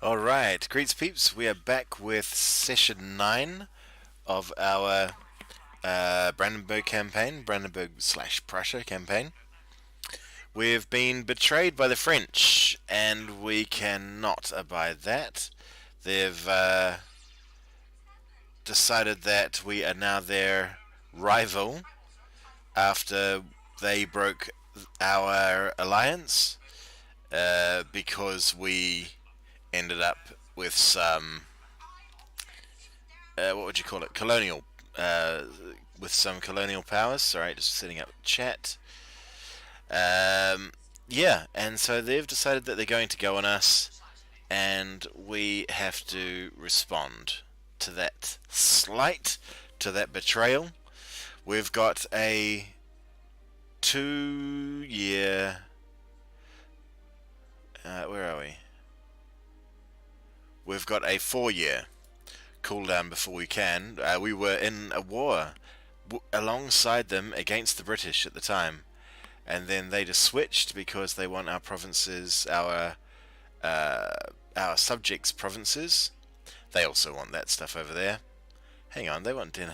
Alright, greets peeps, we are back with session 9 of our Brandenburg campaign, Brandenburg slash Prussia campaign. We've been betrayed by the French, and we cannot abide that. They've decided that we are now their rival after they broke our alliance because we ended up with some what would you call it? Colonial, uh, with some colonial powers. Sorry, just setting up chat. Um, yeah, and so they've decided that they're going to go on us, and we have to respond to that slight, to that betrayal. We've got a 2 year. Where are we? We've got a 4 year cooldown before we can. We were in a war alongside them against the British at the time, and then they just switched because they want our provinces, uh, our subjects' provinces. They also want that stuff over there. Hang on, they want dinner.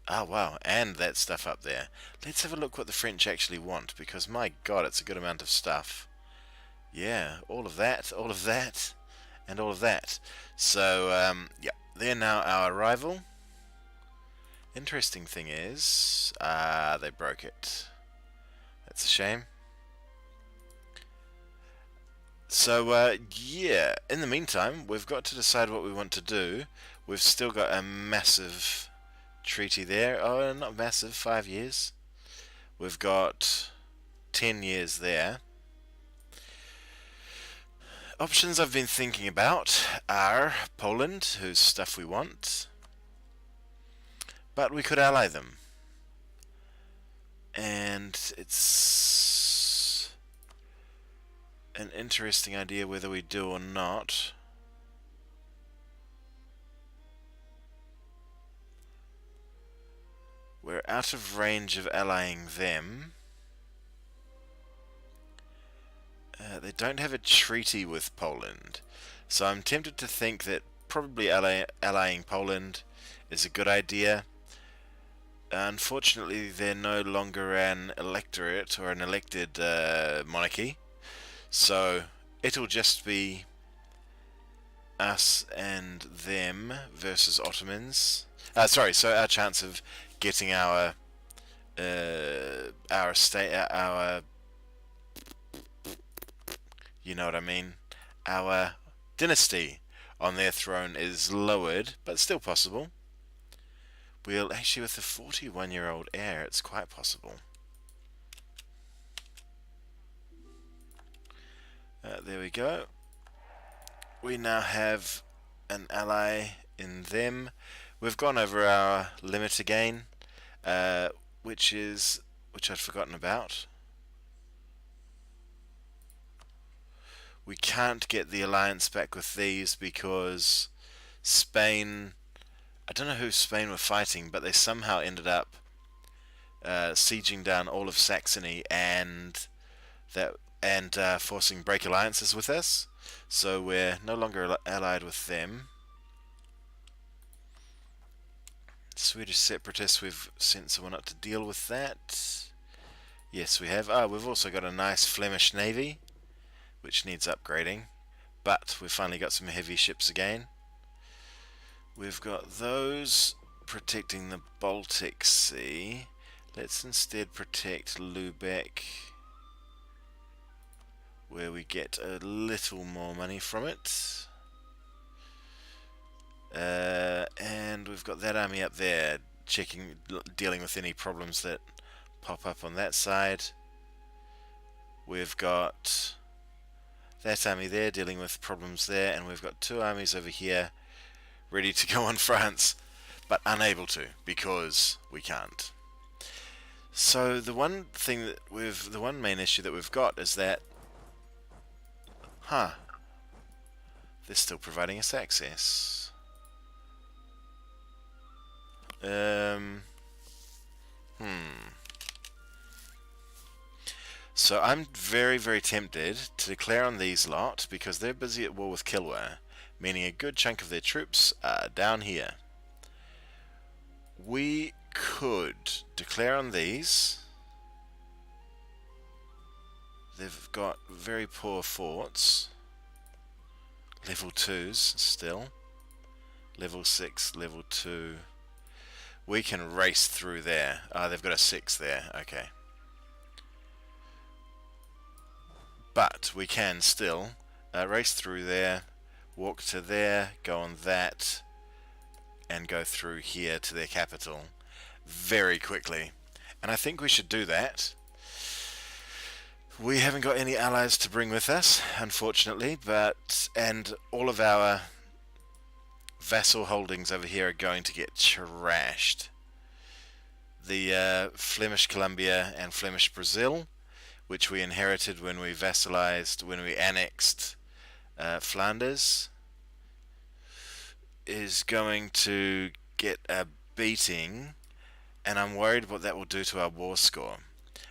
Oh wow, and that stuff up there. Let's have a look what the French actually want, because my god, it's a good amount of stuff. Yeah, all of that, and all of that. So, yeah, they're now our rival. Interesting thing is, they broke it. That's a shame. So, yeah, in the meantime, we've got to decide what we want to do. We've still got a massive treaty there. Oh, not massive, 5 years. We've got 10 years there. Options I've been thinking about are Poland, whose stuff we want, but we could ally them. And it's an interesting idea whether we do or not. We're out of range of allying them. They don't have a treaty with Poland, so I'm tempted to think that probably allying Poland is a good idea. Unfortunately, they're no longer an electorate or an elected monarchy, so it'll just be us and them versus Ottomans. Sorry, so our chance of getting our state, our, you know what I mean, our dynasty on their throne is lowered, but still possible. We'll actually, with a 41-year-old heir, it's quite possible. There we go. We now have an ally in them. We've gone over our limit again, which I'd forgotten about. We can't get the alliance back with these because Spain. I don't know who Spain were fighting, but they somehow ended up sieging down all of Saxony and forcing break alliances with us. So we're no longer allied with them. Swedish separatists, we've sent someone up to deal with that. Yes, we have. We've also got a nice Flemish navy, which needs upgrading. But we've finally got some heavy ships again. We've got those protecting the Baltic Sea. Let's instead protect Lubeck, where we get a little more money from it. And we've got that army up there, dealing with any problems that pop up on that side. We've got that army there dealing with problems there, and we've got two armies over here ready to go on France, but unable to because we can't. So the one main issue that we've got is that, they're still providing us access. So I'm very, very tempted to declare on these lot because they're busy at war with Kilwa, meaning a good chunk of their troops are down here. We could declare on these. They've got very poor forts. Level 2s still. Level 6, level 2. We can race through there. Ah, they've got a 6 there. Okay. But we can still race through there, walk to there, go on that, and go through here to their capital very quickly. And I think we should do that. We haven't got any allies to bring with us, unfortunately, and all of our vassal holdings over here are going to get trashed. The Flemish Columbia and Flemish Brazil, which we inherited when we vassalized, when we annexed Flanders, is going to get a beating, and I'm worried what that will do to our war score.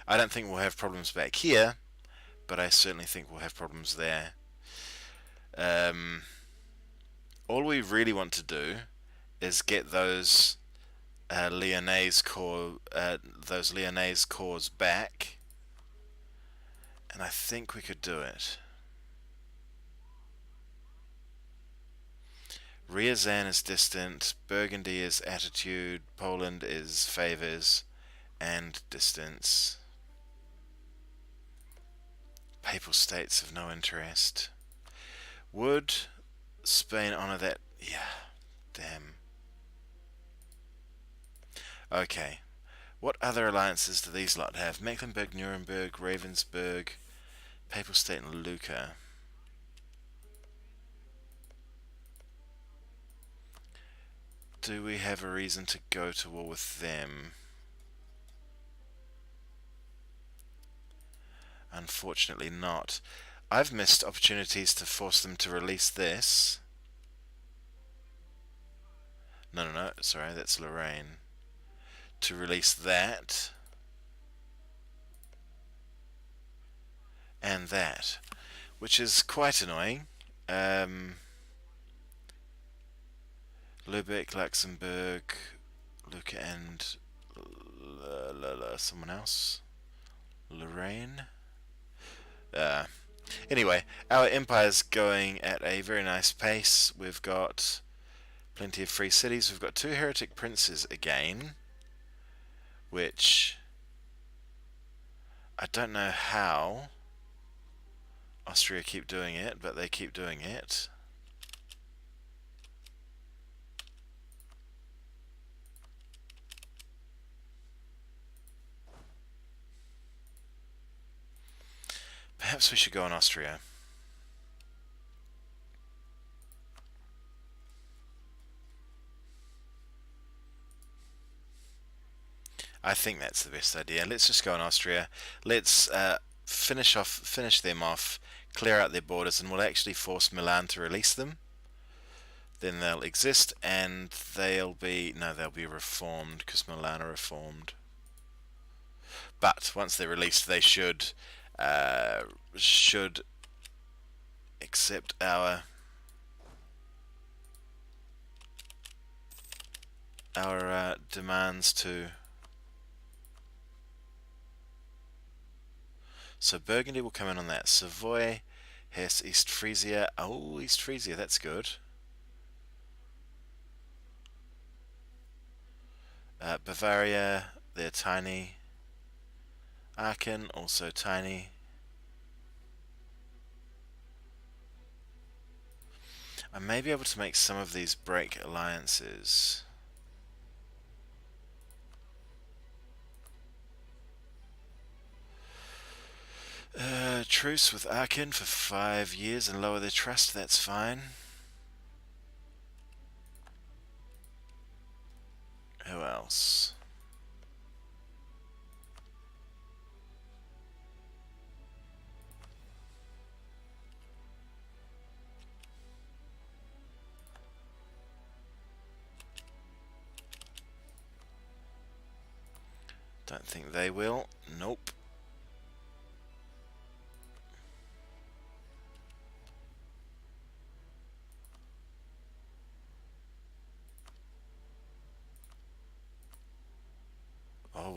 I don't think we'll have problems back here, but I certainly think we'll have problems there. All we really want to do is get those Lyonnais corps back, and I think we could do it. Ryazan is distant, Burgundy is attitude, Poland is favors and distance. Papal states of no interest. Would Spain honor that? Yeah, damn. Okay. What other alliances do these lot have? Mecklenburg, Nuremberg, Ravensburg, Papal State and Lucca. Do we have a reason to go to war with them? Unfortunately not. I've missed opportunities to force them to release this. No, sorry, that's Lorraine. To release that. And that. Which is quite annoying. Lübeck, Luxembourg, Lucca and someone else. Lorraine. Anyway, our empire's going at a very nice pace. We've got plenty of free cities. We've got 2 heretic princes again, which I don't know how Austria keep doing it, but they keep doing it. Perhaps we should go on Austria. I think that's the best idea. Let's just go on Austria. Let's finish them off, clear out their borders, and we'll actually force Milan to release them. Then they'll exist, and they'll be reformed because Milan are reformed. But once they're released, they should accept our demands too. So Burgundy will come in on that. Savoy, Hesse, East Frisia. Oh, East Frisia, that's good. Bavaria, they're tiny. Aachen, also tiny. I may be able to make some of these break alliances. Truce with Aachen for 5 years and lower their trust, that's fine. Who else? Don't think they will. Nope.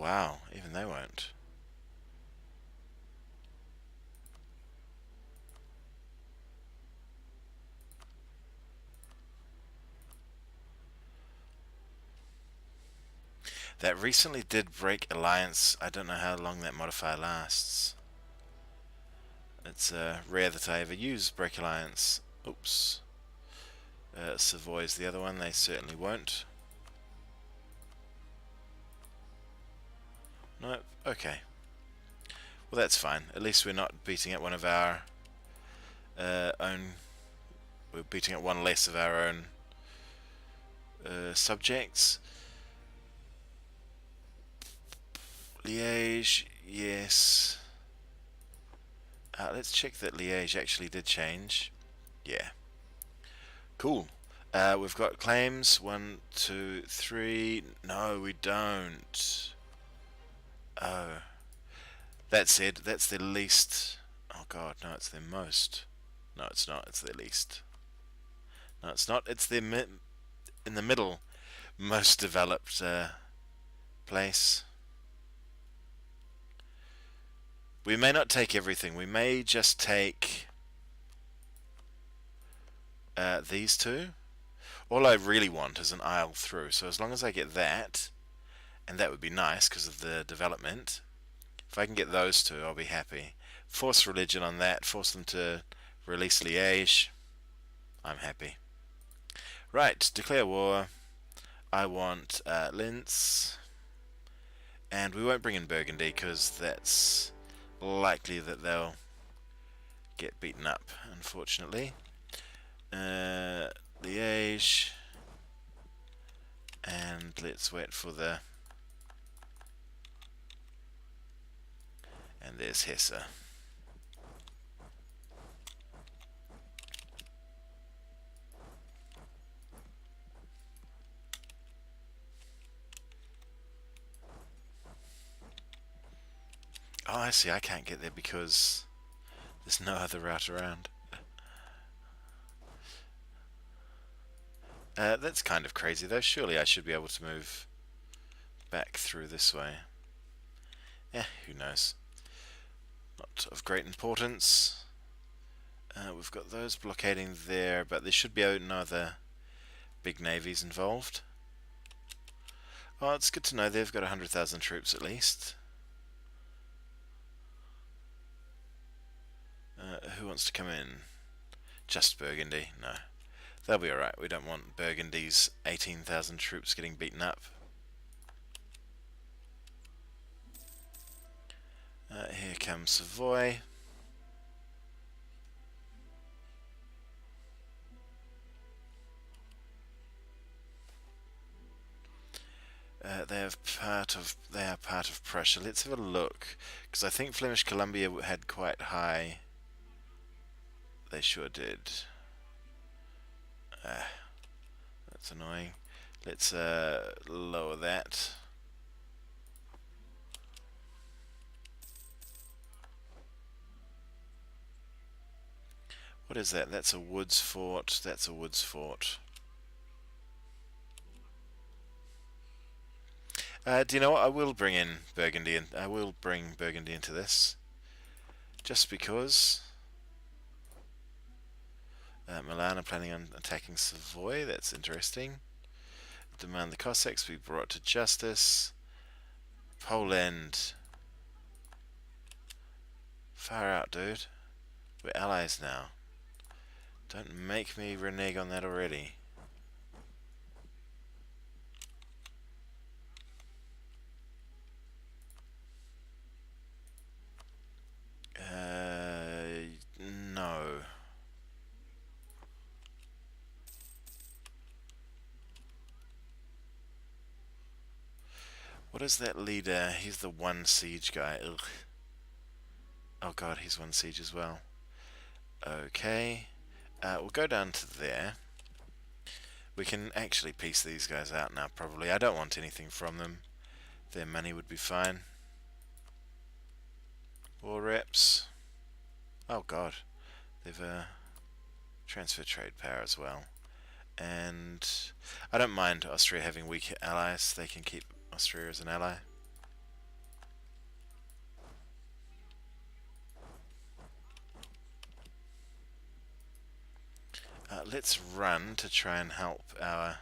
wow, even they won't. That recently did break alliance. I don't know how long that modifier lasts. It's rare that I ever use break alliance. Oops. Savoy's the other one. They certainly won't. Nope. Okay. Well, that's fine. At least we're not beating at one of our own. We're beating at one less of our own subjects. Liège, yes. Let's check that Liège actually did change. Yeah. Cool. We've got claims. 1, 2, 3. No, we don't. Oh. That said, that's their least. Oh god, no, it's their most. No, it's not. It's their least. No, it's not. It's their in the middle, most developed place. We may not take everything. We may just take these two. All I really want is an aisle through. So as long as I get that, and that would be nice because of the development. If I can get those two, I'll be happy. Force religion on that. Force them to release Liège. I'm happy. Right, declare war. I want Linz. And we won't bring in Burgundy because that's likely that they'll get beaten up, unfortunately. Liège. And let's wait for the... And there's Hesse. Oh, I see, I can't get there because there's no other route around. That's kind of crazy though. Surely I should be able to move back through this way. Who knows. Not of great importance. We've got those blockading there, but there should be no other big navies involved. Oh, it's good to know they've got 100,000 troops at least. Who wants to come in? Just Burgundy? No. They'll be alright. We don't want Burgundy's 18,000 troops getting beaten up. Here comes Savoy. They are part of Prussia. Let's have a look, because I think Flemish Columbia had quite high. They sure did. That's annoying. Let's lower that. What is that? That's a woods fort. That's a woods fort. Do you know what? I will bring in Burgundy, and I will bring Burgundy into this, just because. Milan are planning on attacking Savoy. That's interesting. Demand the Cossacks be brought to justice. Poland. Far out, dude. We're allies now. Don't make me renege on that already. No. What is that leader? He's the one siege guy. Ugh. Oh god, he's one siege as well. Okay. We'll go down to there. We can actually piece these guys out now, probably. I don't want anything from them. Their money would be fine. War reps. Oh god. They've transfer trade power as well. And I don't mind Austria having weak allies. They can keep Austria as an ally. let's run to try and help our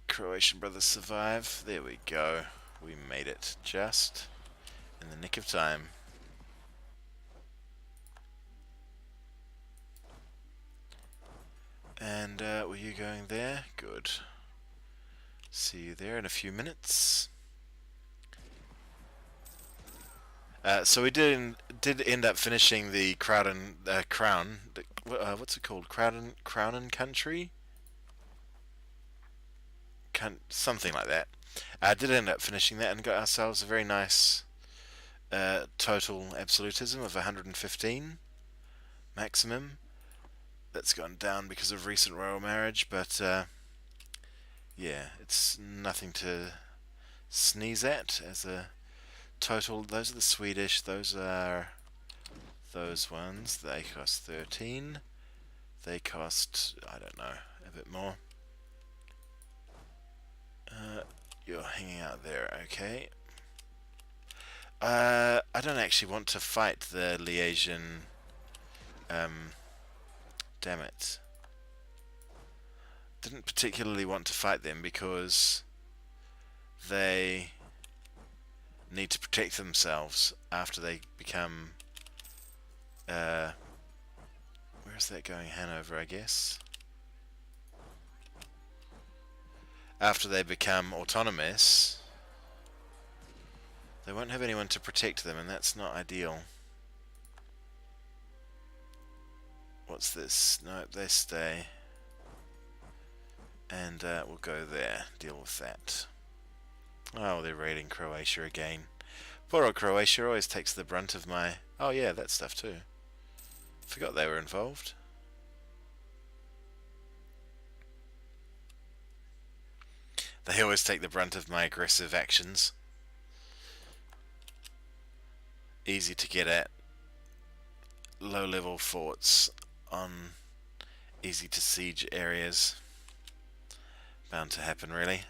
Croatian brothers survive. There we go. We made it just in the nick of time. And were you going there? Good. See you there in a few minutes. So we did end up finishing the Crown. What's it called? Crownen country? Something like that. Did end up finishing that and got ourselves a very nice total absolutism of 115 maximum. That's gone down because of recent royal marriage, but yeah, it's nothing to sneeze at as a total. Those are the Swedish, those are those ones. They cost 13. They cost, I don't know, a bit more. You're hanging out there, okay. I don't actually want to fight the Liaison. Damn it. Didn't particularly want to fight them because they need to protect themselves after they become where's that going? Hanover, I guess. After they become autonomous, they won't have anyone to protect them, and that's not ideal. What's this? Nope, they stay. And we'll go there, deal with that. Oh, they're raiding Croatia again. Poor old Croatia always takes the brunt of my... Oh yeah, that stuff too. Forgot they were involved. They always take the brunt of my aggressive actions. Easy to get at. Low-level forts on easy-to-siege areas. Bound to happen, really.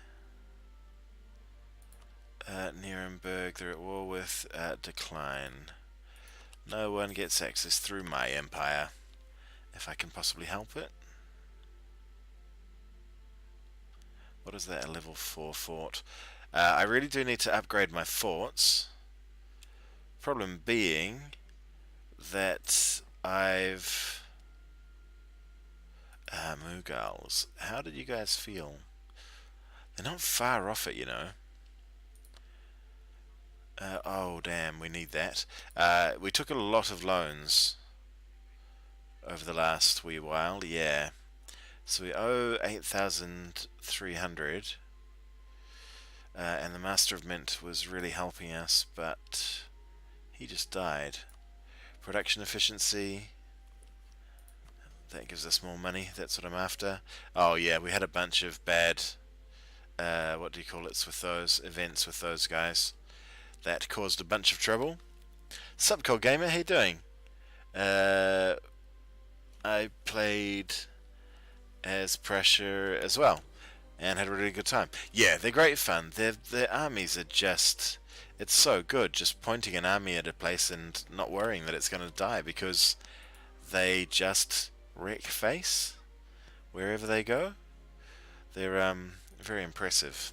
Nuremberg, they're at war with. Decline. No one gets access through my empire, if I can possibly help it. What is that, a level 4 fort? I really do need to upgrade my forts. Problem being that I've... Mughals. How did you guys feel? They're not far off it, you know. Oh, damn, we need that. We took a lot of loans over the last wee while, yeah. So we owe 8,300. And the Master of Mint was really helping us, but he just died. Production efficiency. That gives us more money. That's what I'm after. Oh yeah, we had a bunch of bad, what do you call it, with those events with those guys. That caused a bunch of trouble. Sup, Cold Gamer, how you doing? I played as Prussia as well, and had a really good time. Yeah, they're great fun. Their armies are just... It's so good, just pointing an army at a place and not worrying that it's going to die, because they just wreck face wherever they go. They're very impressive,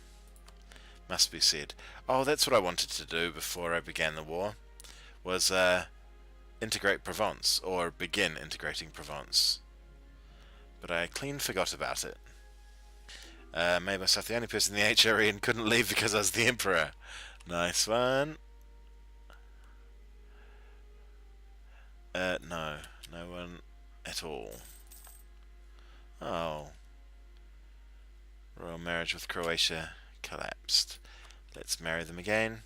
must be said. Oh, that's what I wanted to do before I began the war, was integrate Provence, or begin integrating Provence. But I clean forgot about it. Made myself the only person in the HRE and couldn't leave because I was the Emperor. Nice one. No one at all. Oh. Royal marriage with Croatia collapsed. Let's marry them again.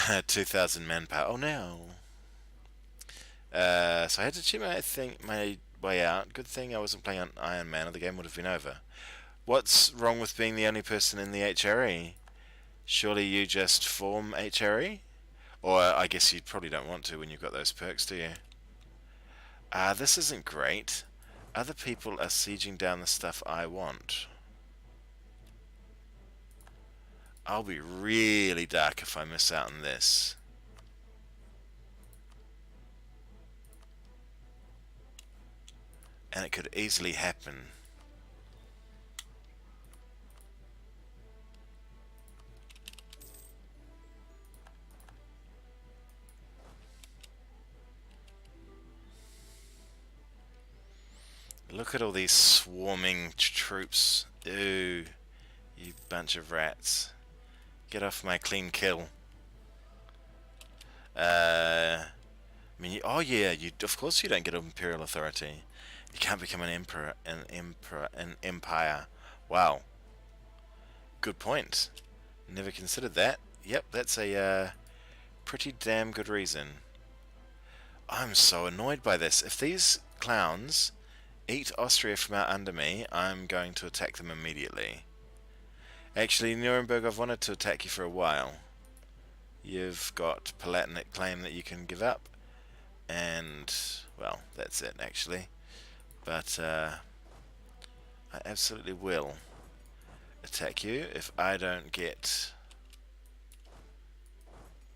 Uh, 2,000 manpower. Oh no. So I had to cheat my way out. Good thing I wasn't playing on Iron Man or the game would have been over. What's wrong with being the only person in the HRE? Surely you just form HRE? Or I guess you probably don't want to when you've got those perks, do you? This isn't great. Other people are sieging down the stuff I want. I'll be really dark if I miss out on this. And it could easily happen. Look at all these swarming troops. Ooh, you bunch of rats. Get off my clean kill. I mean, oh yeah, you of course you don't get imperial authority. You can't become an emperor, an empire. Wow, good point. Never considered that. Yep, that's a pretty damn good reason. I'm so annoyed by this. If these clowns eat Austria from out under me, I'm going to attack them immediately. Actually, Nuremberg, I've wanted to attack you for a while. You've got Palatinate claim that you can give up, and, well, that's it, actually. But, I absolutely will attack you if I don't get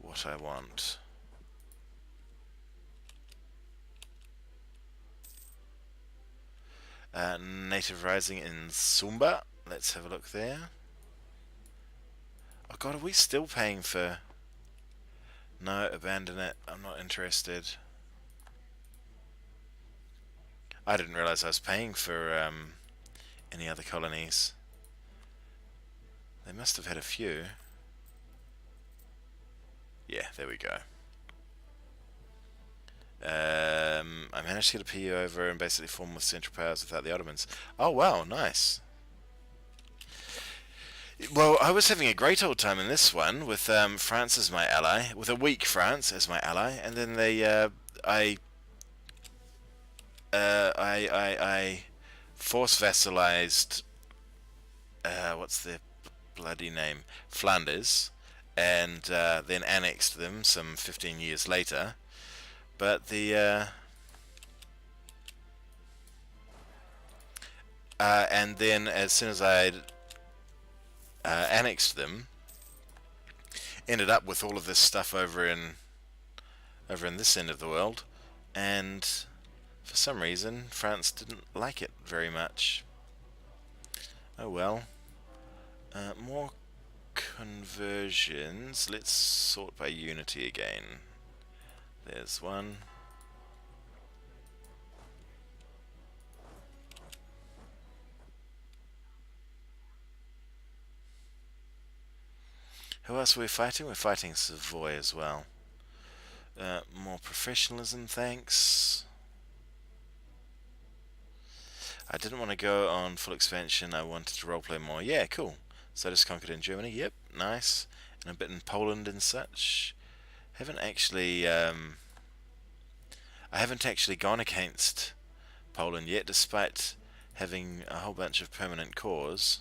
what I want. Native Rising in Sumba. Let's have a look there. Oh god, are we still paying for... No, abandon it. I'm not interested. I didn't realise I was paying for any other colonies. They must have had a few. Yeah, there we go. I managed to get a PU over and basically form with Central Powers without the Ottomans. Oh wow, nice. Well, I was having a great old time in this one with France as my ally, with a weak France as my ally, and then I force vassalized. What's the bloody name? Flanders, and then annexed them some 15 years later. But and then as soon as I annexed them, ended up with all of this stuff over in this end of the world, and for some reason France didn't like it very much. Oh well. More conversions. Let's sort by unity again. There's one. Who else are we fighting? We're fighting Savoy as well. More professionalism, thanks. I didn't want to go on full expansion. I wanted to roleplay more. Yeah, cool. So I just conquered in Germany. Yep, nice. And a bit in Poland and such. Haven't actually. I haven't actually gone against Poland yet, despite having a whole bunch of permanent cores.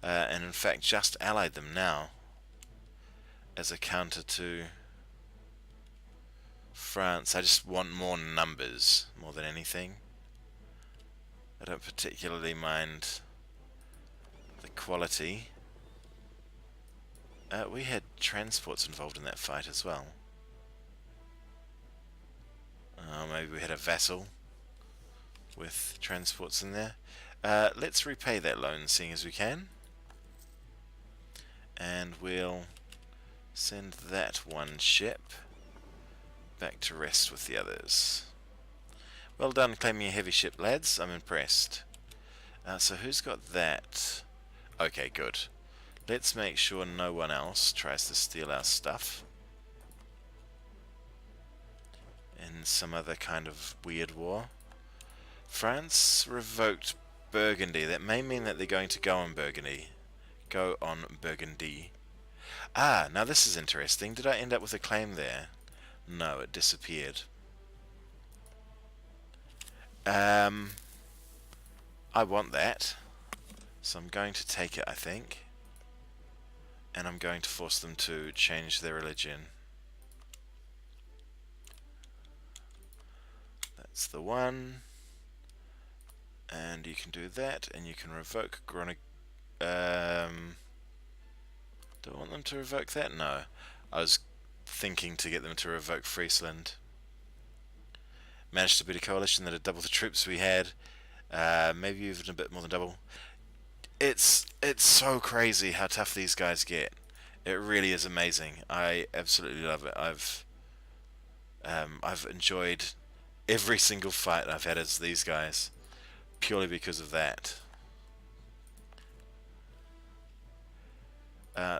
And in fact, just allied them now as a counter to France. I just want more numbers more than anything. I don't particularly mind the quality. We had transports involved in that fight as well. Maybe we had a vassal with transports in there. Let's repay that loan, seeing as we can. And we'll send that one ship back to rest with the others. Well done claiming a heavy ship, lads. I'm impressed. So who's got that? Okay, good. Let's make sure no one else tries to steal our stuff in some other kind of weird war. France revoked Burgundy. That may mean that they're going to go on Burgundy. Go on Burgundy. Ah, now this is interesting. Did I end up with a claim there? No, it disappeared. I want that. So I'm going to take it, I think. And I'm going to force them to change their religion. That's the one. And you can do that, and you can revoke Do I want them to revoke that? No. I was thinking to get them to revoke Friesland. Managed to beat a coalition that had double the troops we had. Maybe even a bit more than double. It's so crazy how tough these guys get. It really is amazing. I absolutely love it. I've enjoyed every single fight I've had as these guys purely because of that.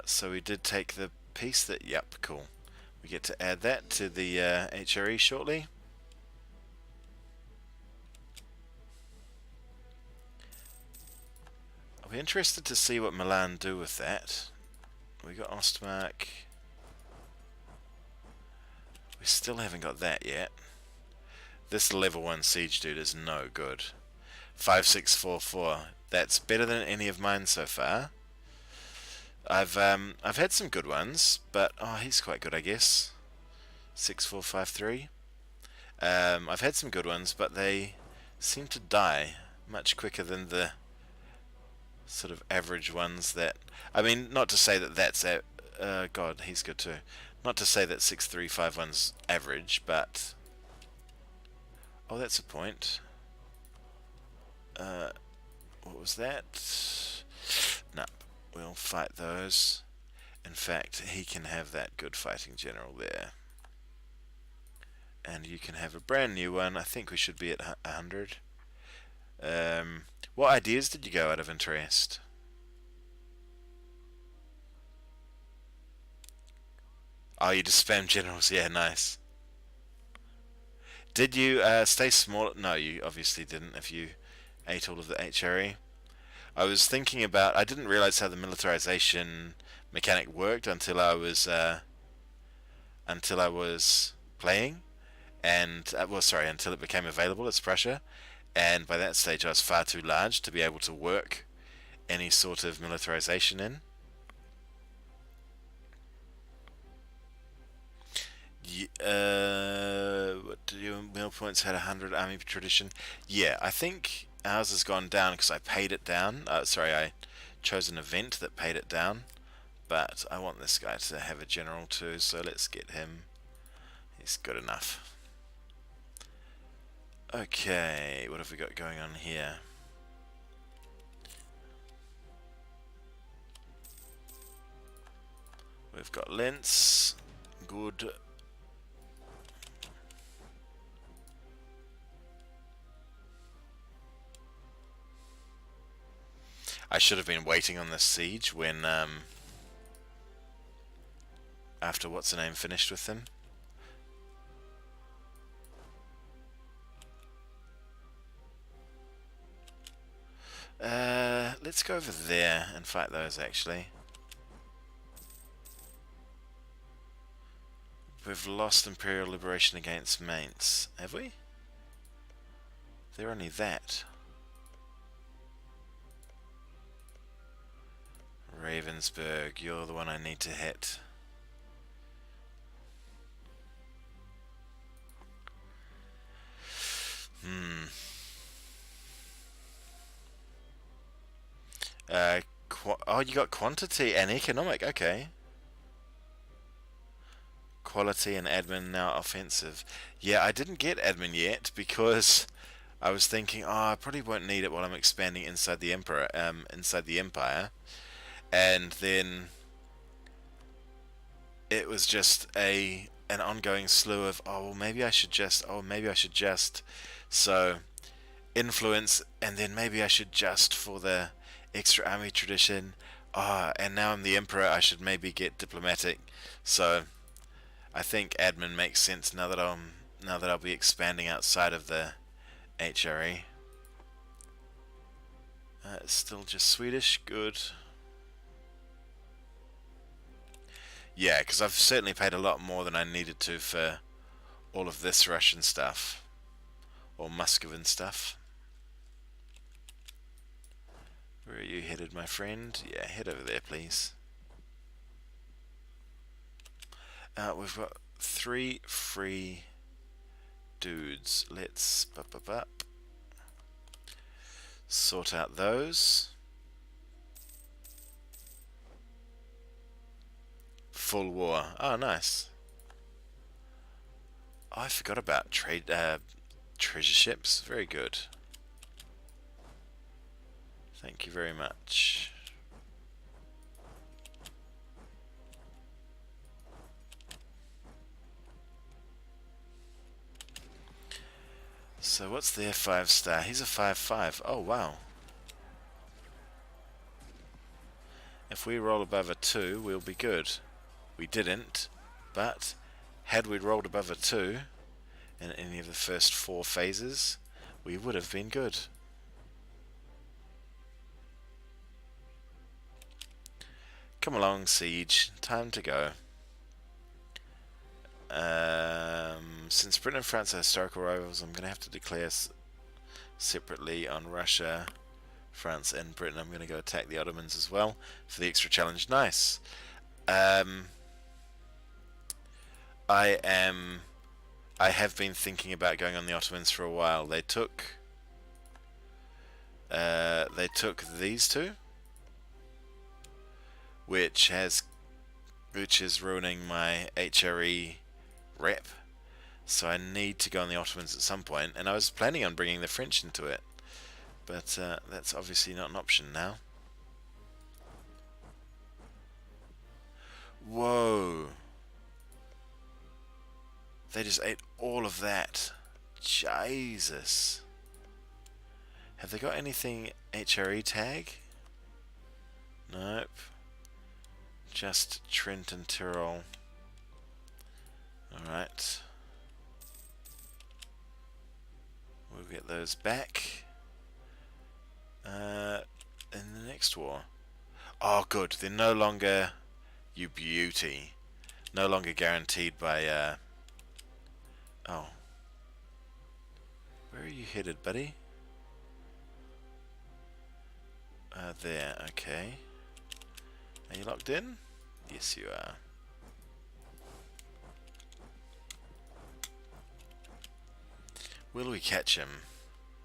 So we did take the piece that, yep, cool. We get to add that to the HRE shortly. I'll be interested to see what Milan do with that. We got Ostmark. We still haven't got that yet. This level 1 siege dude is no good. 5644. That's better than any of mine so far. I've had some good ones, but he's quite good, I guess. 6453. I've had some good ones, but they seem to die much quicker than the sort of average ones that... I mean, not to say that that's... God, he's good too. Not to say that 6351's average, but... Oh, that's a point. What was that? No, we'll fight those. In fact, he can have that good fighting general there. And you can have a brand new one. I think we should be at 100. What ideas did you go out of interest? Oh, you just spam generals. Yeah, nice. Did you stay small? No, you obviously didn't if you ate all of the HRE. I was thinking about... I didn't realize how the militarization mechanic worked until I was playing, and well, sorry, until it became available as Prussia, and by that stage I was far too large to be able to work any sort of militarization in. What did your meal points had 100 army tradition? Yeah, I think ours has gone down because I paid it down. Sorry, I chose an event that paid it down. But I want this guy to have a general too, so let's get him. He's good enough. Okay, what have we got going on here? We've got Lentz. Good. I should have been waiting on this siege when, after what's-her-name finished with them. Let's go over there and fight those, actually. We've lost Imperial Liberation against Mainz. Have we? They're only that. Ravensburg, you're the one I need to hit. Oh, you got quantity and economic, okay. Quality and admin now offensive. Yeah, I didn't get admin yet because I was thinking, I probably won't need it while I'm expanding inside the empire. And then it was just an ongoing slew of, well, maybe I should just, so influence, and then maybe I should just for the extra army tradition, and now I'm the emperor, I should maybe get diplomatic. So I think admin makes sense now that I'll be expanding outside of the HRE. It's still just Swedish, good. Yeah, because I've certainly paid a lot more than I needed to for all of this Russian stuff. Or Muscovin stuff. Where are you headed, my friend? Yeah, head over there, please. We've got 3 free dudes. Let's sort out those. Full war. Oh, nice. Oh, I forgot about treasure ships. Very good. Thank you very much. So what's their 5-star? He's a 5-5. Oh, wow. If we roll above a 2, we'll be good. We didn't, but had we rolled above a 2 in any of the first 4 phases, we would have been good. Come along, Siege. Time to go. Since Britain and France are historical rivals, I'm going to have to declare separately on Russia, France and Britain. I'm going to go attack the Ottomans as well for the extra challenge. Nice. I have been thinking about going on the Ottomans for a while. They took these two, which is ruining my HRE rep. So I need to go on the Ottomans at some point, and I was planning on bringing the French into it, but that's obviously not an option now. Whoa. They just ate all of that. Jesus. Have they got anything HRE tag? Nope. Just Trent and Tyrol. Alright. We'll get those back. In the next war. Oh, good. They're no longer... You beauty. No longer guaranteed by... Oh. Where are you headed, buddy? There. Okay. Are you locked in? Yes, you are. Will we catch him?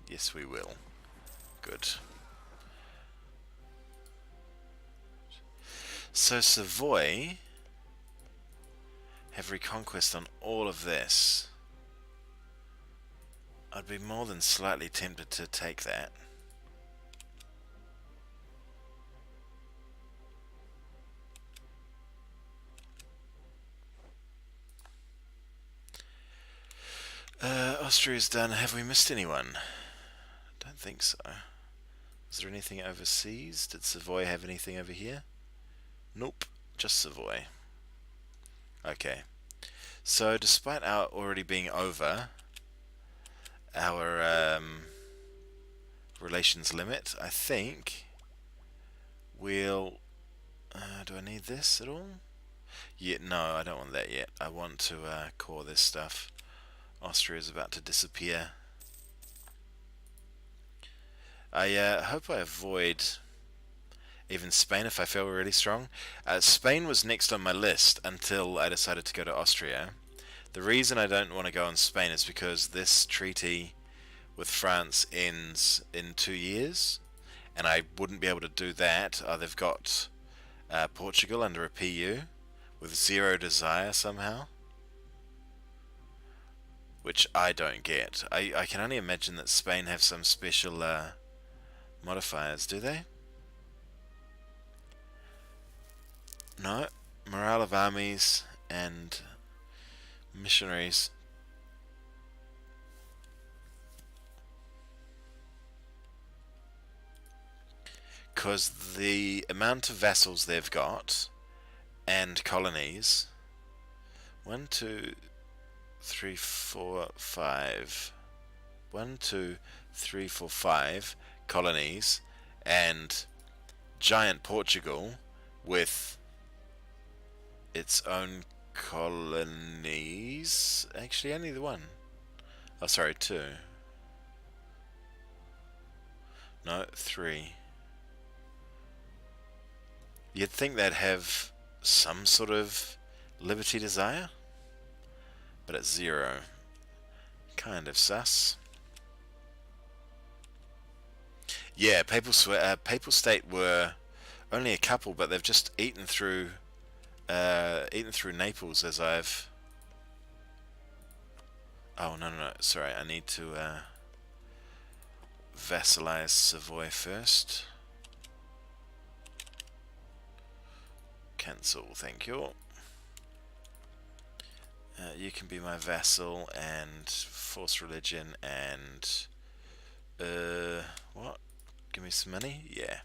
Yes, we will. Good. So Savoy have reconquest on all of this. I'd be more than slightly tempted to take that. Austria's done. Have we missed anyone? Don't think so. Is there anything overseas? Did Savoy have anything over here? Nope, just Savoy. Okay. So, despite our already being over our relations limit, I think we'll... do I need this at all? Yeah, no, I don't want that yet. I want to core this stuff. Austria is about to disappear. I hope I avoid even Spain if I feel really strong. Spain was next on my list until I decided to go to Austria. The reason I don't want to go on Spain is because this treaty with France ends in 2 years, and I wouldn't be able to do that. They've got Portugal under a PU with zero desire somehow, which I don't get. I can only imagine that Spain have some special modifiers, do they? No. Morale of armies and missionaries. Because the amount of vassals they've got and colonies... 1, 2, 3, 4, 5. 1, 2, 3, 4, 5 colonies, and giant Portugal with its own colonies. Actually, only the one. Oh, sorry, 2. No, 3. You'd think they'd have some sort of liberty desire, but it's 0. Kind of sus. Yeah, Papal State were only a couple, but they've just eaten through Eaten through Naples as I've... Oh, no, no, no. Sorry, I need to vassalize Savoy first. Cancel, thank you. You can be my vassal and force religion and... what? Give me some money? Yeah.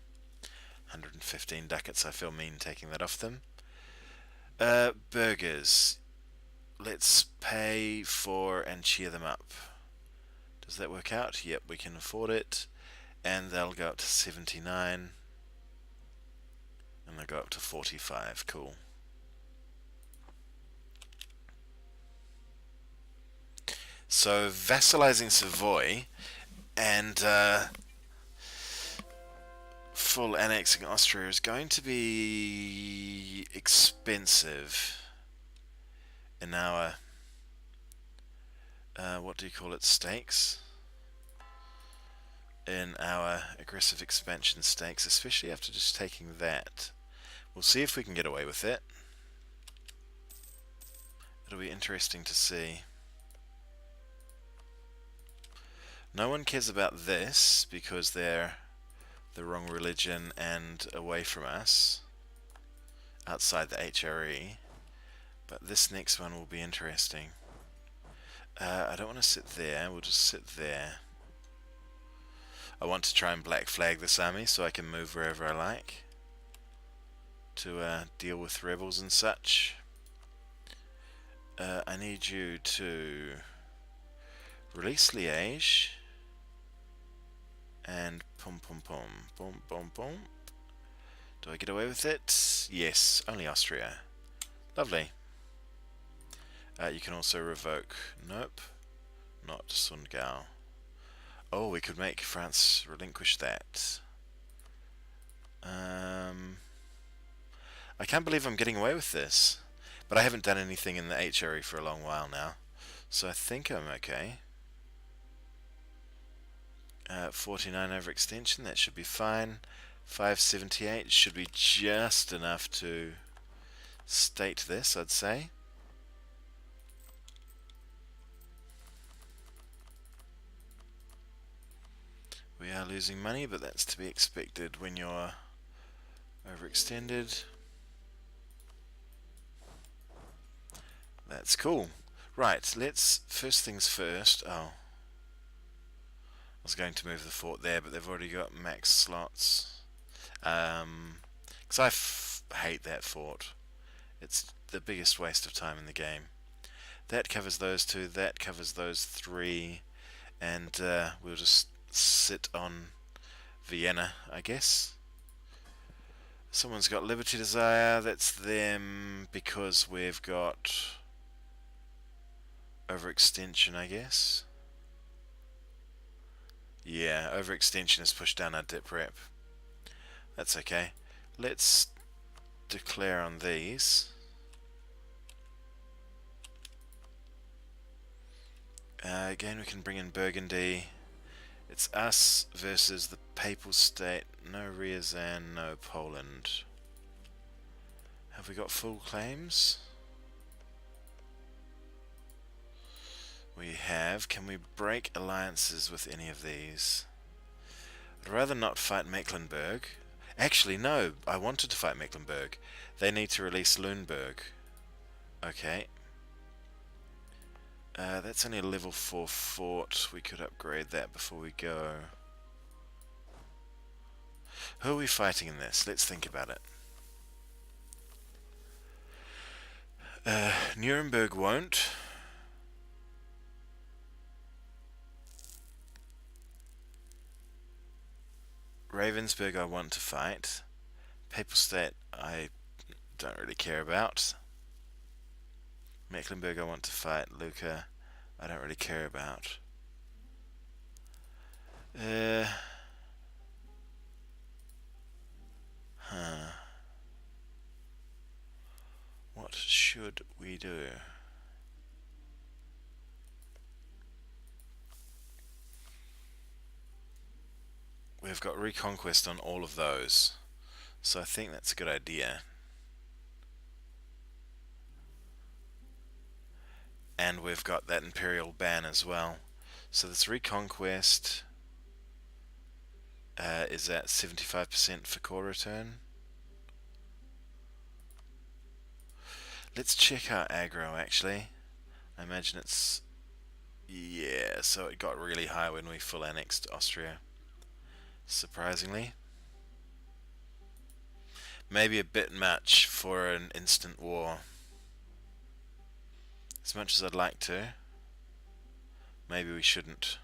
115 ducats, I feel mean taking that off them. Burgers. Let's pay for and cheer them up. Does that work out? Yep, we can afford it. And they'll go up to 79. And they'll go up to 45. Cool. So, vassalizing Savoy and full annexing Austria is going to be expensive in our, what do you call it, stakes? In our aggressive expansion stakes, especially after just taking that. We'll see if we can get away with it. It'll be interesting to see. No one cares about this because they're the wrong religion and away from us, outside the HRE. But this next one will be interesting. I don't want to sit there, we'll just sit there. I want to try and black flag this army so I can move wherever I like to deal with rebels and such. I need you to release Liège and pum pum pum pum pum pum. Do I get away with it? Yes, only Austria. Lovely. You can also revoke. Nope, not Sundgau. Oh, we could make France relinquish that. I can't believe I'm getting away with this. But I haven't done anything in the HRE for a long while now. So I think I'm okay. 49 overextension, that should be fine. 578 should be just enough to state this, I'd say. We are losing money, but that's to be expected when you're overextended. That's cool. Right, let's, first things first. Oh, I was going to move the fort there, but they've already got max slots. Because I hate that fort. It's the biggest waste of time in the game. That covers those two, that covers those three, and we'll just sit on Vienna, I guess. Someone's got Liberty Desire, that's them, because we've got overextension, I guess. Yeah, overextension has pushed down our dip rep. That's okay. Let's declare on these. Again, we can bring in Burgundy. It's us versus the Papal State. No Ryazan, no Poland. Have we got full claims? We have. Can we break alliances with any of these? I'd rather not fight Mecklenburg. Actually, no. I wanted to fight Mecklenburg. They need to release Lüneburg. Okay. That's only a level 4 fort. We could upgrade that before we go. Who are we fighting in this? Let's think about it. Nuremberg won't. Ravensburg I want to fight. Papal State I don't really care about. Mecklenburg I want to fight. Lucca I don't really care about. What should we do? We've got Reconquest on all of those, so I think that's a good idea. And we've got that imperial ban as well. So this reconquest is at 75% for core return. Let's check our aggro actually. I imagine it's... yeah, so it got really high when we full annexed Austria. Surprisingly. Maybe a bit much for an instant war. As much as I'd like to, maybe we shouldn't.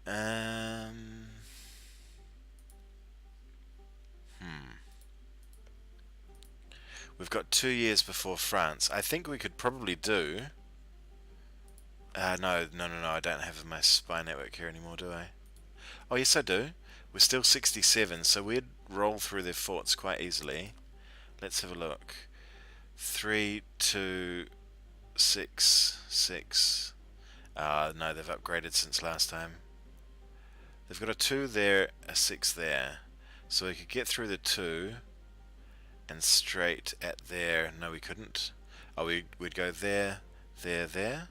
Um, We've got 2 years before France. I think we could probably do... no, I don't have my spy network here anymore, do I? Oh, yes, I do. We're still 67, so we'd roll through their forts quite easily. Let's have a look. 3, 2, 6, 6. No, they've upgraded since last time. They've got a 2 there, a 6 there. So we could get through the 2 and straight at there. No, we couldn't. Oh, we'd go there, there, there.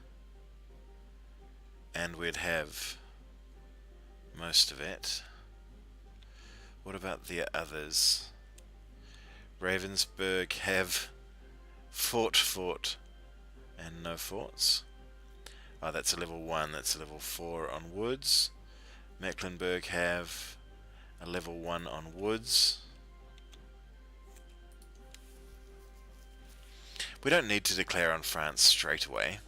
And we'd have most of it. What about the others? Ravensburg have fort, and no forts. Oh, that's a level 1, that's a level 4 on woods. Mecklenburg have a level 1 on woods. We don't need to declare on France straight away.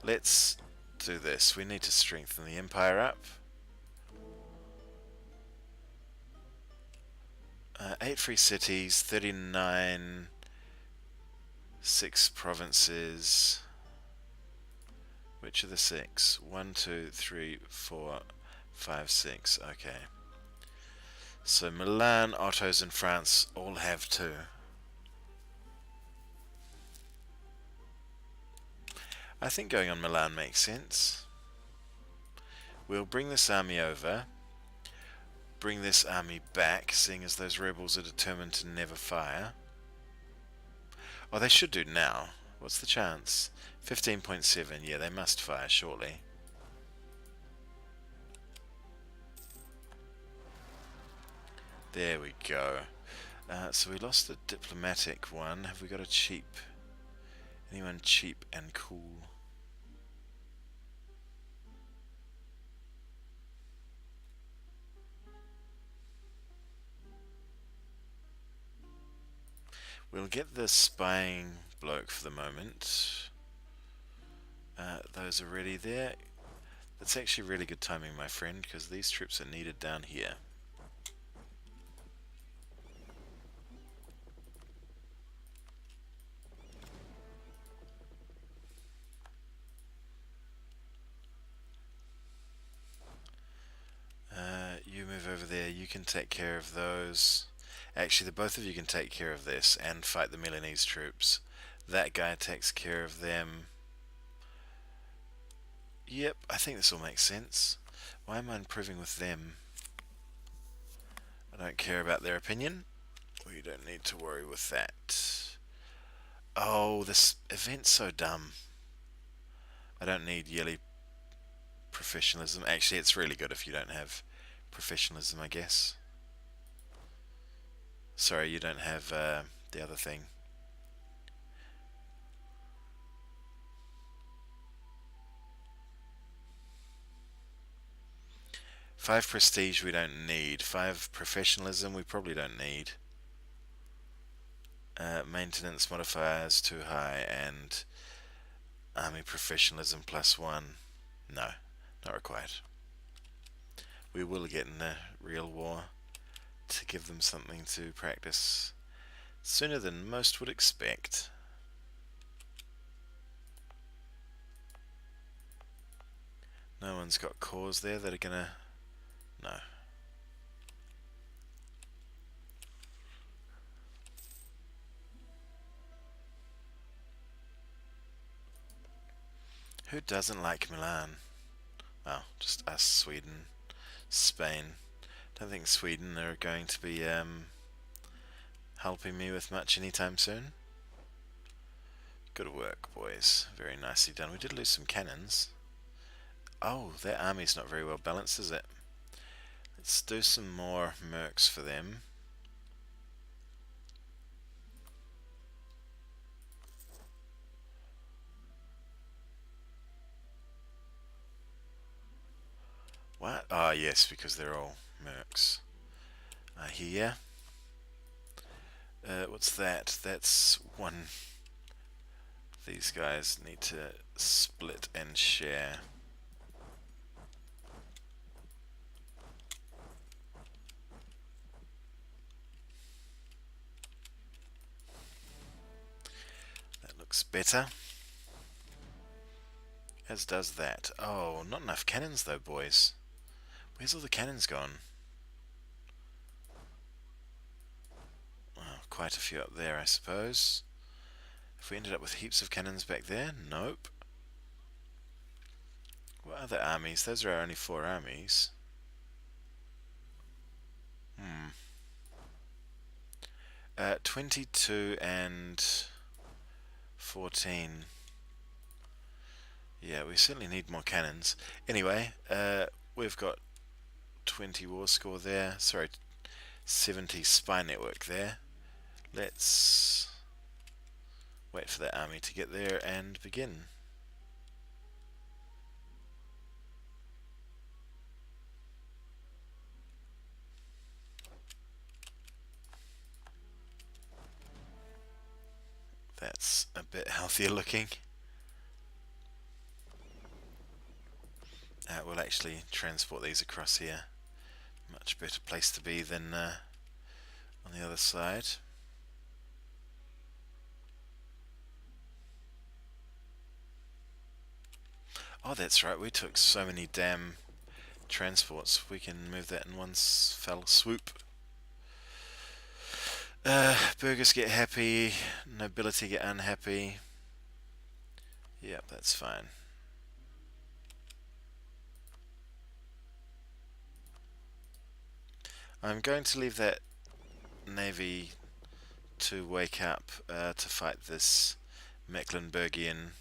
Let's do this. We need to strengthen the empire up. 8 free cities, 39, 6 provinces. Which are the 6? 1, 2, 3, 4, 5, 6. Okay. So Milan, Otto's and France all have 2. I think going on Milan makes sense. We'll bring this army over. Bring this army back, seeing as those rebels are determined to never fire. Oh, they should do now. What's the chance? 15.7. Yeah, they must fire shortly. There we go. So we lost the diplomatic one. Have we got a cheap? Anyone cheap and cool? We'll get the spying bloke for the moment. Those are ready there. That's actually really good timing, my friend, because these troops are needed down here. You move over there, you can take care of those. Actually, the both of you can take care of this and fight the Milanese troops. That guy takes care of them. Yep, I think this all makes sense. Why am I improving with them? I don't care about their opinion. We don't need to worry with that. Oh, this event's so dumb. I don't need yearly professionalism. Actually, it's really good if you don't have professionalism, I guess. Sorry, you don't have the other thing. Five prestige we don't need. 5 professionalism we probably don't need. Maintenance modifiers too high, and army professionalism +1. No, not required. We will get in a real war to give them something to practice sooner than most would expect. No one's got cores there that are gonna... no. Who doesn't like Milan? Well, just us, Sweden, Spain. Don't think Sweden are going to be helping me with much anytime soon. Good work, boys. Very nicely done. We did lose some cannons. Oh, their army's not very well balanced, is it? Let's do some more mercs for them. What? Ah, yes, because they're all mercs. I hear. What's that? That's one. These guys need to split and share. That looks better. As does that. Oh, not enough cannons though, boys. Where's all the cannons gone? Oh, quite a few up there, I suppose. If we ended up with heaps of cannons back there? Nope. What other armies? Those are our only 4 armies. 22 and 14. Yeah, we certainly need more cannons. Anyway, we've got 20 war score there. Sorry, 70 spy network there. Let's wait for that army to get there and begin. That's a bit healthier looking. We'll actually transport these across here. Much better place to be than on the other side. Oh, that's right, we took so many damn transports. We can move that in one fell swoop. Burghers get happy, nobility get unhappy. Yep, that's fine. I'm going to leave that navy to wake up to fight this Mecklenburgian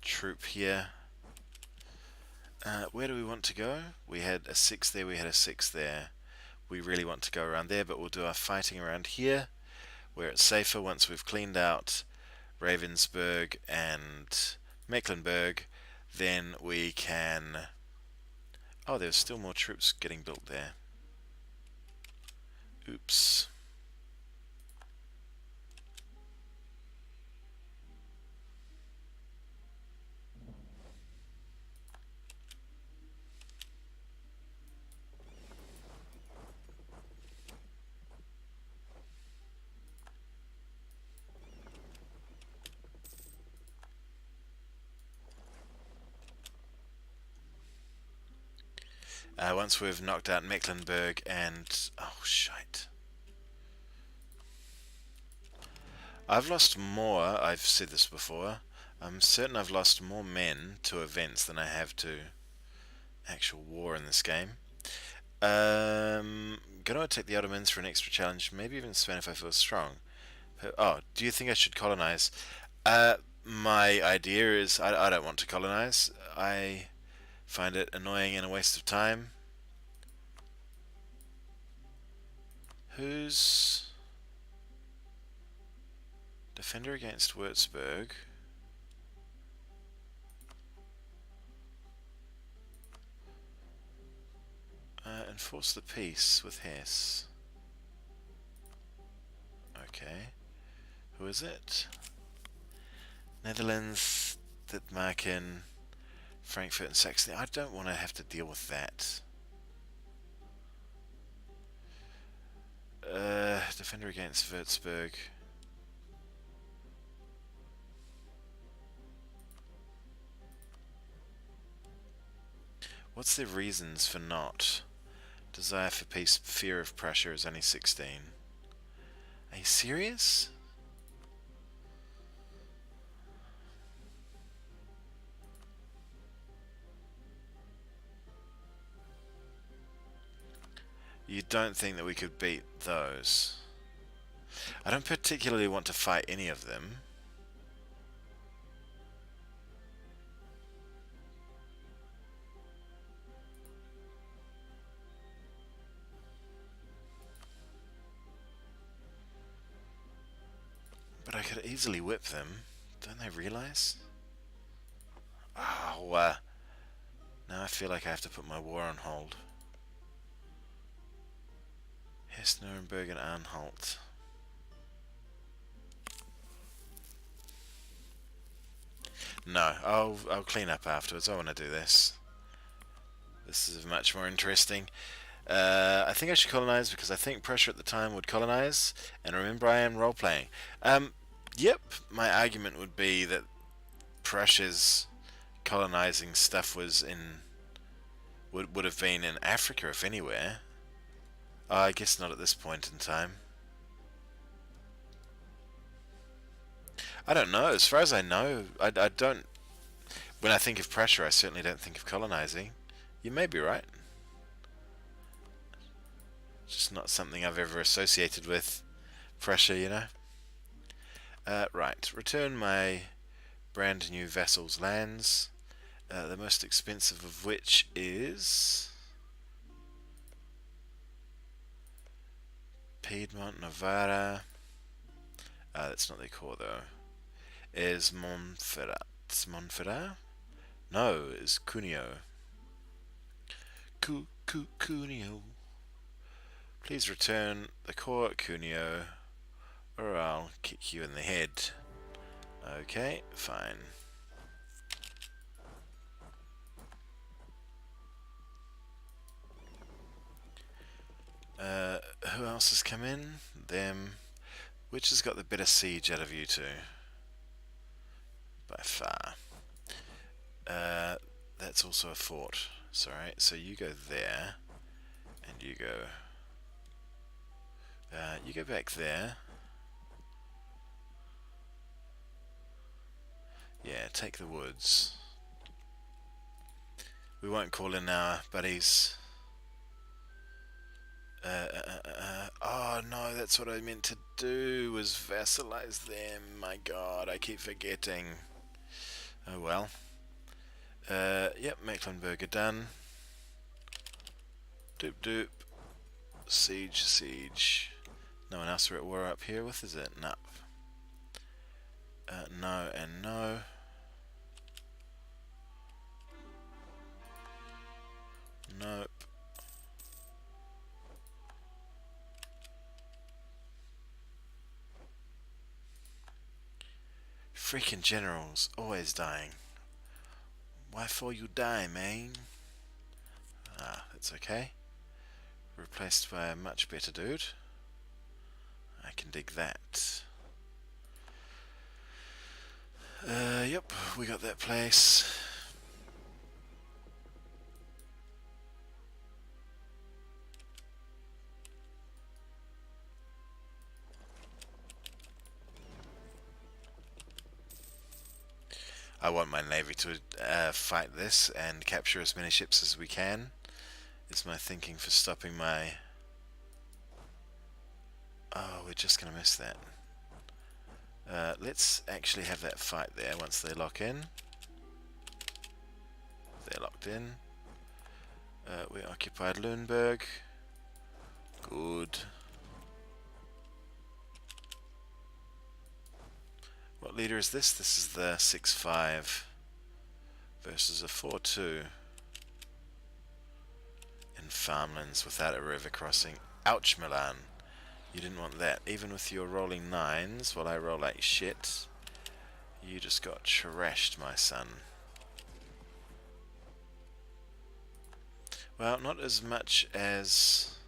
troop here. Where do we want to go? We had a 6 there, we had a 6 there. We really want to go around there, but we'll do our fighting around here, where it's safer once we've cleaned out Ravensburg and Mecklenburg. Then we can... Oh, there's still more troops getting built there. Oops. Once we've knocked out Mecklenburg and... Oh, shite. I've lost more, I've said this before, I'm certain I've lost more men to events than I have to actual war in this game. Gonna attack the Ottomans for an extra challenge, maybe even Spain if I feel strong. Oh, do you think I should colonize? My idea is I don't want to colonize. I find it annoying and a waste of time. Who's defender against Würzburg? Enforce the peace with Hesse. Okay. Who is it? Netherlands, Dithmarken, Frankfurt and Saxony. I don't want to have to deal with that. Defender against Würzburg. What's their reasons for not? Desire for peace, fear of Prussia is only 16. Are you serious? You don't think that we could beat those? I don't particularly want to fight any of them. But I could easily whip them. Don't they realise? Oh, now I feel like I have to put my war on hold. Hesse, Nuremberg and Anhalt. No, I'll clean up afterwards. I want to do this. This is much more interesting. I think I should colonize because I think Prussia at the time would colonize. And remember, I am role playing. Yep, my argument would be that Prussia's colonizing stuff was in would have been in Africa if anywhere. I guess not at this point in time. I don't know. As far as I know, I don't. When I think of Prussia, I certainly don't think of colonizing. You may be right. Just not something I've ever associated with Prussia, you know. Right. Return my brand new vassal's lands. The most expensive of which is Piedmont, Navarra. That's not their core though. Is Montferrat. Montferrat? No, is Cuneo. Cuneo. Please return the core at Cuneo, or I'll kick you in the head. Okay, fine. Who else has come in? Them. Which has got the better siege out of you two? By far. That's also a fort. Sorry, so you go there, and you go. You go back there. Yeah, take the woods. We won't call in our buddies. Oh no, that's what I meant to do, was vassalize them. My god, I keep forgetting. Oh well. Yep, Mecklenburg are done. Doop doop. Siege, siege. No one else we're at war up here with, is it? No. No and no. Nope. Freaking generals, always dying. Why for you die, man? Ah, that's okay. Replaced by a much better dude. I can dig that. Yep, we got that place. I want my navy to fight this and capture as many ships as we can. Is my thinking for stopping my... Oh, we're just going to miss that. Let's actually have that fight there once they lock in. They're locked in. We occupied Lüneburg. Good. What leader is this? This is the 6-5 versus a 4-2 in farmlands without a river crossing. Ouch, Milan. You didn't want that. Even with your rolling 9s, while I roll like shit, you just got trashed, my son. Well, not as much as...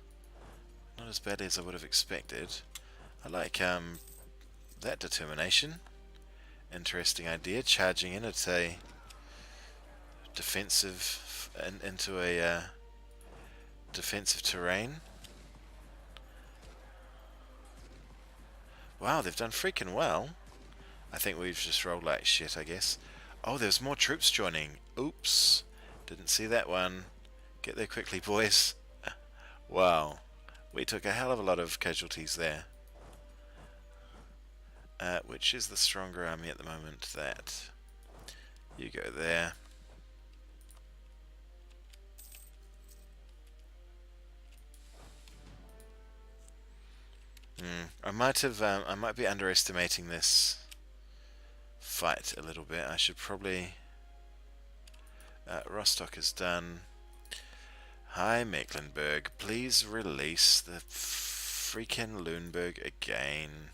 not as badly as I would have expected. I like that determination. Interesting idea, charging in at a defensive into a defensive terrain. Wow, they've done freaking well. I think we've just rolled like shit, I guess. Oh, there's more troops joining. Oops, didn't see that one. Get there quickly, boys. Wow, we took a hell of a lot of casualties there. Which is the stronger army at the moment? That. You go there. I might be underestimating this fight a little bit. I should probably. Rostock is done. Hi, Mecklenburg. Please release the freaking Lüneburg again.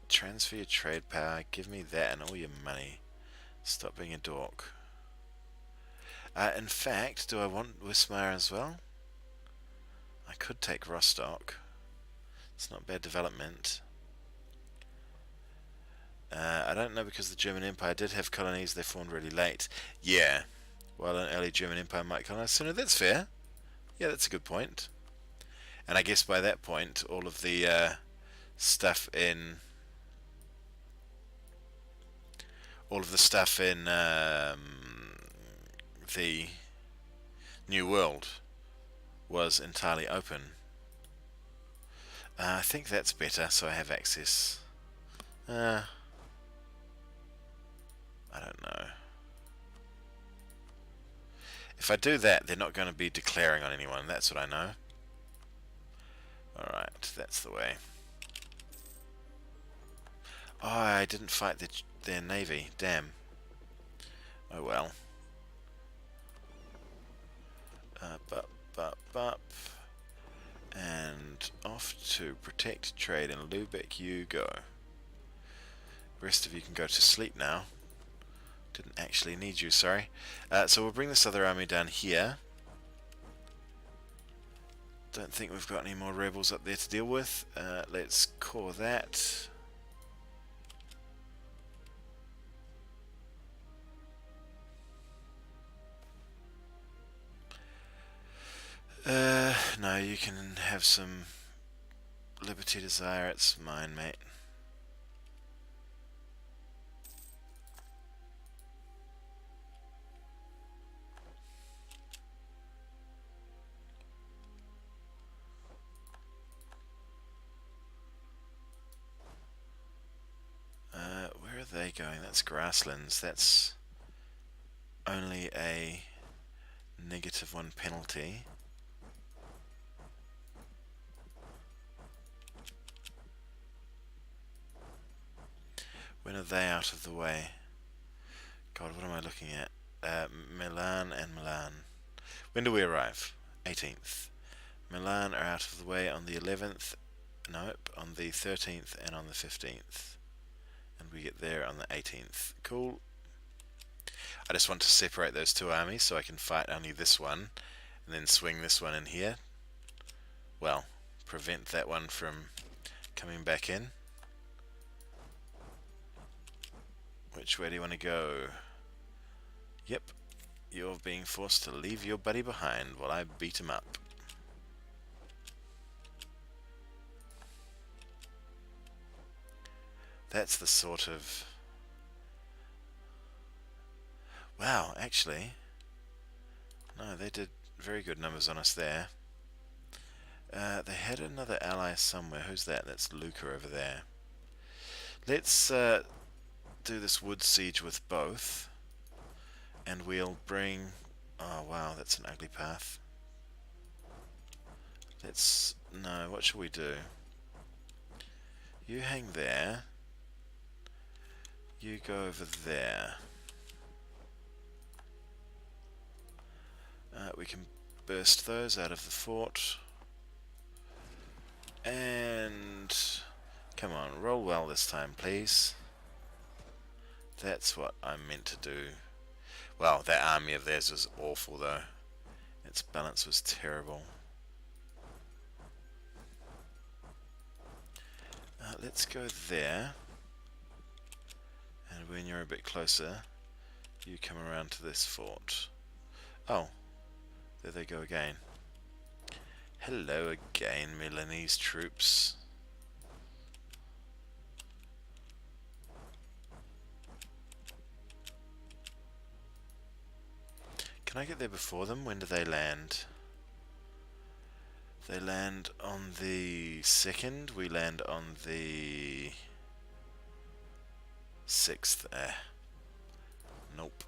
Transfer your trade power. Give me that and all your money. Stop being a dork. In fact, do I want Wismar as well? I could take Rostock. It's not bad development. I don't know, because the German Empire did have colonies. They formed really late. Yeah. While an early German Empire might colonize sooner. That's fair. Yeah, that's a good point. And I guess by that point, all of the stuff in the New World was entirely open. I think that's better, so I have access. I don't know. If I do that, they're not going to be declaring on anyone. That's what I know. Alright, that's the way. Oh, I didn't fight their navy. Damn. Oh well. Up. And off to protect trade in Lübeck you go. The rest of you can go to sleep now. Didn't actually need you, sorry. So we'll bring this other army down here. Don't think we've got any more rebels up there to deal with. Let's core that. No, you can have some Liberty Desire. It's mine, mate. Where are they going? That's grasslands. That's only a -1 penalty. When are they out of the way? God, what am I looking at? Milan and Milan. When do we arrive? 18th. Milan are out of the way on the 11th. Nope, on the 13th and on the 15th. And we get there on the 18th. Cool. I just want to separate those two armies so I can fight only this one and then swing this one in here. Well, prevent that one from coming back in. Which way do you want to go? Yep, you're being forced to leave your buddy behind while I beat him up. That's the sort of... Wow, actually... No, they did very good numbers on us there. They had another ally somewhere. Who's that? That's Lucca over there. Let's do this wood siege with both. And we'll bring... Oh, wow, that's an ugly path. Let's... No, what shall we do? You hang there. You go over there. We can burst those out of the fort. And... Come on, roll well this time, please. That's what I meant to do. Well, that army of theirs was awful, though. Its balance was terrible. Let's go there. And when you're a bit closer, you come around to this fort. Oh, there they go again. Hello again, Milanese troops. Can I get there before them? When do they land? They land on the 2nd, we land on the 6th. Nope.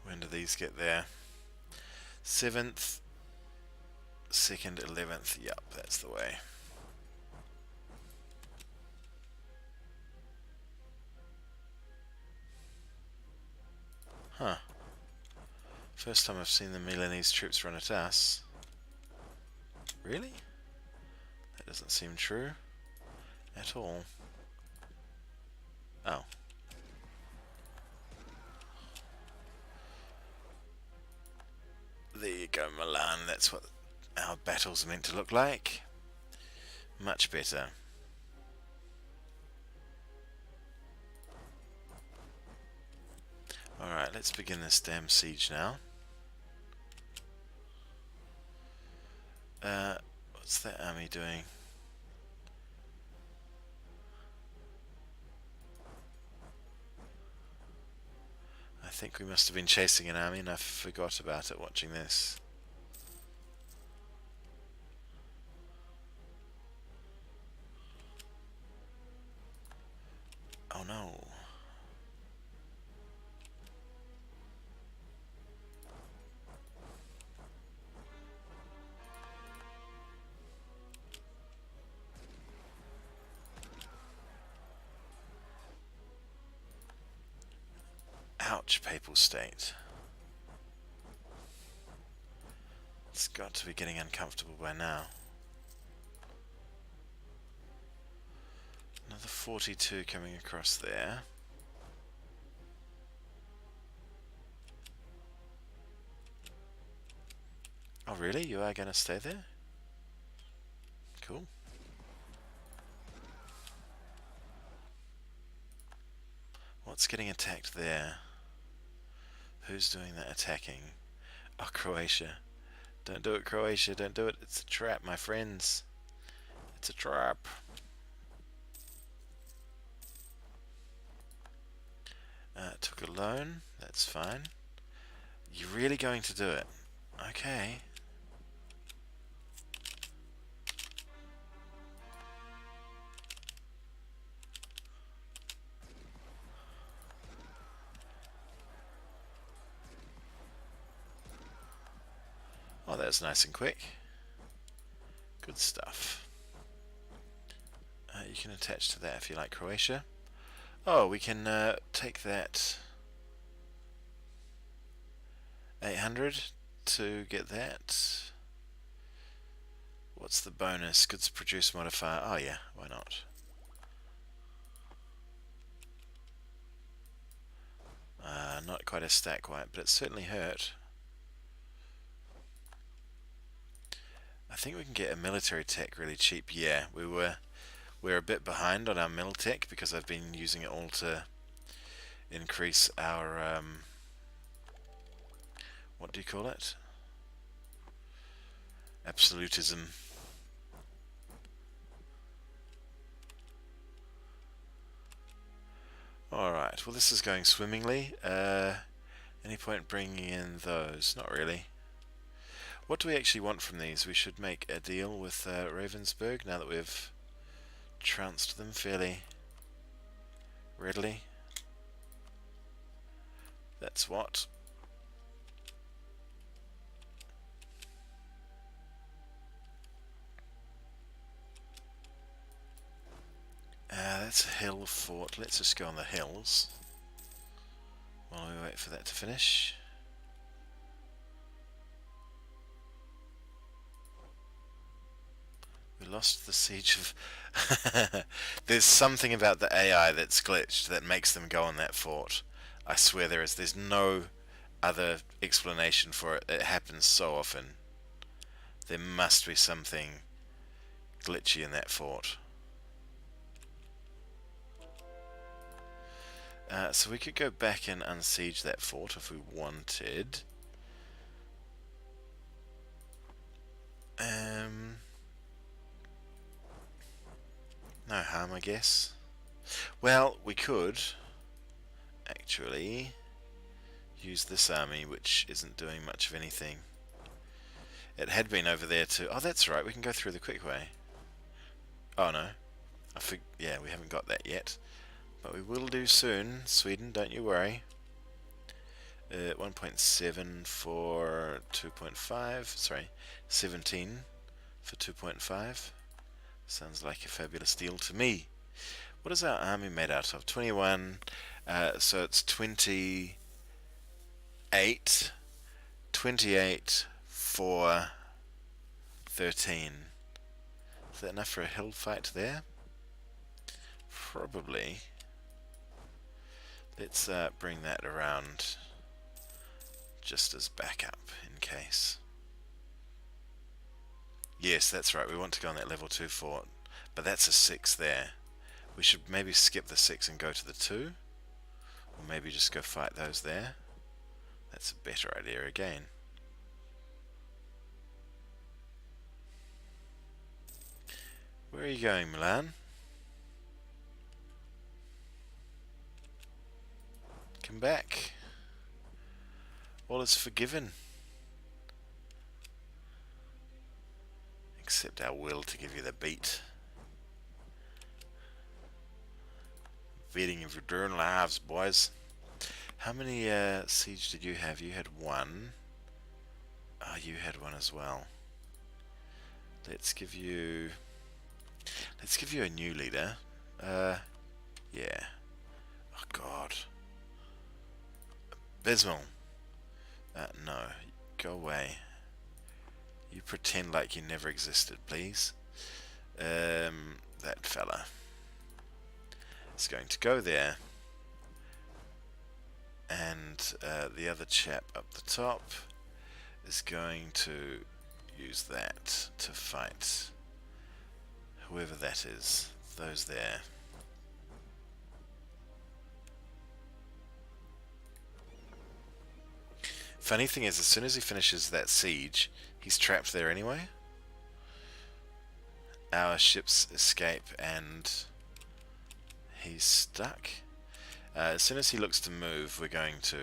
When do these get there? 7th, 2nd, 11th. Yep, that's the way. Huh. First time I've seen the Milanese troops run at us. Really? That doesn't seem true at all. Oh. There you go, Milan. That's what our battles are meant to look like. Much better. Alright, let's begin this damn siege now. What's that army doing? I think we must have been chasing an army and I forgot about it watching this. Oh no. Ouch, Papal State. It's got to be getting uncomfortable by now. Another 42 coming across there. Oh really? You are going to stay there? Cool. What's getting attacked there? Who's doing that attacking? Oh, Croatia. Don't do it, Croatia. Don't do it. It's a trap, my friends. It's a trap. Took a loan. That's fine. You're really going to do it? Okay. Oh, that's nice and quick. Good stuff. You can attach to that if you like, Croatia. Oh, we can take that 800 to get that. What's the bonus? Goods produce modifier. Oh yeah, why not? Not quite a stack white, but it certainly hurt. I think we can get a military tech really cheap. Yeah, we're a bit behind on our mil tech because I've been using it all to increase our what do you call it? Absolutism. Alright, well this is going swimmingly. Any point bringing in those? Not really. What do we actually want from these? We should make a deal with Ravensburg now that we've trounced them fairly readily. That's what. That's a hill fort. Let's just go on the hills while we wait for that to finish. We lost the siege of... There's something about the AI that's glitched that makes them go on that fort. I swear there is. There's no other explanation for it. It happens so often. There must be something glitchy in that fort. So we could go back and unsiege that fort if we wanted. No harm, I guess. Well, we could actually use this army, which isn't doing much of anything. It had been over there too. Oh, that's right, we can go through the quick way. Oh no. Yeah, we haven't got that yet. But we will do soon, Sweden, don't you worry. 1.7 for 2.5, sorry, 17 for 2.5. Sounds like a fabulous deal to me. What is our army made out of? 21, so it's 28 for 13. Is that enough for a hill fight there? Probably. Let's bring that around just as backup in case. Yes, that's right, we want to go on that level 2 fort, but that's a 6 there. We should maybe skip the 6 and go to the 2, or maybe just go fight those there. That's a better idea again. Where are you going, Milan? Come back. All is forgiven. Except our will to give you the beat. Vetting of your own lives, boys. How many siege did you have? You had 1. Oh, you had 1 as well. Let's give you a new leader. Yeah. Oh God. Bismal. No. Go away. You pretend like you never existed, please. That fella is going to go there. And the other chap up the top is going to use that to fight whoever that is. Those there. Funny thing is, as soon as he finishes that siege, he's trapped there anyway. Our ships escape and he's stuck. As soon as he looks to move, we're going to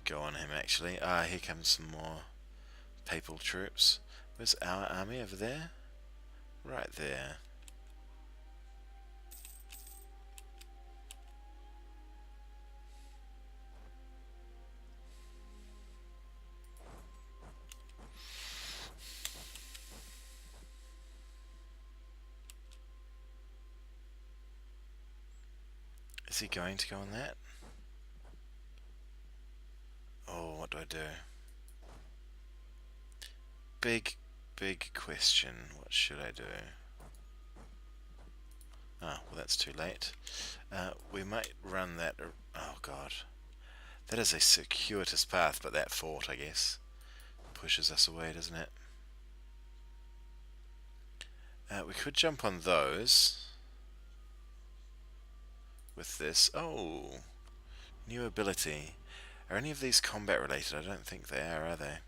go on him actually. Here comes some more papal troops. Where's our army? Over there? Right there. Is he going to go on that? Oh, what do I do? Big question. What should I do? Oh, well that's too late. We might run that... Oh God. That is a circuitous path, but that fort, I guess, pushes us away, doesn't it? We could jump on those with this. Oh, new ability. Are any of these combat related? I don't think they are they?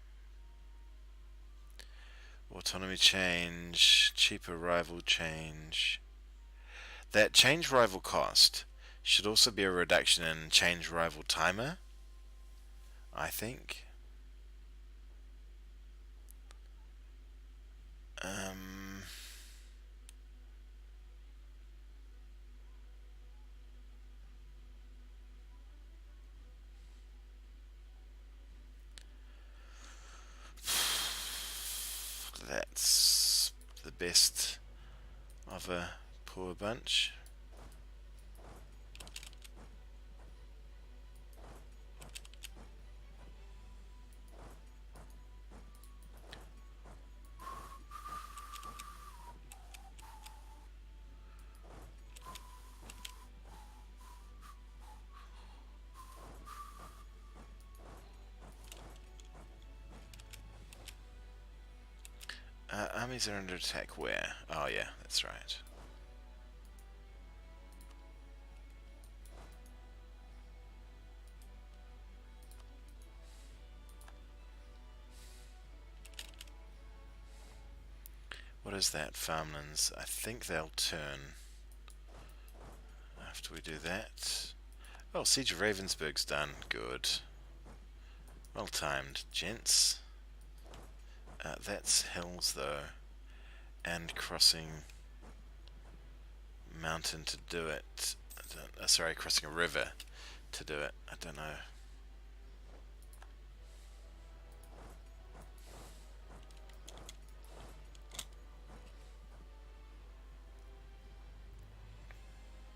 Autonomy change, cheaper rival change. That change rival cost should also be a reduction in change rival timer, I think. That's the best of a poor bunch. Armies are under attack where? Oh yeah, that's right. What is that? Farmlands. I think they'll turn after we do that. Oh, Siege of Ravensburg's done. Good. Well timed, gents. That's hills though, and crossing mountain to do it. Sorry, crossing a river to do it. I don't know.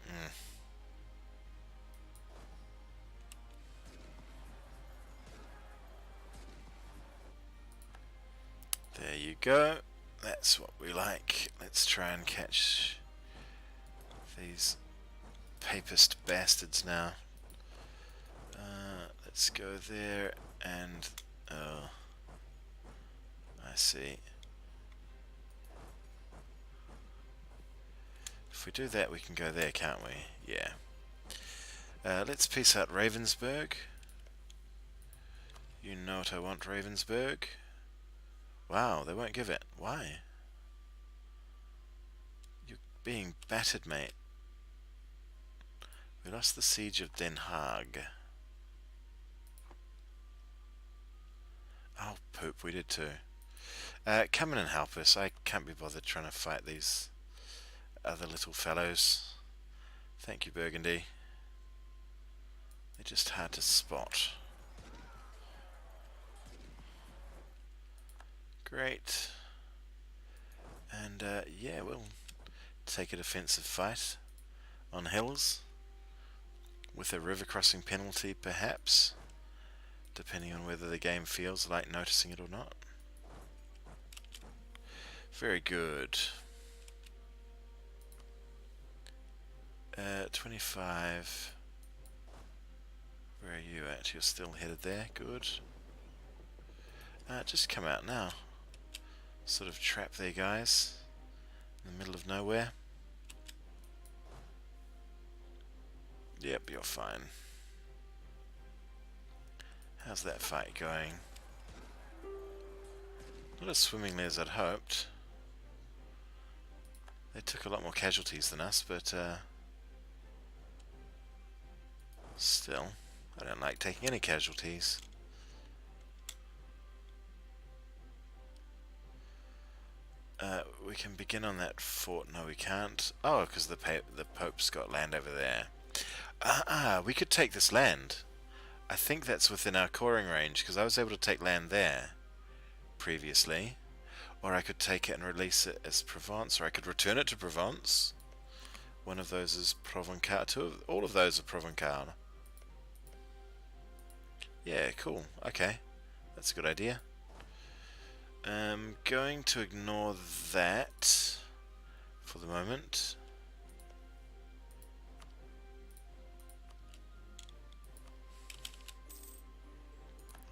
Mm. There you go. That's what we like. Let's try and catch these papist bastards now. Let's go there and... oh, I see. If we do that, we can go there, can't we? Yeah. Let's piece out Ravensburg. You know what I want, Ravensburg. Wow, they won't give it. Why? You're being battered, mate. We lost the siege of Den Haag. Oh, poop, we did too. Come in and help us. I can't be bothered trying to fight these other little fellows. Thank you, Burgundy. They're just hard to spot. Great. And yeah, we'll take a defensive fight on hills with a river crossing penalty, perhaps, depending on whether the game feels like noticing it or not. Very good. 25. Where are you at? You're still headed there. Good. Just come out now. Sort of trap there, guys. In the middle of nowhere. Yep, you're fine. How's that fight going? Not as swimmingly as I'd hoped. They took a lot more casualties than us, but still, I don't like taking any casualties. We can begin on that fort. No, we can't. Oh, because the Pope's got land over there. We could take this land. I think that's within our coring range, because I was able to take land there previously. Or I could take it and release it as Provence, or I could return it to Provence. One of those is Provençal. All of those are Provençal. Yeah, cool. Okay. That's a good idea. I'm going to ignore that for the moment.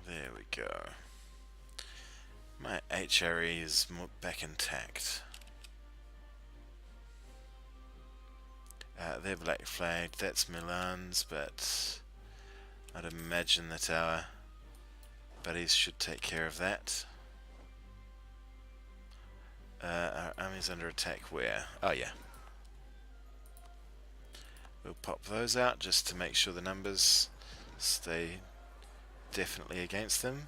There we go. My HRE is back intact. They're black flagged. That's Milan's, but I'd imagine that our buddies should take care of that. Our army's under attack where? Oh yeah. We'll pop those out just to make sure the numbers stay definitely against them.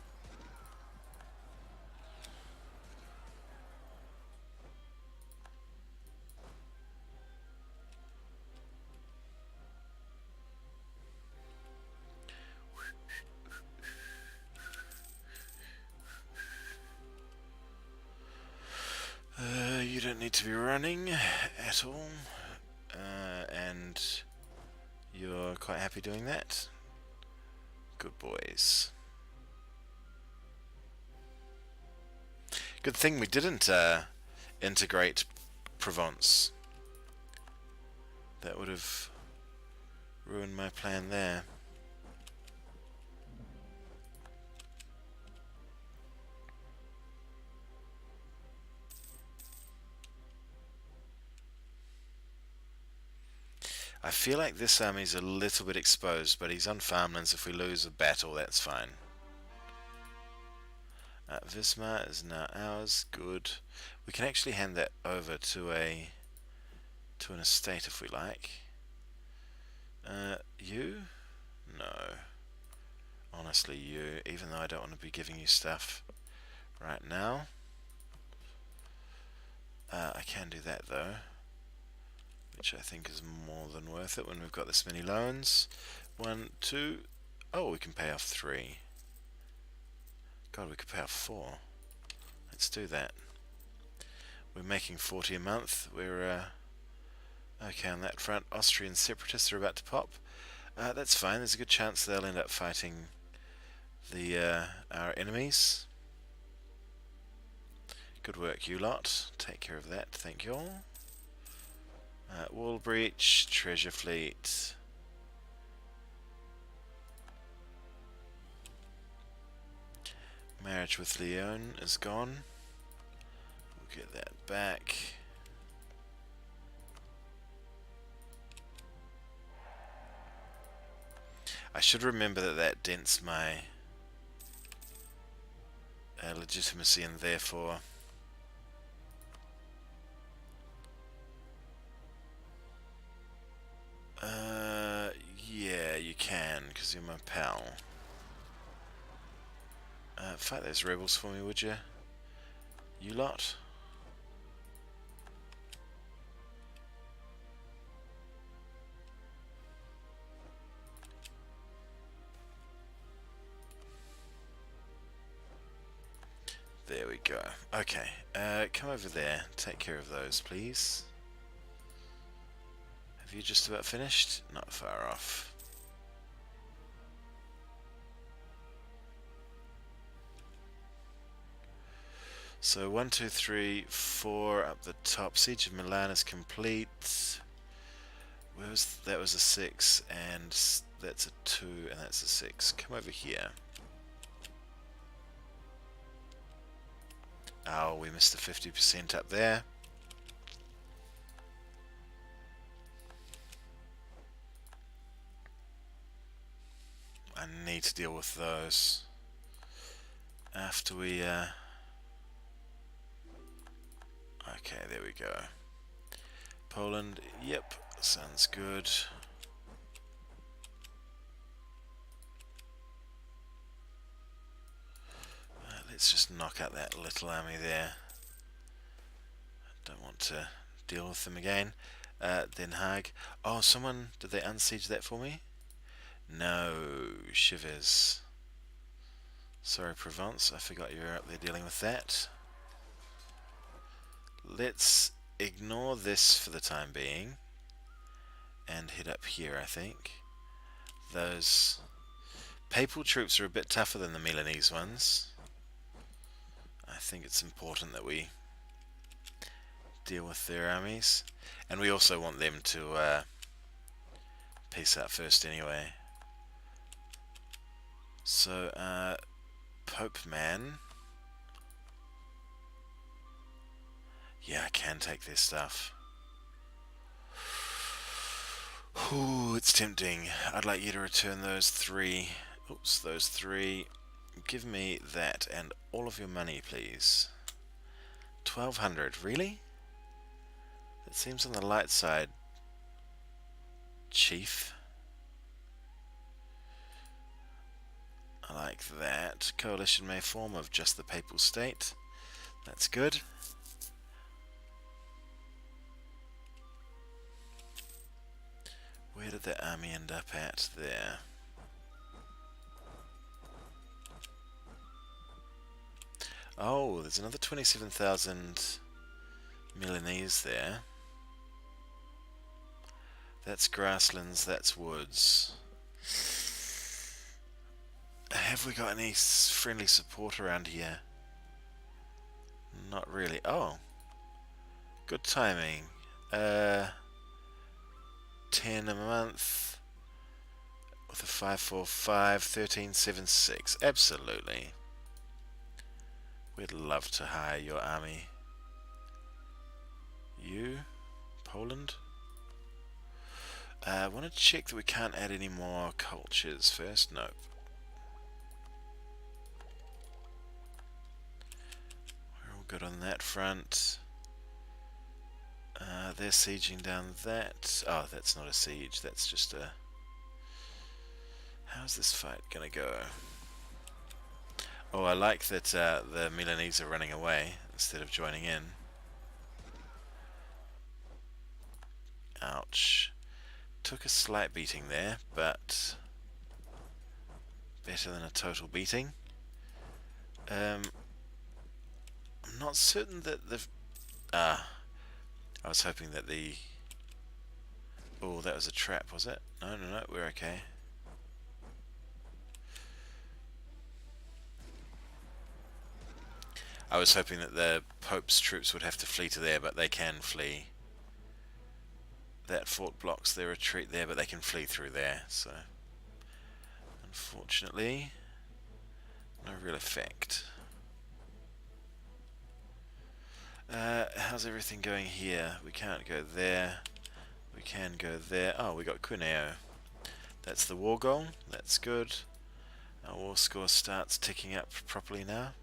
You don't need to be running at all, and you're quite happy doing that. Good boys. Good thing we didn't integrate Provence. That would have ruined my plan there. I feel like this army's a little bit exposed, but he's on farmlands. If we lose a battle, that's fine. Wismar is now ours. Good. We can actually hand that over to an estate if we like. You? No. Honestly, you, even though I don't want to be giving you stuff right now. I can do that though, which I think is more than worth it when we've got this many loans. 1, 2. Oh, we can pay off 3. God, we could pay off 4. Let's do that. We're making 40 a month. We're okay on that front. Austrian separatists are about to pop. That's fine. There's a good chance they'll end up fighting the our enemies. Good work, you lot. Take care of that. Thank you all. Wall breach, treasure fleet. Marriage with Leon is gone. We'll get that back. I should remember that that dents my legitimacy and therefore yeah, you can, because you're my pal. Fight those rebels for me, would you? You lot? There we go. Okay, come over there. Take care of those, please. Have you just about finished? Not far off. So 1, 2, 3, 4 up the top. Siege of Milan is complete. That was a 6, and that's a 2, and that's a 6. Come over here. Oh, we missed the 50% up there. I need to deal with those after we okay, there we go. Poland, yep, sounds good. Let's just knock out that little army there. Don't want to deal with them again. Den Haag. Oh, someone, did they unsiege that for me? No, shivers. Sorry, Provence, I forgot you were up there dealing with that. Let's ignore this for the time being and head up here, I think. Those papal troops are a bit tougher than the Milanese ones. I think it's important that we deal with their armies, and we also want them to peace out first anyway. So, Pope Man. Yeah, I can take their stuff. Ooh, it's tempting. I'd like you to return those 3. Oops, those 3. Give me that and all of your money, please. 1,200, really? That seems on the light side, Chief. I like that. Coalition may form of just the Papal State. That's good. Where did that army end up at there? Oh, there's another 27,000 Milanese there. That's grasslands, that's woods. Have we got any friendly support around here? Not really. Oh. Good timing. 10 a month. With a 545, 1376. Absolutely. We'd love to hire your army. You? Poland? I want to check that we can't add any more cultures first. Nope. We're all good on that front. They're sieging down that. Oh, that's not a siege. That's just a How's this fight gonna go? Oh, I like that the Milanese are running away instead of joining in. Ouch. Took a slight beating there, but better than a total beating. I'm not certain that the... I was hoping that the... Oh, that was a trap, was it? No, we're okay. I was hoping that the Pope's troops would have to flee to there, but they can flee. That fort blocks their retreat there, but they can flee through there, so... Unfortunately, no real effect. How's everything going here? We can't go there. We can go there. Oh, we got Cuneo. That's the war goal. That's good. Our war score starts ticking up properly now.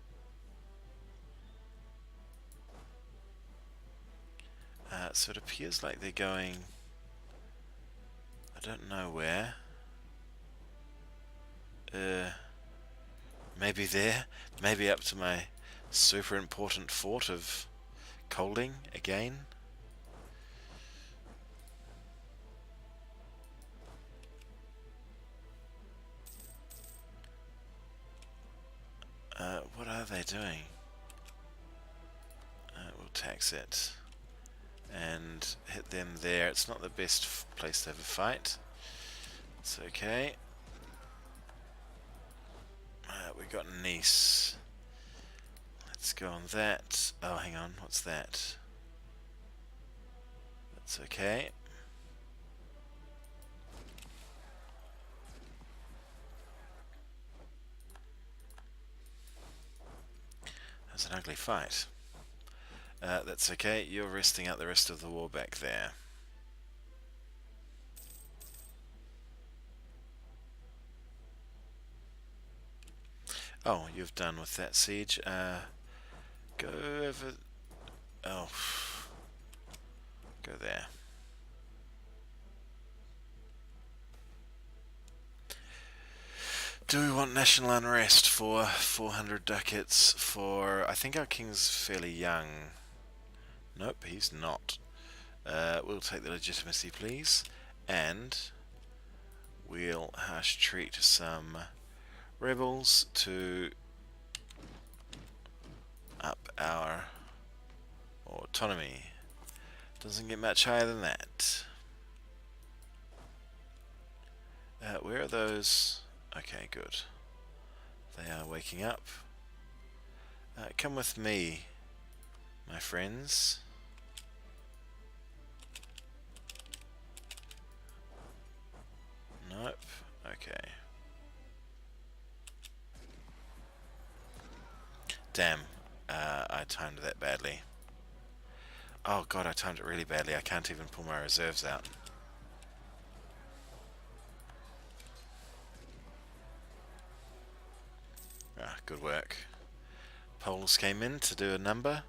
So it appears like they're going... I don't know where. Maybe there. Maybe up to my super important fort of Colding again. What are they doing? We'll tax it and hit them there. It's not the best place to have a fight. It's okay. We got Nice. Let's go on that. Oh, hang on. What's that? That's okay. That's an ugly fight. That's okay. You're resting out the rest of the war back there. Oh, you've done with that siege. Go over... Oh. Go there. Do we want national unrest for 400 ducats for... I think our king's fairly young. Nope, he's not. We'll take the legitimacy, please. And we'll harsh treat some rebels to up our autonomy. Doesn't get much higher than that. Where are those? Okay, good. They are waking up. Come with me, my friends. Nope. Okay. Damn. I timed that badly. Oh god, I timed it really badly. I can't even pull my reserves out. Good work. Poles came in to do a number.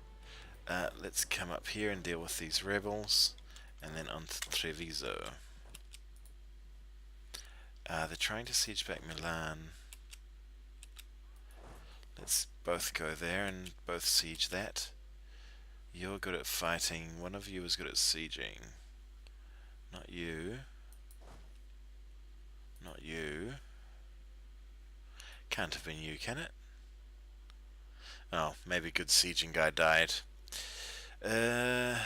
Let's come up here and deal with these rebels. And then on to Treviso. They're trying to siege back Milan. Let's both go there and both siege that. You're good at fighting. One of you is good at sieging. Not you. Not you. Can't have been you, can it? Oh, maybe good sieging guy died. Oh,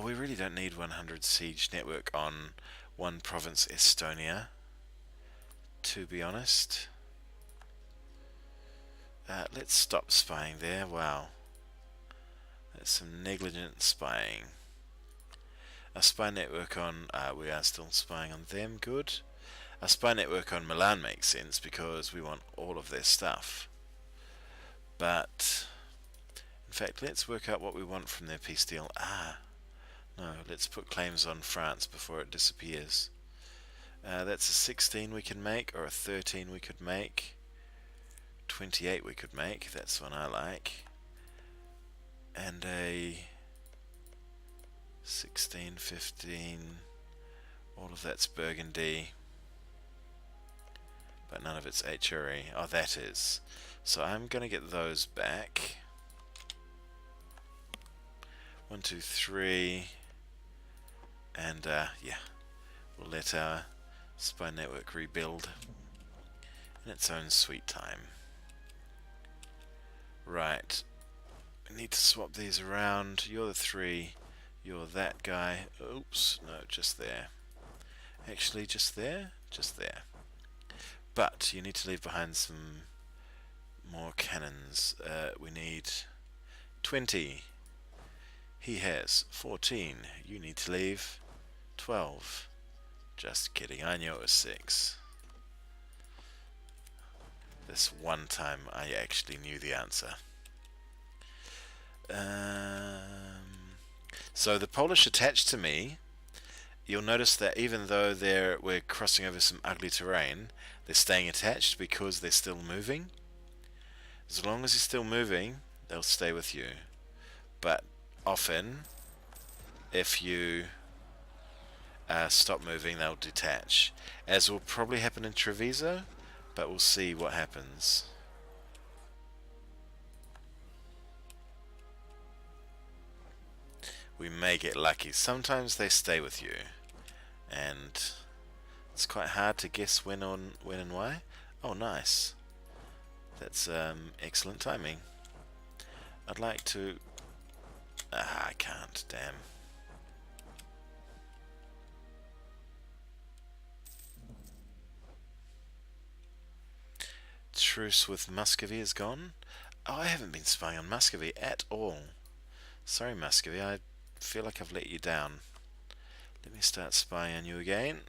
we really don't need 100 siege network on one province, Estonia, to be honest. Let's stop spying there. Wow. That's some negligent spying. Our spy network on... we are still spying on them. Good. Our spy network on Milan makes sense because we want all of their stuff. But... in fact, let's work out what we want from their peace deal. No, let's put claims on France before it disappears. That's a 16 we can make, or a 13 we could make. 28 we could make, that's one I like. And a 16, 15, All of that's Burgundy, but none of it's HRE. Oh, that is. So I'm going to get those back. 1, 2, 3. And yeah, we'll let our spy network rebuild in its own sweet time. Right. I need to swap these around. You're the 3. You're that guy. Oops. No, just there. Actually, just there? Just there. But you need to leave behind some more cannons. We need 20. He has 14. You need to leave 12. Just kidding. I knew it was 6. This one time I actually knew the answer. So the Polish attached to me, you'll notice that even though we're crossing over some ugly terrain, they're staying attached because they're still moving. As long as you're still moving, they'll stay with you. But often, if you stop moving, they'll detach. As will probably happen in Treviso, but we'll see what happens. We may get lucky. Sometimes they stay with you, and it's quite hard to guess when and why. Oh, nice. That's excellent timing. I'd like to... I can't, damn. Truce with Muscovy is gone. Oh, I haven't been spying on Muscovy at all. Sorry, Muscovy, I feel like I've let you down. Let me start spying on you again.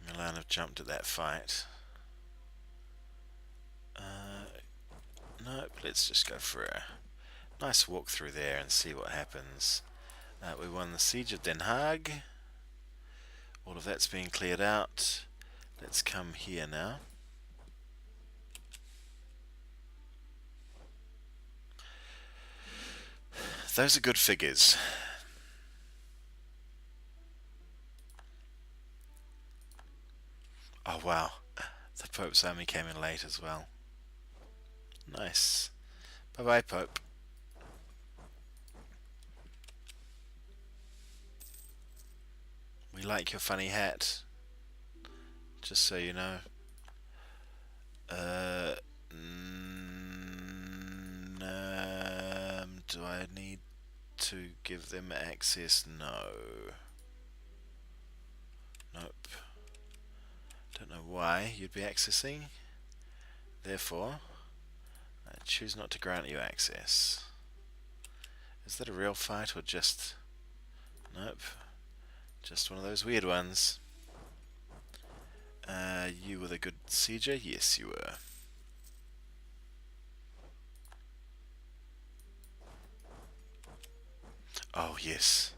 Milan have jumped at that fight. Nope, let's just go for a nice walk through there and see what happens. We won the Siege of Den Haag. All of that's being cleared out. Let's come here now. Those are good figures. Oh wow, the Pope's army came in late as well. Nice. Bye bye, Pope. We like your funny hat. Just so you know. Do I need to give them access? No. Nope. Don't know why you'd be accessing. Therefore, I choose not to grant you access. Is that a real fight or just... Nope. Just one of those weird ones. You were the good sieger? Yes, you were. Oh, yes.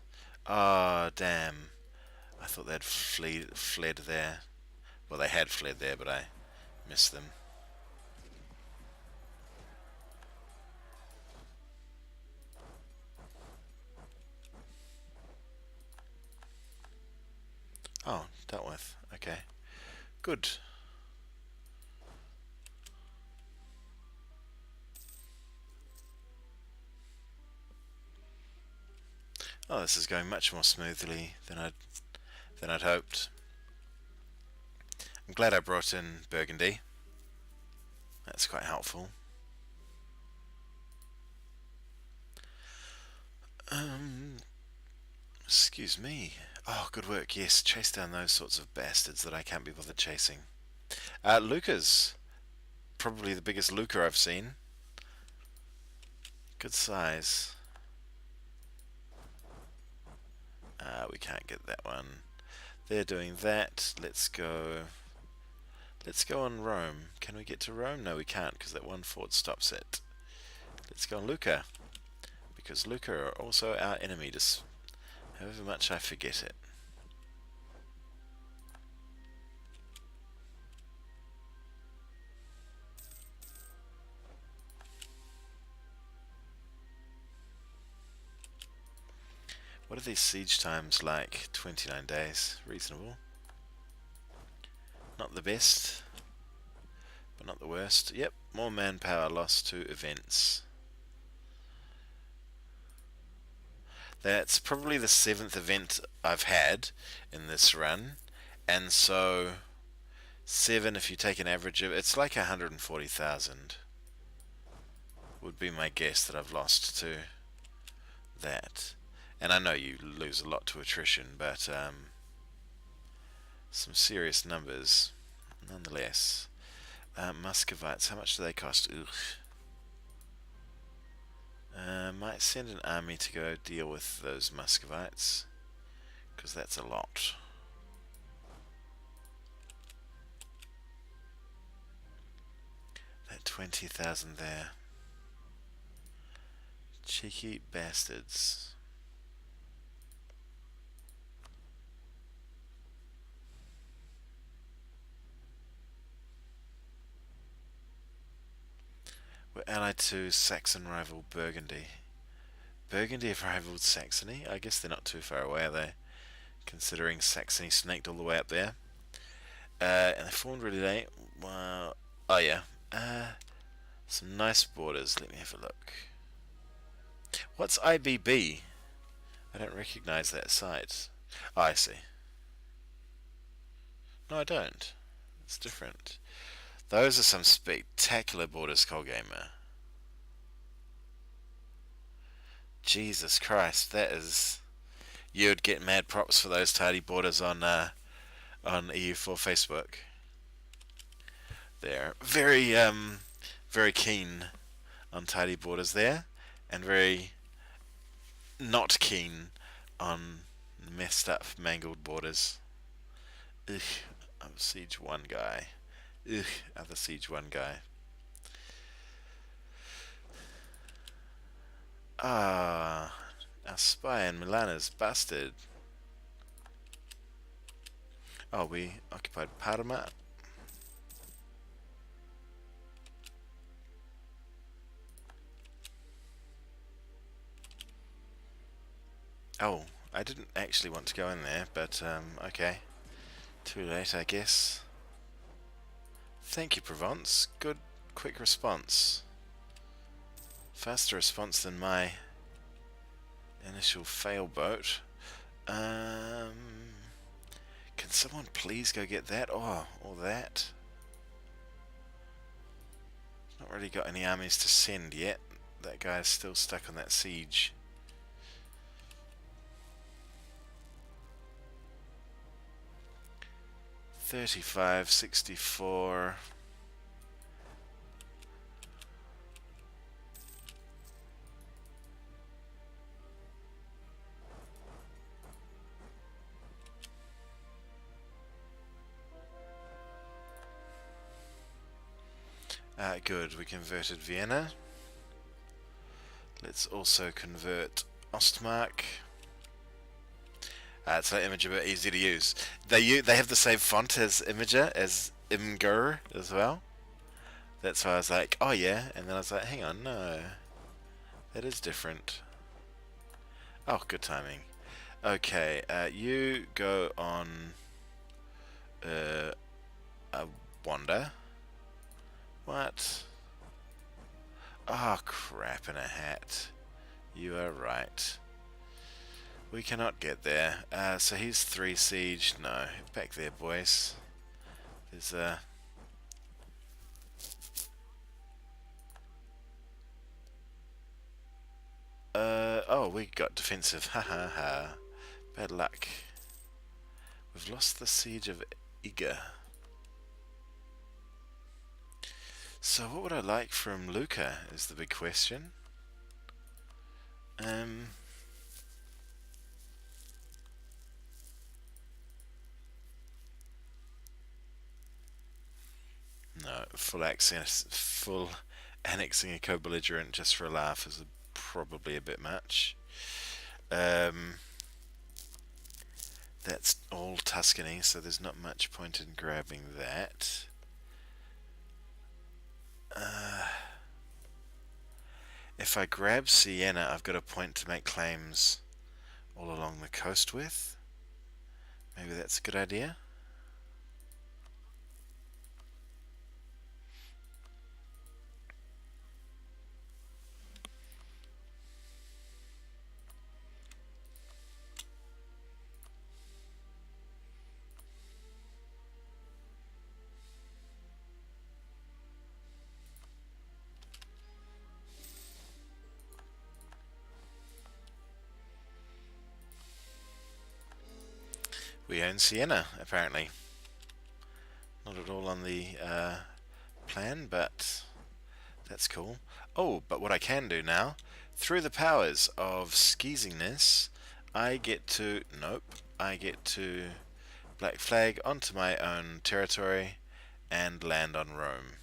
Ah, oh, damn. I thought they'd fled there. Well, they had fled there, but I missed them. Oh, dealt with. Okay. Good. Oh, this is going much more smoothly than I'd hoped. I'm glad I brought in Burgundy. That's quite helpful. Excuse me. Oh, good work. Yes, chase down those sorts of bastards that I can't be bothered chasing. Lucas. Probably the biggest Luca I've seen. Good size. We can't get that one. They're doing that. Let's go on Rome. Can we get to Rome? No, we can't because that one fort stops it. Let's go on Lucca. Because Lucca are also our enemy, however much I forget it. What are these siege times like? 29 days. Reasonable. Not the best, but not the worst. Yep, more manpower lost to events. That's probably the 7th event I've had in this run, and so 7, if you take an average of, it's like 140,000 would be my guess that I've lost to that. And I know you lose a lot to attrition, but some serious numbers nonetheless. Muscovites, how much do they cost? Ugh. Might send an army to go deal with those Muscovites, because that's a lot. That 20,000 there. Cheeky bastards. We're allied to Saxon rival Burgundy. Burgundy have rivaled Saxony? I guess they're not too far away, are they? Considering Saxony snaked all the way up there. And they formed really late. Well, oh yeah. Some nice borders. Let me have a look. What's IBB? I don't recognise that site. Oh, I see. No, I don't. It's different. Those are some spectacular borders, Colgamer. Jesus Christ, that is... You'd get mad props for those tidy borders on EU4 Facebook. They're very keen on tidy borders there, and very not keen on messed up, mangled borders. Ugh, I'm siege one guy. Ugh, other siege one guy. Ah, our spy in Milan is busted. Oh, we occupied Parma. Oh, I didn't actually want to go in there, but okay. Too late, I guess. Thank you, Provence. Good, quick response. Faster response than my initial fail boat. Can someone please go get that? Oh, or that? Not really got any armies to send yet. That guy's still stuck on that siege. $35, $64. Good, we converted Vienna. Let's also convert Ostmark. It's an image a bit easy to use. They have the same font as Imager, as Imgur as well. That's why I was like, oh yeah, and then I was like, hang on, no, that is different. Oh, good timing. Okay, you go on a wander. What? Oh, crap in a hat. You are right. We cannot get there. So he's 3 siege. No, back there, boys. There's a... oh, we got defensive. Ha ha ha. Bad luck. We've lost the siege of Iga. So what would I like from Luca is the big question. No, full annexing a co-belligerent just for a laugh is probably a bit much. That's all Tuscany, so there's not much point in grabbing that. If I grab Siena, I've got a point to make claims all along the coast with. Maybe that's a good idea. We own Siena, apparently. Not at all on the plan, but that's cool. Oh, but what I can do now, through the powers of skeeziness, I get to... Nope. I get to black flag onto my own territory and land on Rome.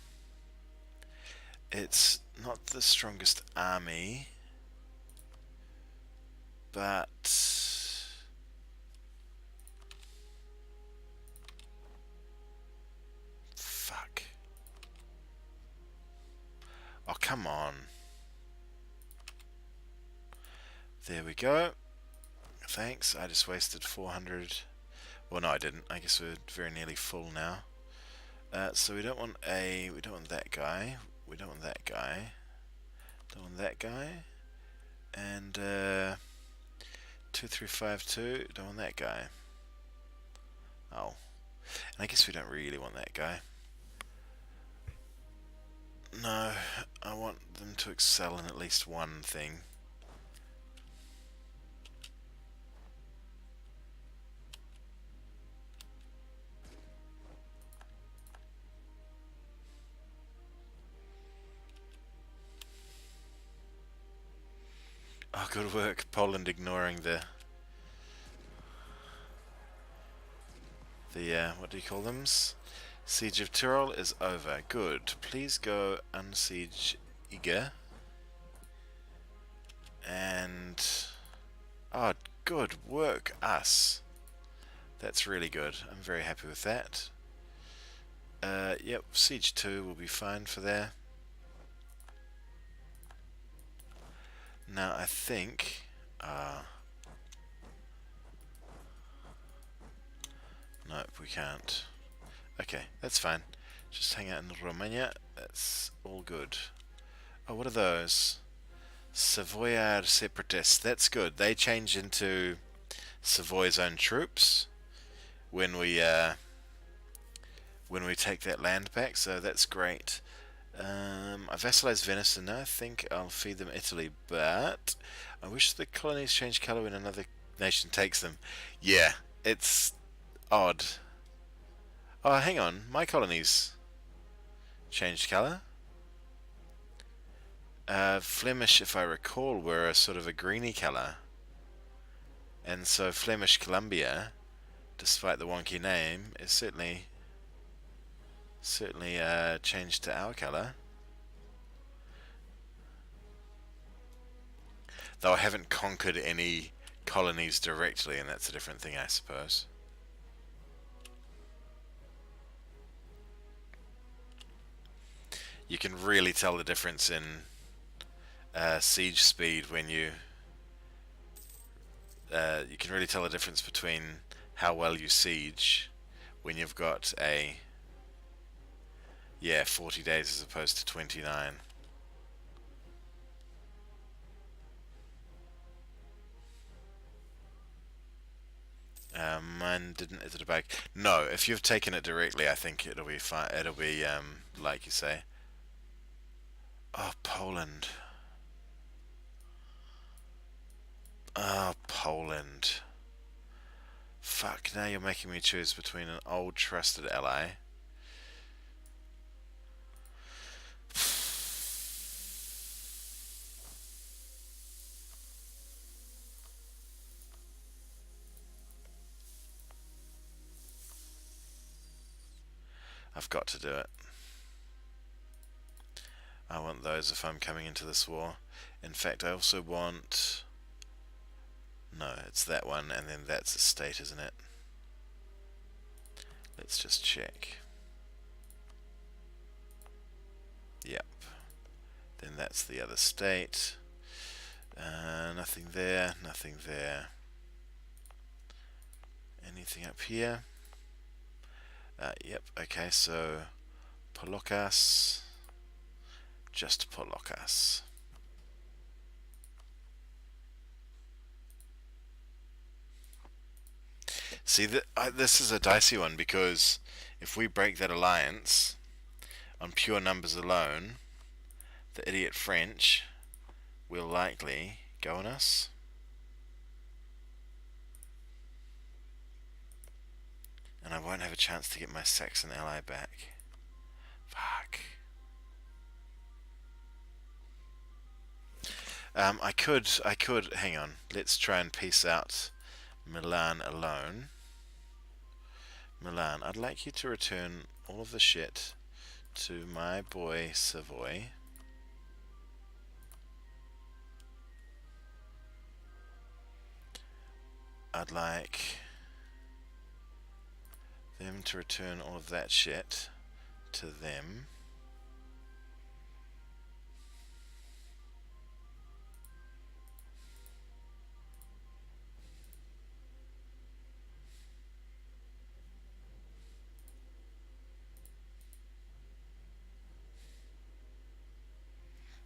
It's not the strongest army, but... Fuck. Oh, come on. There we go. Thanks, I just wasted 400. Well, no, I didn't. I guess we're very nearly full now. So we don't want that guy. We don't want that guy. Don't want that guy. And 2352. Don't want that guy. Oh, and I guess we don't really want that guy. No, I want them to excel in at least one thing. Oh, good work, Poland ignoring the what do you call them? Siege of Tyrol is over. Good. Please go unsiege Iga. And oh, good work, us. That's really good. I'm very happy with that. Yep, Siege 2 will be fine for there. Now I think nope, we can't. Okay, that's fine. Just hang out in Romania. That's all good. Oh, what are those? Savoyard separatists. That's good. They change into Savoy's own troops when we take that land back. So that's great. I vassalized Venice, and now I think I'll feed them Italy. But I wish the colonies change colour when another nation takes them. Yeah, it's odd. Oh, hang on. My colonies changed colour. Flemish, if I recall, were a sort of a greeny colour. And so Flemish Columbia, despite the wonky name, is certainly changed to our colour. Though I haven't conquered any colonies directly, and that's a different thing, I suppose. You can really tell the difference in siege speed when you can really tell the difference between how well you siege when you've got a 40 days as opposed to 29. Mine didn't. Is it a bag? No. If you've taken it directly, I think it'll be fine. It'll be like you say. Oh, Poland. Oh, Poland. Fuck, now you're making me choose between an old trusted ally. I've got to do it. I want those if I'm coming into this war. In fact, I also want... No, it's that one, and then that's a state, isn't it? Let's just check. Yep. Then that's the other state. Nothing there, nothing there. Anything up here? Yep, okay, so Polokas, just Polokas. See, this is a dicey one because if we break that alliance on pure numbers alone, the idiot French will likely go on us. And I won't have a chance to get my Saxon ally back. Fuck. I could, hang on. Let's try and piece out Milan alone. Milan, I'd like you to return all of the shit to my boy Savoy. I'd like them to return all of that shit to them.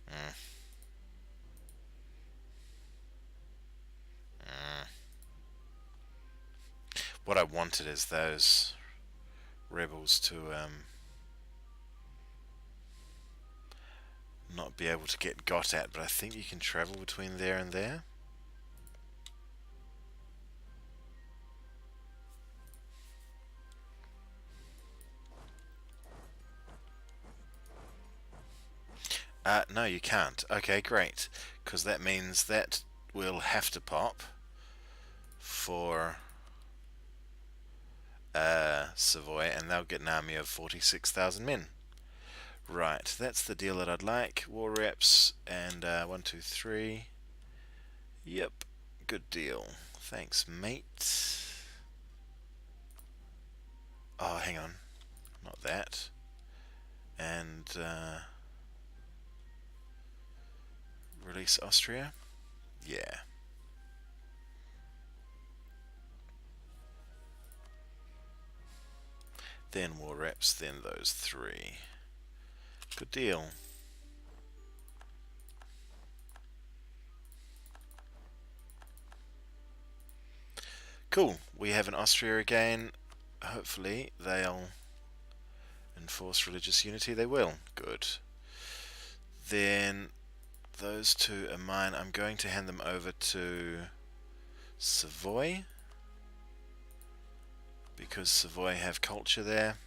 Mm. Mm. What I wanted is those rebels to not be able to get got at, but I think you can travel between there and there. No, you can't. Okay, great. Because that means that will have to pop for Savoy, and they'll get an army of 46,000 men. Right, that's the deal that I'd like. War reps, and 1, 2, 3. Yep, good deal. Thanks, mate. Oh, hang on. Not that. And release Austria? Yeah. Then war reps, then those 3. Good deal. Cool. We have an Austria again. Hopefully they'll enforce religious unity. They will. Good. Then those 2 are mine. I'm going to hand them over to Savoy, because Savoy have culture there.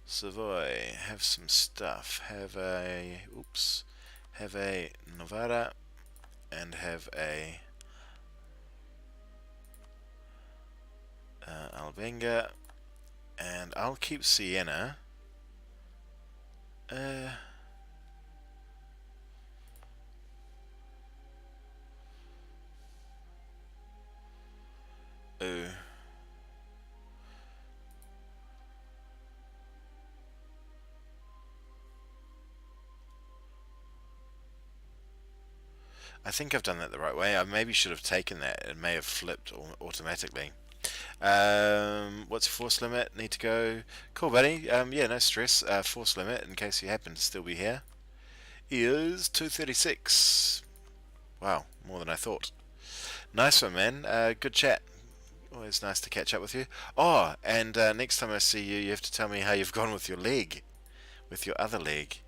Savoy, have some stuff. Have a Novara, and have a Albenga, and I'll keep Siena. Oh. I think I've done that the right way. I maybe should have taken that. It may have flipped automatically. What's your force limit? Need to go. Cool, buddy. Yeah, no stress. Force limit, in case you happen to still be here, is 236. Wow, more than I thought. Nice one, man. Good chat. Always nice to catch up with you. Oh, and next time I see you, you have to tell me how you've gone with your leg, with your other leg.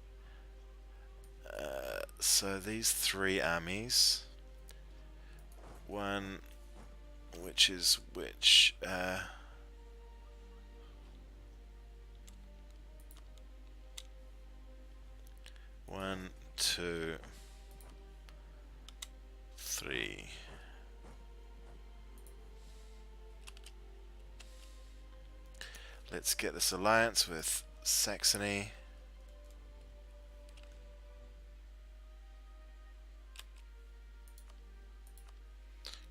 So these 3 armies. One, which is which? 1, 2, 3. Let's get this alliance with Saxony.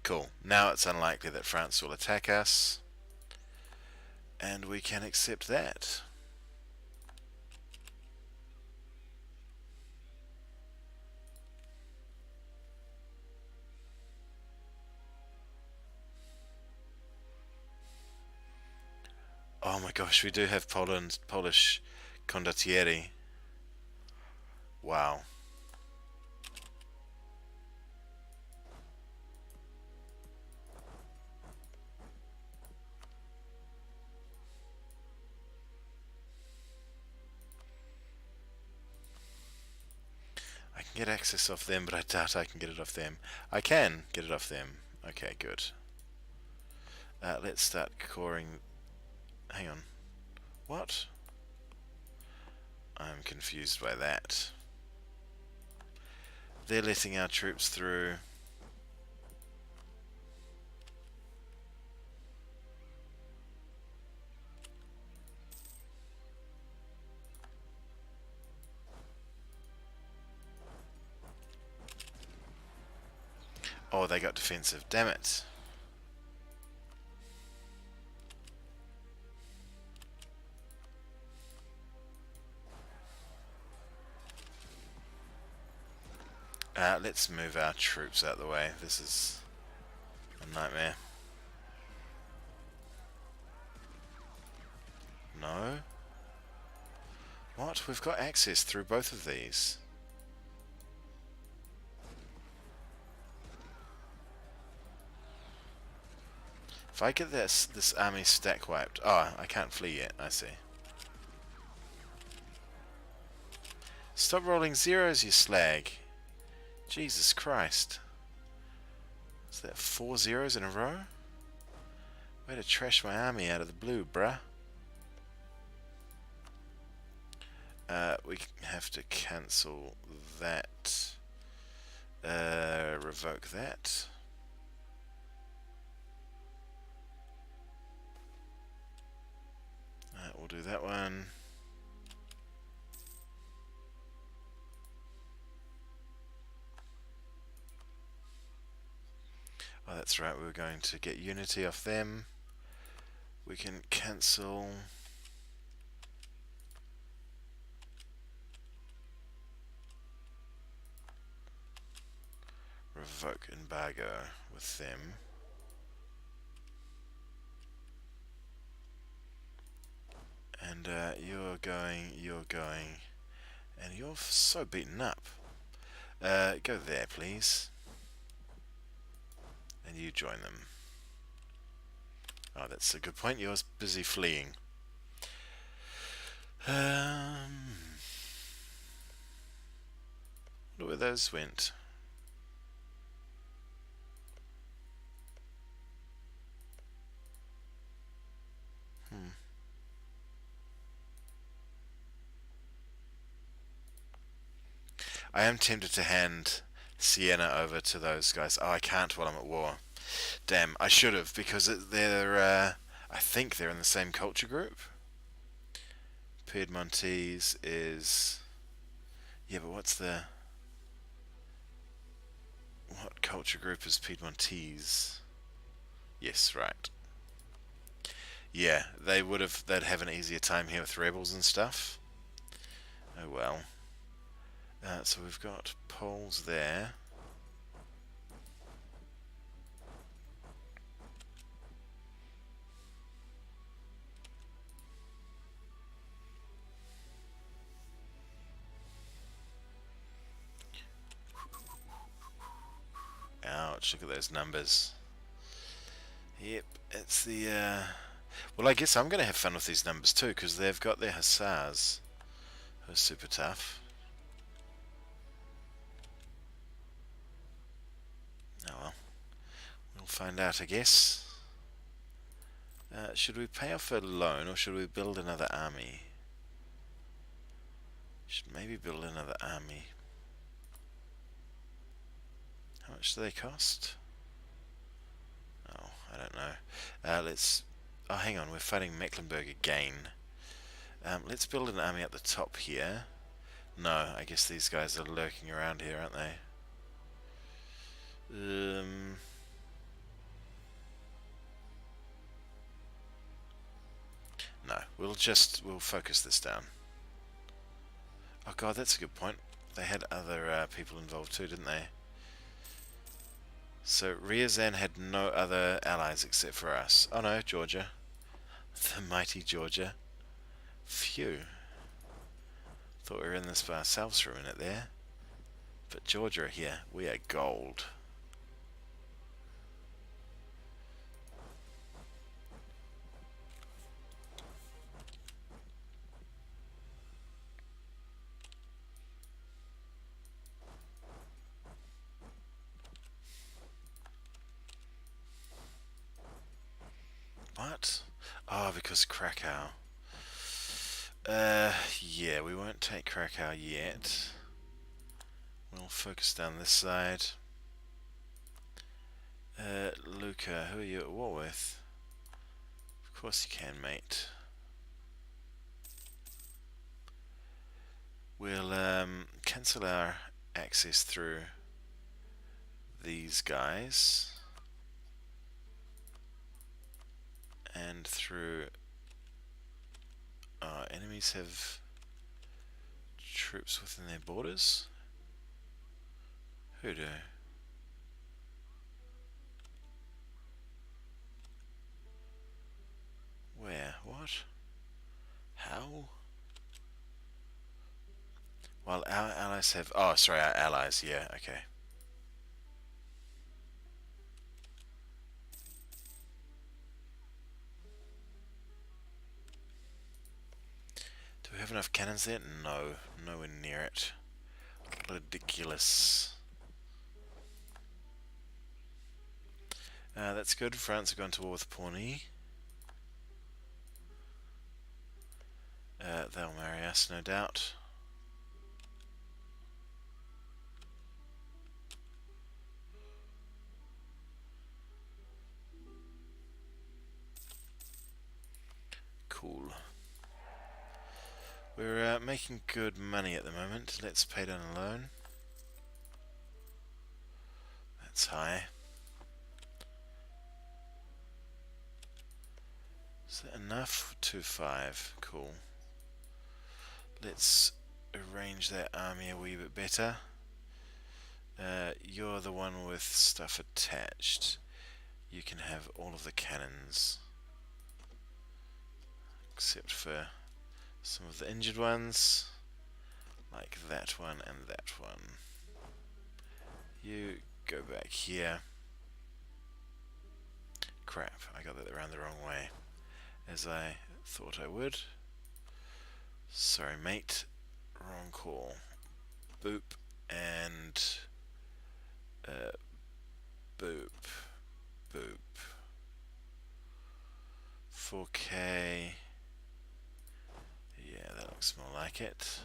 Cool. Now it's unlikely that France will attack us, and we can accept that. my gosh, we do have Polish condottieri. Wow. I can get access off them, but I doubt I can get it off them. I can get it off them. Okay, good. Let's start coring. Hang on. What? I'm confused by that. They're letting our troops through. Oh, they got defensive. Damn it. Let's move our troops out of the way. This is a nightmare. No? What? We've got access through both of these. If I get this army stack wiped... Oh, I can't flee yet, I see. Stop rolling zeros, you slag. Jesus Christ. Is that 4 zeros in a row? Way to trash my army out of the blue, bruh. We have to cancel that. Revoke that. We'll do that one. Oh, that's right, we were going to get unity off them. We can cancel. Revoke embargo with them. And you're going, and you're so beaten up. Go there, please. And you join them. Oh, that's a good point. You're busy fleeing. Wonder where those went. I am tempted to hand Siena over to those guys. Oh, I can't while I'm at war. Damn, I should have, because they're, I think they're in the same culture group. Piedmontese is... Yeah, but what's the... What culture group is Piedmontese? Yes, right. Yeah, they'd have an easier time here with rebels and stuff. Oh well. So we've got Poles there. Ouch, look at those numbers. Yep, it's the... Well, I guess I'm going to have fun with these numbers too, because they've got their hussars, who are super tough. Oh well. We'll find out, I guess. Should we pay off a loan, or should we build another army? Should maybe build another army. How much do they cost? Oh, I don't know. Let's... Oh, hang on, we're fighting Mecklenburg again. Let's build an army at the top here. No, I guess these guys are lurking around here, aren't they? No, we'll focus this down. Oh god, that's a good point. They had other people involved too, didn't they? So Ryazan had no other allies except for us. Oh no, Georgia. The mighty Georgia. Phew. Thought we were in this by ourselves for a minute there. But Georgia are here. We are gold. What? Oh, because Krakow. Yeah, we won't take Krakow yet. We'll focus down this side. Luca, who are you at war with? Of course you can, mate. We'll cancel our access through these guys and through our enemies have troops within their borders. Who do? Where? What? How? While our allies have... Oh, sorry, our allies. Yeah, okay. Do we have enough cannons there? No, nowhere near it. Ridiculous. That's good. France are going to war with Pawnee. They'll marry us, no doubt. Cool. We're making good money at the moment. Let's pay down a loan. That's high. Is that enough? 2.5. Cool. Let's arrange that army a wee bit better. You're the one with stuff attached. You can have all of the cannons. Except for some of the injured ones. Like that one and that one. You go back here. Crap, I got that around the wrong way. As I thought I would. Sorry, mate. Wrong call. Boop and boop. Boop. 4K. Yeah, that looks more like it.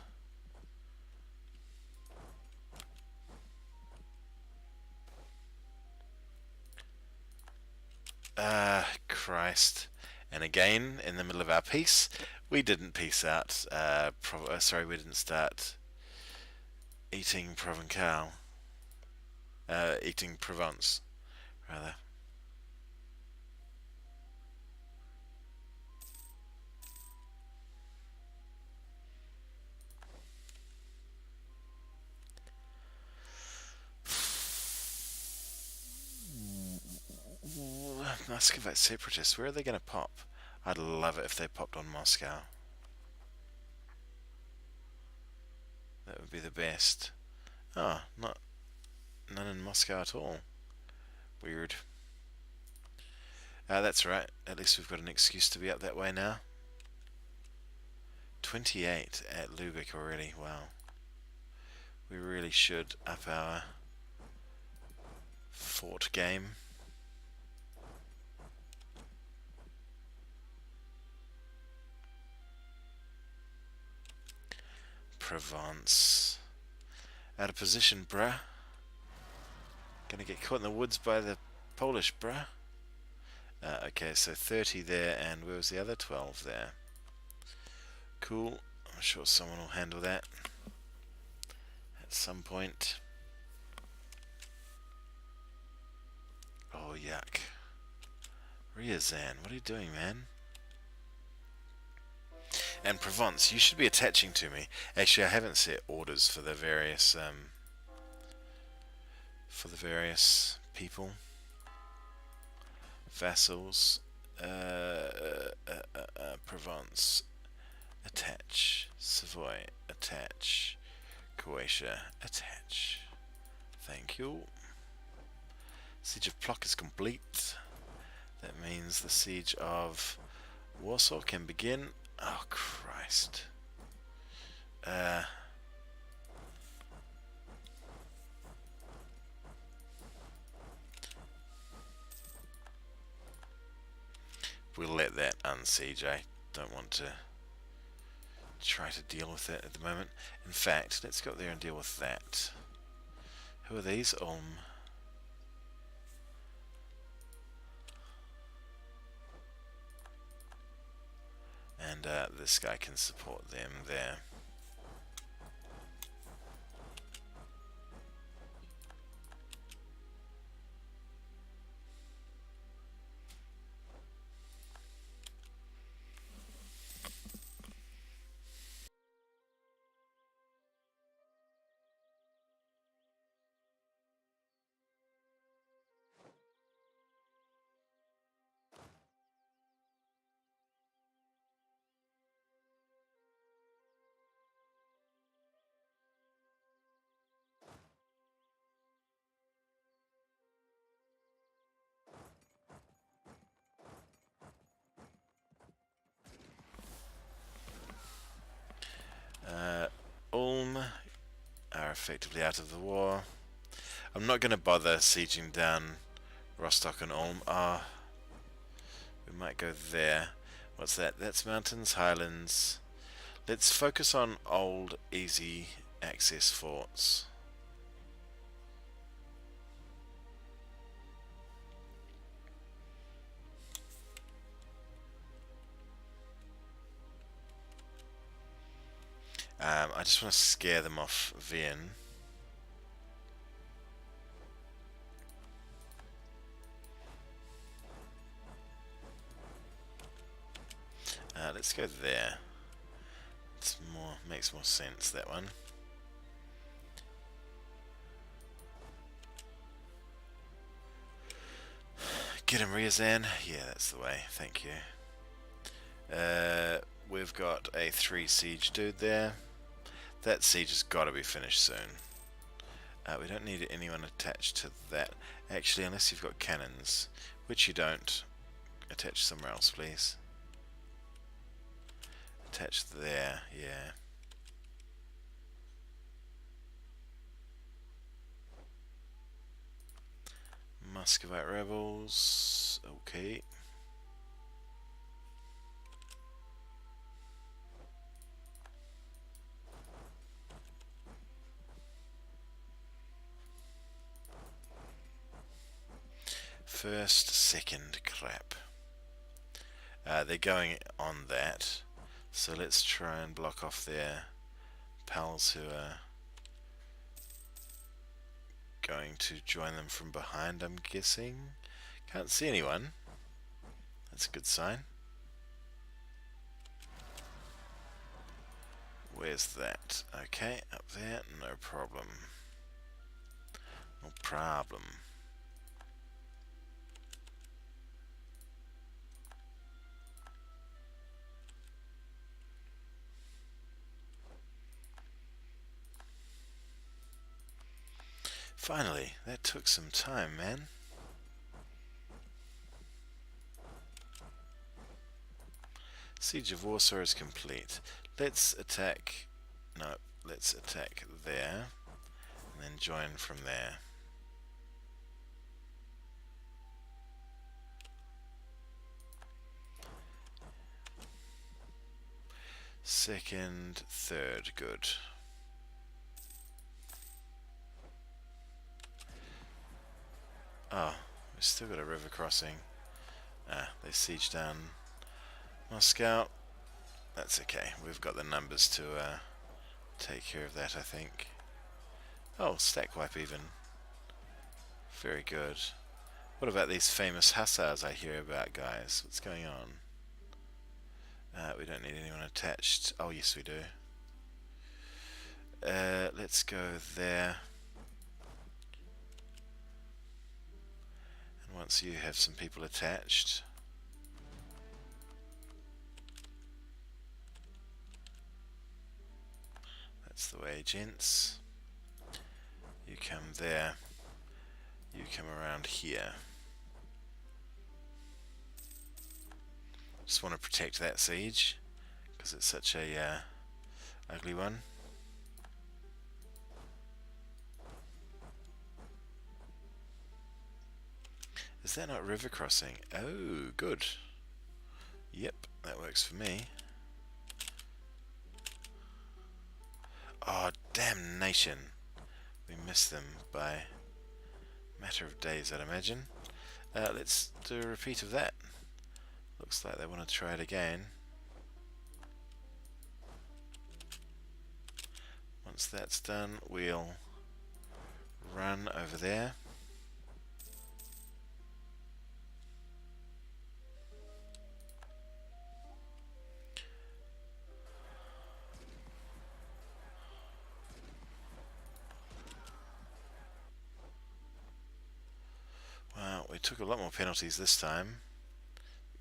Christ. And again, in the middle of our piece, we didn't peace out. Sorry, we didn't start eating Provencal. Eating Provence, rather. Muscovite separatists, where are they going to pop? I'd love it if they popped on Moscow. That would be the best. Oh, none in Moscow at all. Weird. That's right. At least we've got an excuse to be up that way now. 28 at Lubeck already. Wow. We really should up our fort game. Provence. Out of position, bruh. Gonna get caught in the woods by the Polish, bruh. Okay, so 30 there, and where was the other? 12 there. Cool. I'm sure someone will handle that at some point. Oh, yuck. Ryazan, what are you doing, man? And Provence, you should be attaching to me. Actually, I haven't set orders for the various people. Vassals. Provence, attach. Savoy, attach. Croatia, attach. Thank you. Siege of Plock is complete. That means the siege of Warsaw can begin. Oh, Christ. We'll let that unsiege. I don't want to try to deal with that at the moment. In fact, let's go up there and deal with that. Who are these? And this guy can support them there. Ulm are effectively out of the war. I'm not going to bother sieging down Rostock and Ulm. We might go there. What's that? That's mountains, highlands. Let's focus on old, easy access forts. I just want to scare them off Wien. Let's go there. It's makes more sense, that one. Get him, Ryazan. Yeah, that's the way. Thank you. We've got a 3 siege dude there. That siege has got to be finished soon. We don't need anyone attached to that. Actually, unless you've got cannons, which you don't. Attach somewhere else, please. Attach there, yeah. Muscovite rebels, okay. First, second, crap. They're going on that, so let's try and block off their pals who are going to join them from behind, I'm guessing. Can't see anyone. That's a good sign. Where's that? Okay, up there, no problem. No problem. Finally, that took some time, man. Siege of Warsaw is complete. Let's attack... No, let's attack there, and then join from there. Second, third, good. Oh, we've still got a river crossing. They siege down Moscow. That's okay. We've got the numbers to take care of that, I think. Oh, stack wipe even. Very good. What about these famous hussars I hear about, guys? What's going on? We don't need anyone attached. Oh, yes we do. Let's go there. And once you have some people attached, That's the way, gents. You come there. You come around here. Just want to protect that siege because it's such a ugly one. Is that not river crossing? Oh, good. Yep, that works for me. Oh, damnation. We missed them by a matter of days, I'd imagine. Let's do a repeat of that. Looks like they want to try it again. Once that's done, we'll run over there. Well, we took a lot more penalties this time,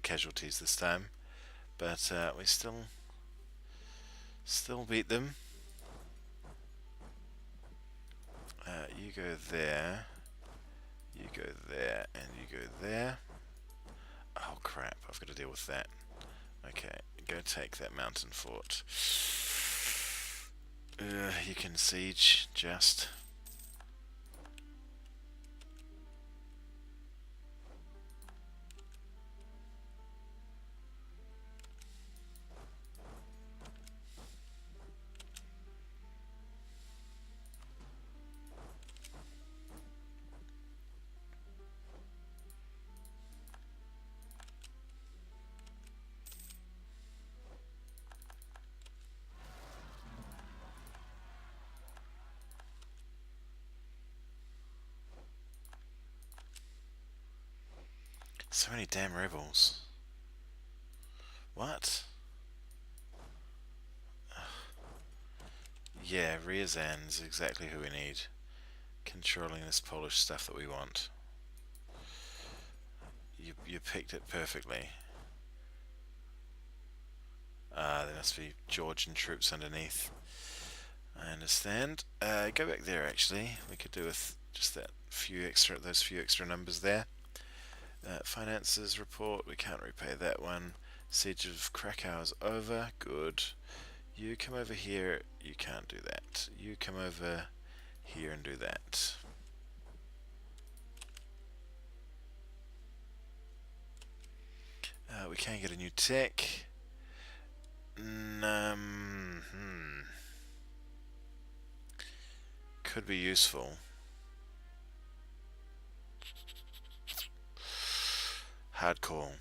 casualties this time, but we still beat them. You go there, you go there, and you go there. Oh crap, I've got to deal with that. Okay, go take that mountain fort. You can siege, just. So many damn rebels. What? Yeah, Ryazan's exactly who we need. Controlling this Polish stuff that we want. You picked it perfectly. There must be Georgian troops underneath. I understand. Go back there actually. We could do with just those few extra numbers there. Finances report, we can't repay that one. Siege of Krakow's over, good. You come over here, you can't do that. You come over here and do that. We can get a new tech. Could be useful. Hard call.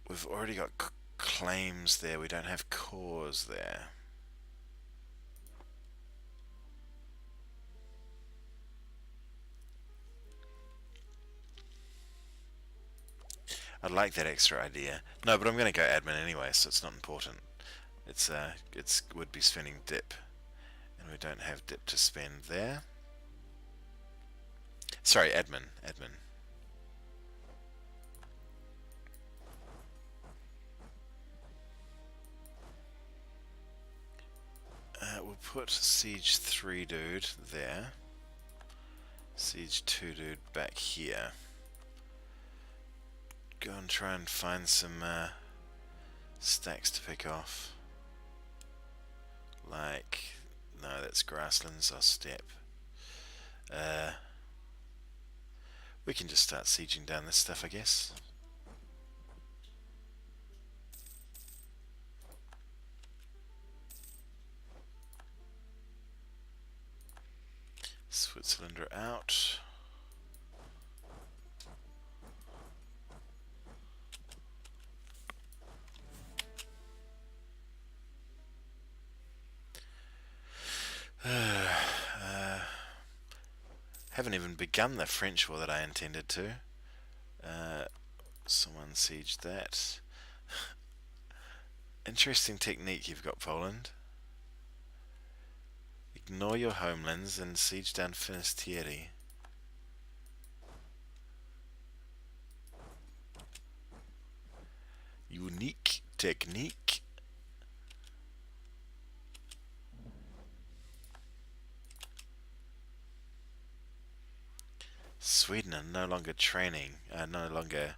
We've already got claims there, we don't have cores there. I'd like that extra idea. No, but I'm going to go admin anyway, so it's not important. It's would be spending dip, and we don't have dip to spend there. Sorry, admin. We'll put siege 3 dude there. Siege 2 dude back here. Go and try and find some stacks to pick off. Like, no, that's grasslands, I'll step. We can just start sieging down this stuff, I guess. Switzerland are out. Haven't even begun the French war that I intended to. Someone sieged that. Interesting technique you've got, Poland. Ignore your homelands and siege down Finisterre. Unique technique. Sweden are no longer no longer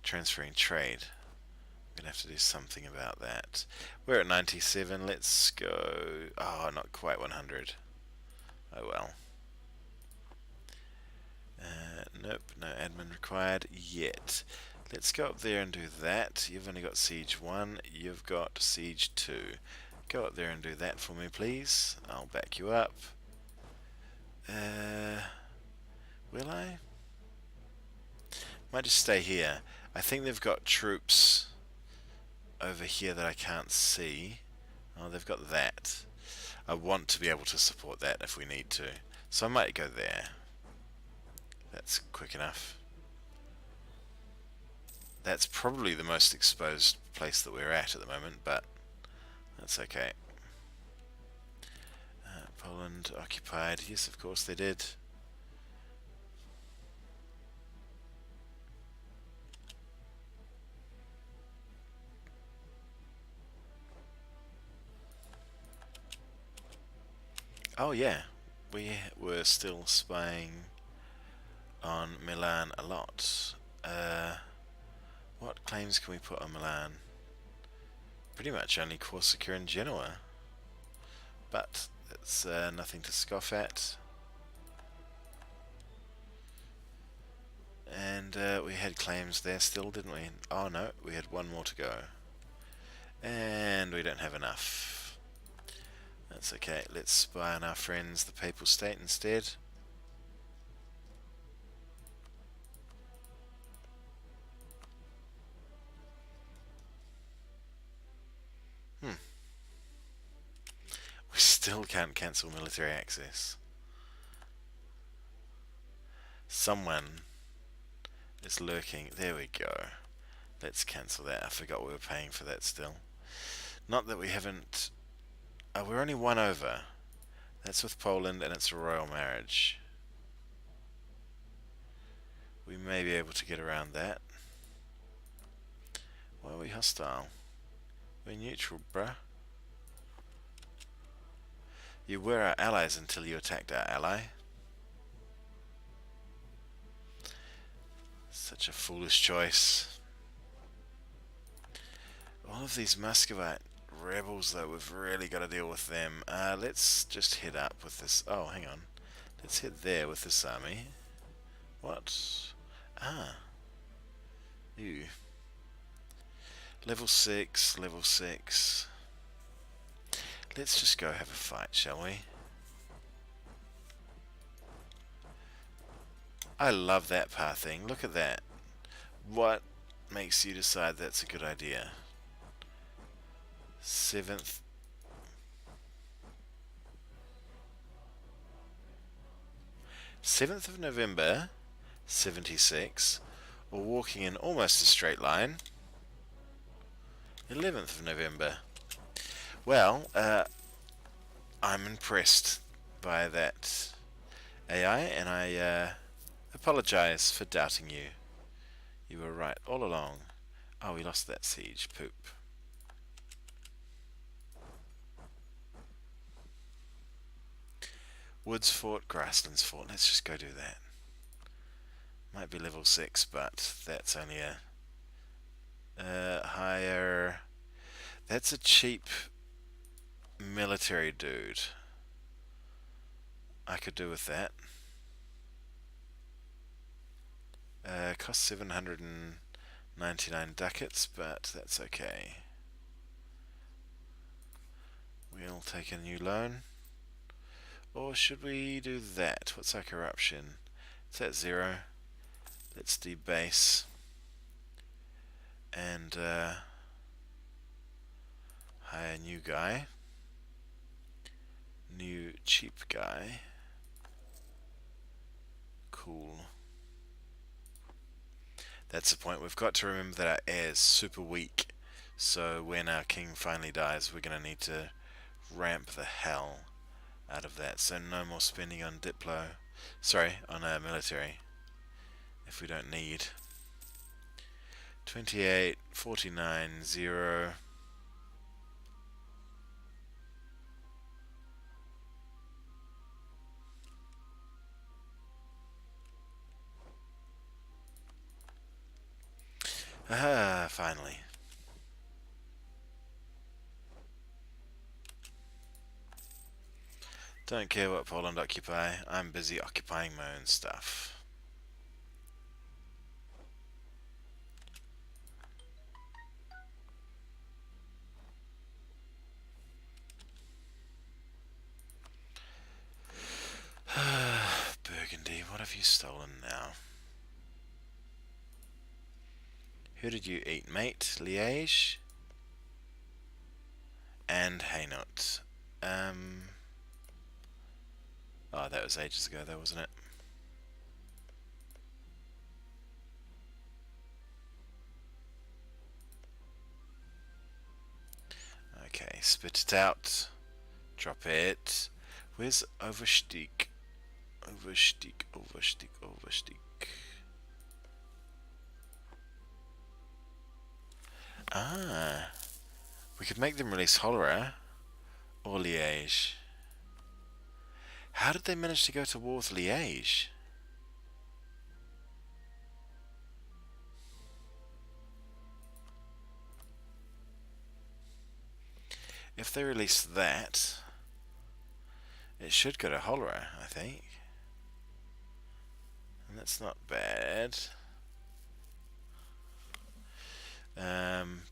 transferring trade. I'm gonna have to do something about that. We're at 97. Let's go. Oh, not quite 100. Oh well. Nope, no admin required yet. Let's go up there and do that. You've only got Siege 1, you've got Siege 2. Go up there and do that for me, please. I'll back you up. Will I? Might just stay here. I think they've got troops over here that I can't see. Oh, they've got that. I want to be able to support that if we need to. So I might go there. That's quick enough. That's probably the most exposed place that we're at the moment, but that's okay. Poland occupied. Yes, of course they did. Oh yeah, we were still spying on Milan a lot. What claims can we put on Milan? Pretty much only Corsica and Genoa. But it's nothing to scoff at. And we had claims there still, didn't we? Oh no, we had one more to go. And we don't have enough. That's okay, let's spy on our friends, the Papal State, instead. We still can't cancel military access. Someone is lurking. There we go. Let's cancel that. I forgot we were paying for that still. Not that we haven't... Oh, we're only one over. That's with Poland and it's a royal marriage. We may be able to get around that. Why are we hostile? We're neutral, bruh. You were our allies until you attacked our ally. Such a foolish choice. All of these Muscovite rebels, though, we've really got to deal with them. Let's just head up with this. Oh, hang on. Let's head there with this army. What? Ah. Ew. Level 6, level 6. Let's just go have a fight, shall we? I love that pathing. Look at that. What makes you decide that's a good idea? 7th. Seventh of November, 76, or walking in almost a straight line. 11th of November. Well, I'm impressed by that AI, and I apologize for doubting you. You were right all along. Oh, we lost that siege. Poop. Woods Fort, Grasslands Fort. Let's just go do that. Might be level 6, but that's only a higher... That's a cheap military dude. I could do with that. Cost 799 ducats, but that's okay. We'll take a new loan. Or should we do that? What's our corruption? It's at 0. Let's debase. And hire a new guy. New cheap guy. Cool. That's the point. We've got to remember that our air is super weak. So when our king finally dies, we're going to need to ramp the hell out of that. So no more spending on Diplo. Sorry, on military. If we don't need. 28, 49, 0. Finally. Don't care what Poland occupy, I'm busy occupying my own stuff. Burgundy, what have you stolen now? Who did you eat, mate? Liège? And Hainaut. Oh, that was ages ago though, wasn't it? Okay, spit it out. Drop it. Where's Overstieg? Overstieg, Overstieg, Overstieg. Ah. We could make them release Cholera. Or Liège. How did they manage to go to war with Liège? If they release that, it should go to Cholera, I think. And that's not bad.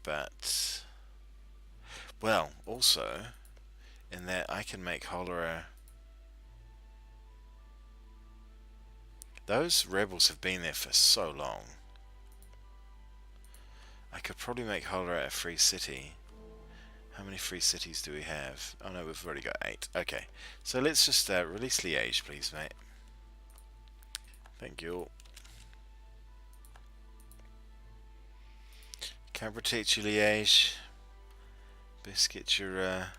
But... Well, also, in that I can make Cholera... Those rebels have been there for so long. I could probably make Cholera a free city. How many free cities do we have? Oh no, we've already got 8. Okay, so let's just release Liège, please, mate. Thank you. Canberra teach you Liège. Best get your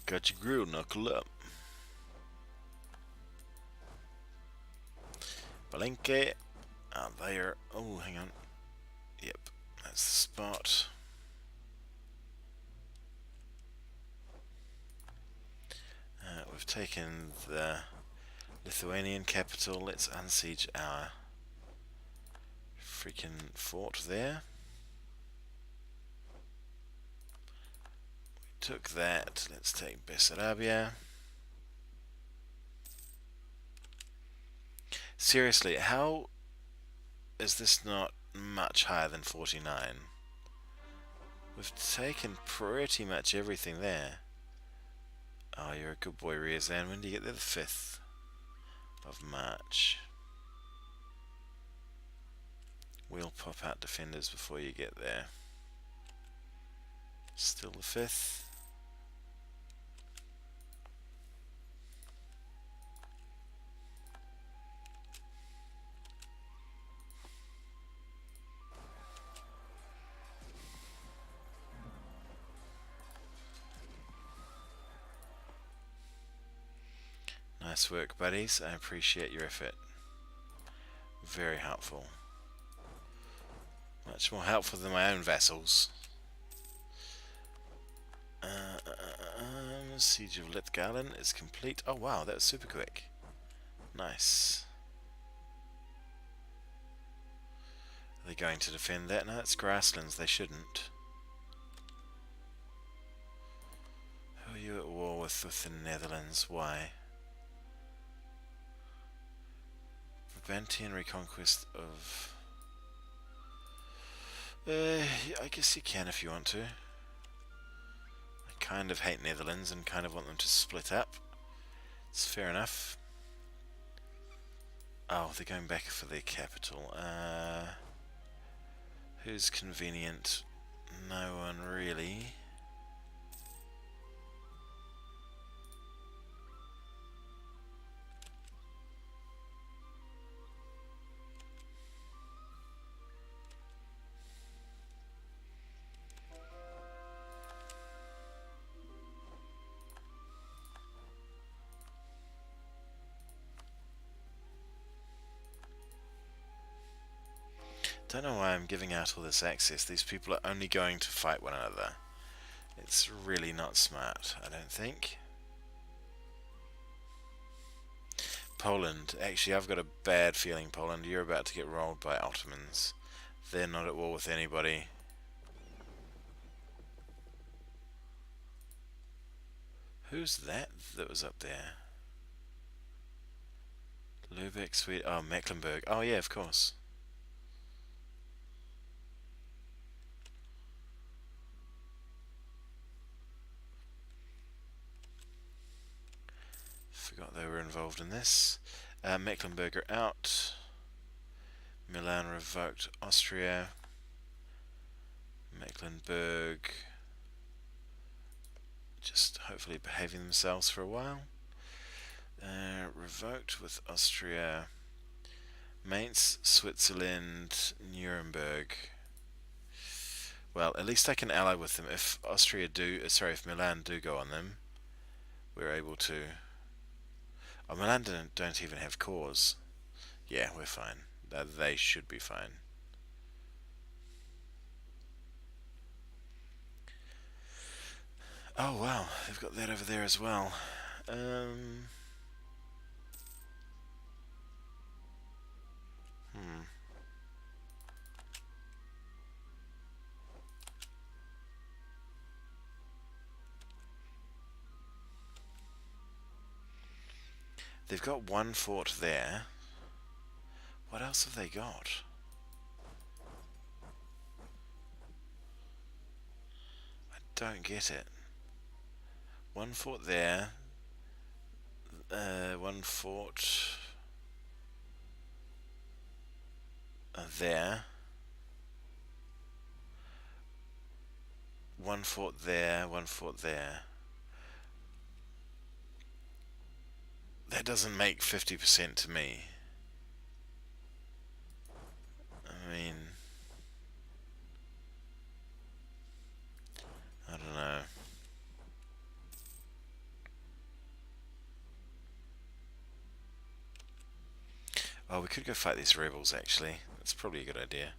got your grill knuckle up. Balenke. There. Oh, hang on. Yep, that's the spot. We've taken the Lithuanian capital. Let's unsiege our freaking fort there. We took that. Let's take Bessarabia. Seriously, how is this not much higher than 49? We've taken pretty much everything there. Oh, you're a good boy, Riazan. When do you get there? The 5th of March. We'll pop out defenders before you get there. Still the 5th. Nice work, buddies. I appreciate your effort. Very helpful. Much more helpful than my own vassals. Siege of Litgalen is complete. Oh wow, that was super quick. Nice. Are they going to defend that? No, it's grasslands. They shouldn't. Who are you at war with the Netherlands? Why? Brabantian reconquest of... I guess you can if you want to. I kind of hate Netherlands and kind of want them to split up. It's fair enough. Oh, they're going back for their capital. Who's convenient? No one really. Don't know why I'm giving out all this access. These people are only going to fight one another. It's really not smart, I don't think. Poland. Actually, I've got a bad feeling, Poland. You're about to get rolled by Ottomans. They're not at war with anybody. Who's that was up there? Lubeck, Sweden. Oh, Mecklenburg. Oh, yeah, of course. Forgot they were involved in this. Mecklenburg are out. Milan revoked. Austria. Mecklenburg just hopefully behaving themselves for a while. Revoked with Austria. Mainz, Switzerland, Nuremberg. Well, at least I can ally with them. If if Milan do go on them, we're able to. Oh, Milan don't even have cores. Yeah, we're fine. They should be fine. Oh wow, they've got that over there as well. Um, hmm. They've got one fort there. What else have they got? I don't get it. One fort there. One fort there. One fort there. One fort there. That doesn't make 50% to me. I mean, I don't know. Oh, we could go fight these rebels actually. That's probably a good idea.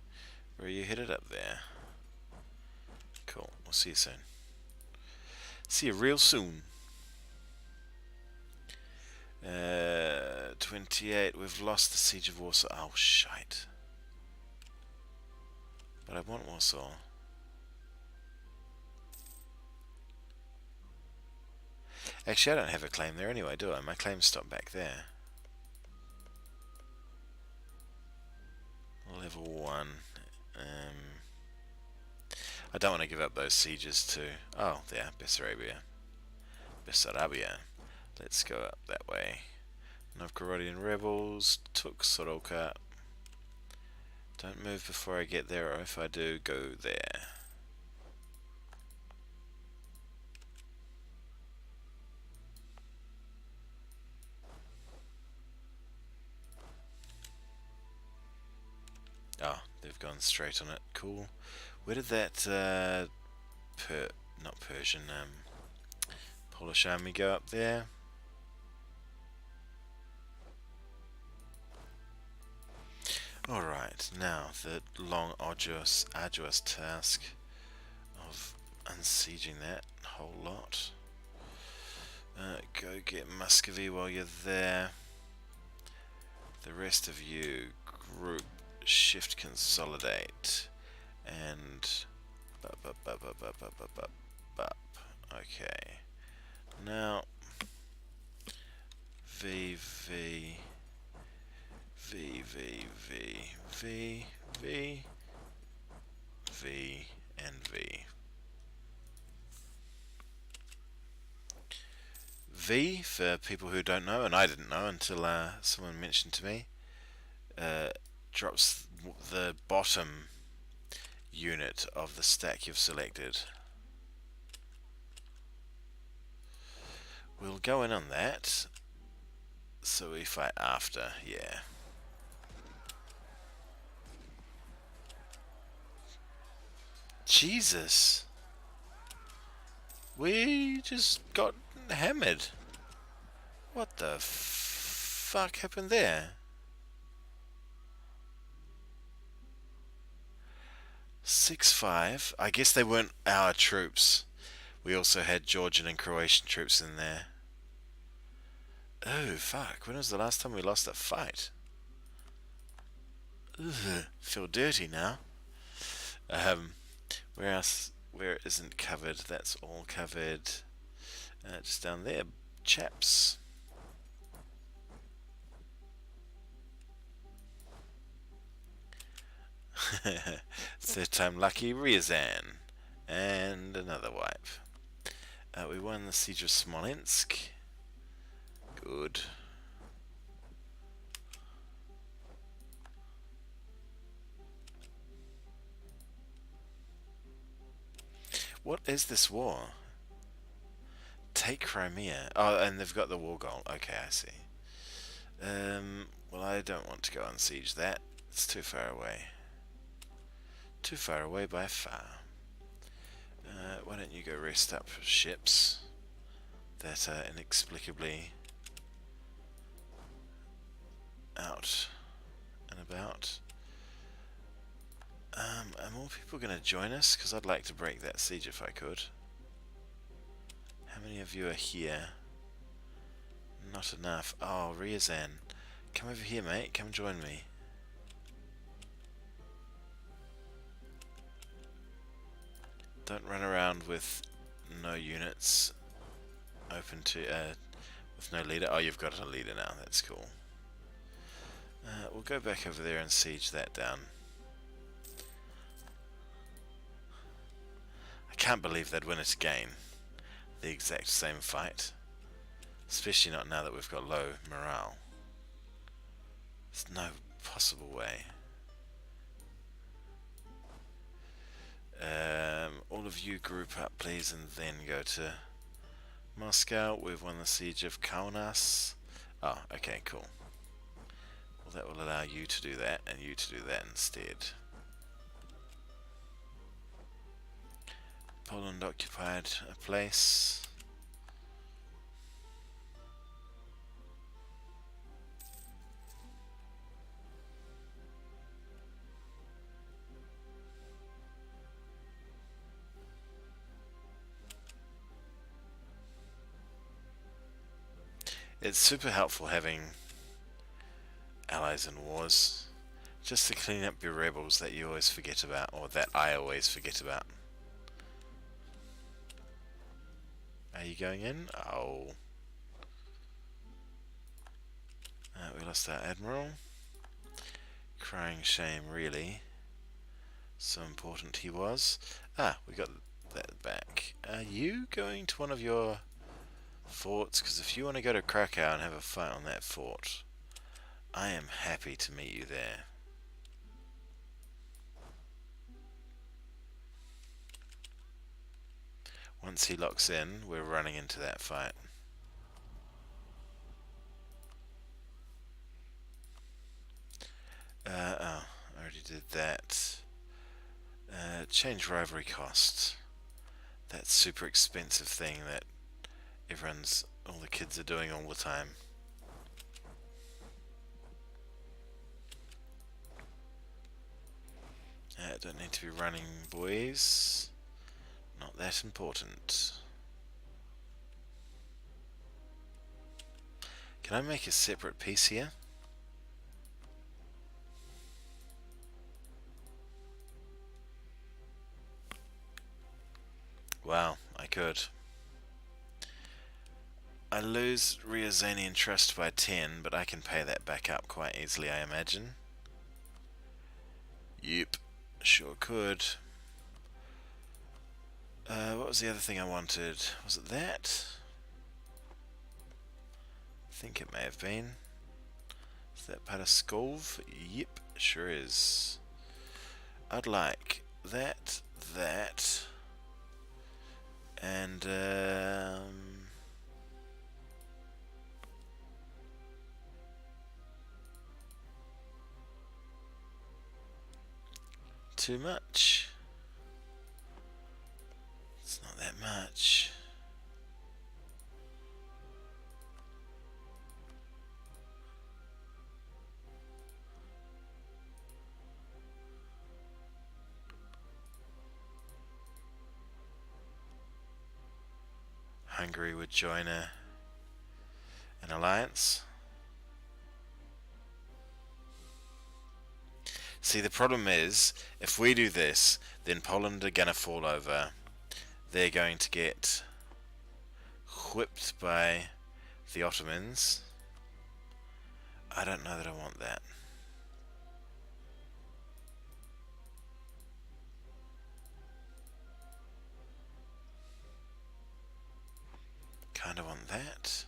Where are you headed? Up there. Cool. We'll see you soon. See you real soon. 28. We've lost the siege of Warsaw. Oh, shite. But I want Warsaw. Actually, I don't have a claim there anyway, do I? My claims stop back there. Level 1. I don't want to give up those sieges to... Oh, there. Bessarabia. Bessarabia. Let's go up that way. Novgorodian rebels. Took Soroka. Don't move before I get there, or if I do, go there. Oh, they've gone straight on it. Cool. Where did that not Persian, Polish army go up there? Alright, now the long, arduous task of unsieging that whole lot. Go get Muscovy while you're there. The rest of you, group, shift, consolidate, and okay. Now V V V V V V V V and V. V, for people who don't know, and I didn't know until someone mentioned to me, drops the bottom unit of the stack you've selected. We'll go in on that, so we fight after, yeah. Jesus! We just got hammered. What the fuck happened there? 6-5. I guess they weren't our troops. We also had Georgian and Croatian troops in there. Oh, fuck. When was the last time we lost a fight? Ugh, feel dirty now. Where else? Where it isn't covered? That's all covered. Just down there, chaps. Third time lucky, Ryazan. And another wipe. We won the Siege of Smolensk. Good. What is this war? Take Crimea. Oh, and they've got the war goal. Okay, I see. Well, I don't want to go and siege that. It's too far away. Too far away by far. Why don't you go rest up ships that are inexplicably out and about. Are more people going to join us? Because I'd like to break that siege if I could. How many of you are here? Not enough. Oh, Ryazan. Come over here, mate. Come join me. Don't run around with no units open to, with no leader. Oh, you've got a leader now. That's cool. We'll go back over there and siege that down. I can't believe they'd win it again. The exact same fight. Especially not now that we've got low morale. There's no possible way. All of you group up please and then go to Moscow. We've won the siege of Kaunas. Oh, okay, cool. Well, that will allow you to do that and you to do that instead. Poland occupied a place. It's super helpful having allies in wars, just to clean up your rebels that you always forget about, or that I always forget about. Are you going in? Oh. We lost our admiral. Crying shame, really. So important he was. Ah, we got that back. Are you going to one of your forts? Because if you want to go to Krakow and have a fight on that fort, I am happy to meet you there. Once he locks in, we're running into that fight. Oh, I already did that. Change rivalry cost. That super expensive thing that all the kids are doing all the time. Don't need to be running, boys. Not that important. Can I make a separate piece here? Wow, I could. I lose Ryazanian trust by 10, but I can pay that back up quite easily, I imagine. Yep, sure could. What was the other thing I wanted? Was it that? I think it may have been. Is that Paraskov? Yep, sure is. I'd like that, and too much. It's not that much. Hungary would join an alliance. See, the problem is, if we do this, then Poland are gonna fall over. They're going to get whipped by the Ottomans. I don't know that I want that. Kind of want that.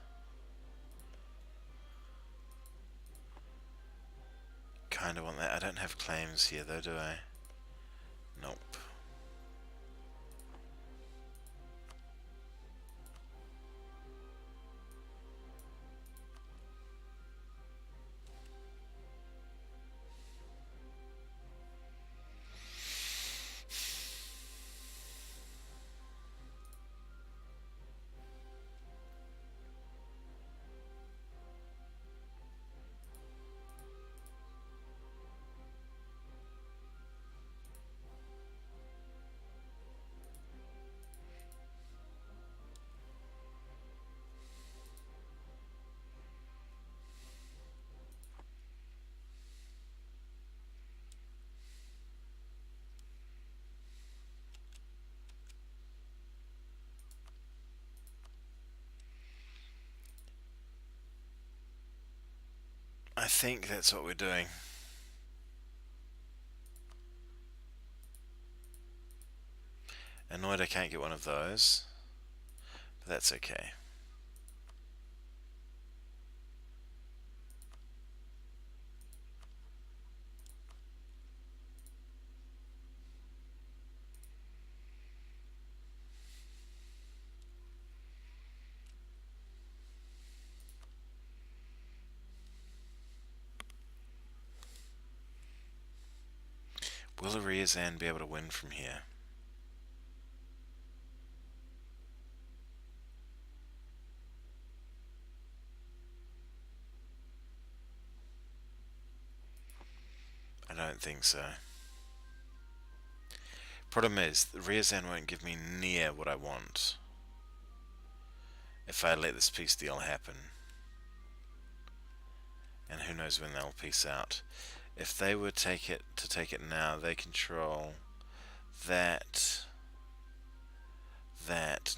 Kind of want that. I don't have claims here though, do I? Nope. I think that's what we're doing. Annoyed I can't get one of those, but that's okay. Will Ariazan be able to win from here? I don't think so. Problem is, Riazan won't give me near what I want if I let this peace deal happen. And who knows when they'll peace out. If they were to take it now, they control that,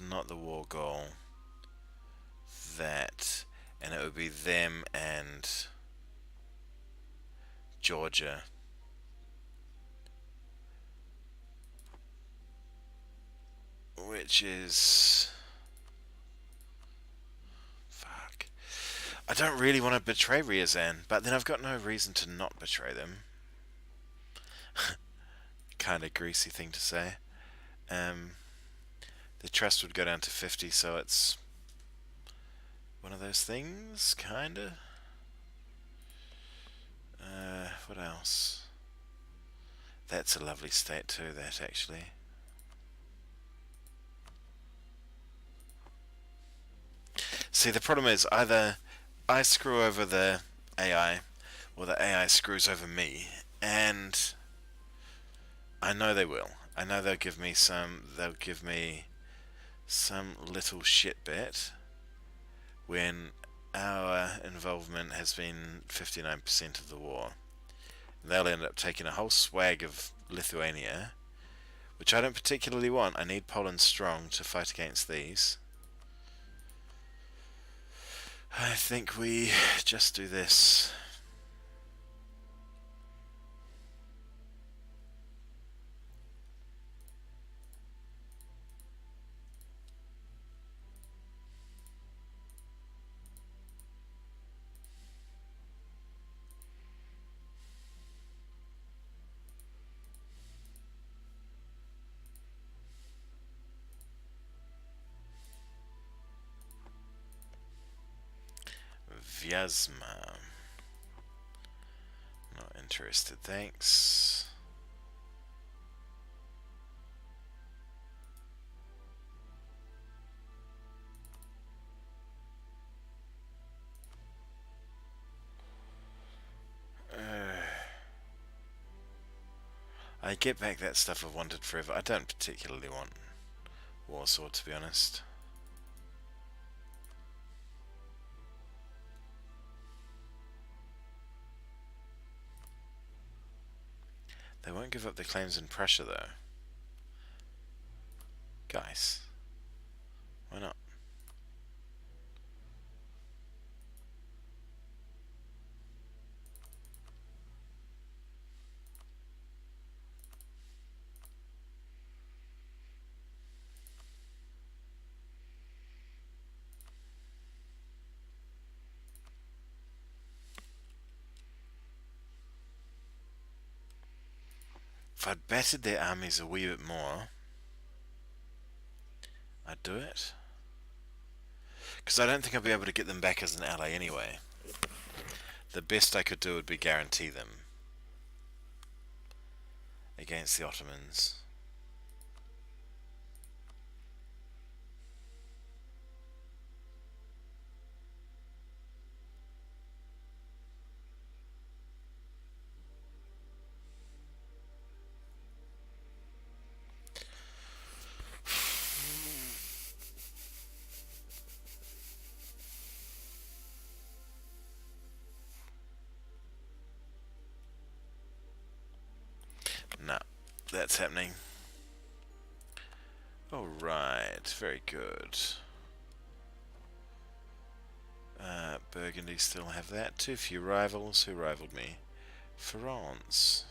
not the war goal, that, and it would be them and Georgia. Which is... fuck. I don't really want to betray Riazan, but then I've got no reason to not betray them. Kind of greasy thing to say. The trust would go down to 50, so it's one of those things, kinda. What else? That's a lovely state too, that actually. See, the problem is either I screw over the AI, or the AI screws over me, and I know they will. I know they'll give me some little shit bit when our involvement has been 59% of the war. They'll end up taking a whole swag of Lithuania, which I don't particularly want. I need Poland strong to fight against these. I think we just do this. Vyazma. Not interested, thanks. I get back that stuff I've wanted forever. I don't particularly want Warsaw, to be honest. They won't give up their claims in Prussia, though. Guys, why not? If I'd battered their armies a wee bit more, I'd do it. Because I don't think I'd be able to get them back as an ally anyway. The best I could do would be guarantee them against the Ottomans. No, that's happening. Alright, very good. Burgundy still have that. Too few rivals. Who rivaled me? France.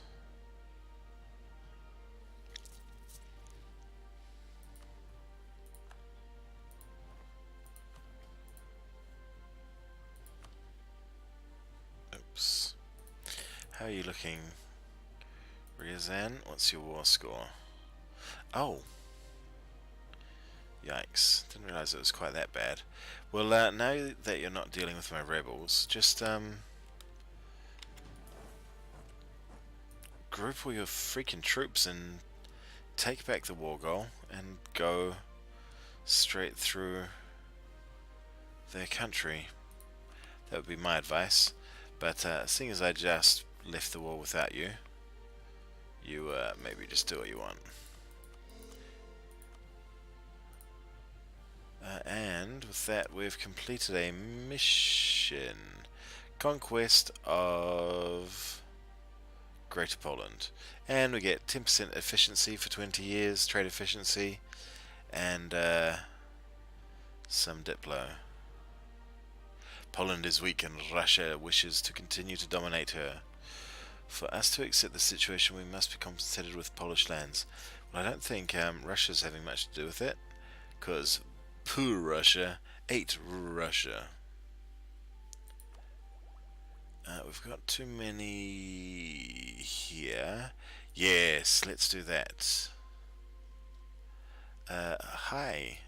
Oops. How are you looking? Ryazan, what's your war score? Oh. Yikes. Didn't realise it was quite that bad. Well, now that you're not dealing with my rebels, just, group all your freaking troops and take back the war goal and go straight through their country. That would be my advice. But seeing as I just left the war without you, you maybe just do what you want. And with that, we've completed a mission. Conquest of Greater Poland. And we get 10% efficiency for 20 years, trade efficiency, and some Diplo. Poland is weak and Russia wishes to continue to dominate her. For us to accept the situation, we must be compensated with Polish lands. Well, I don't think Russia's having much to do with it, because poor Russia ate Russia. We've got too many here. Yes, let's do that. Hi,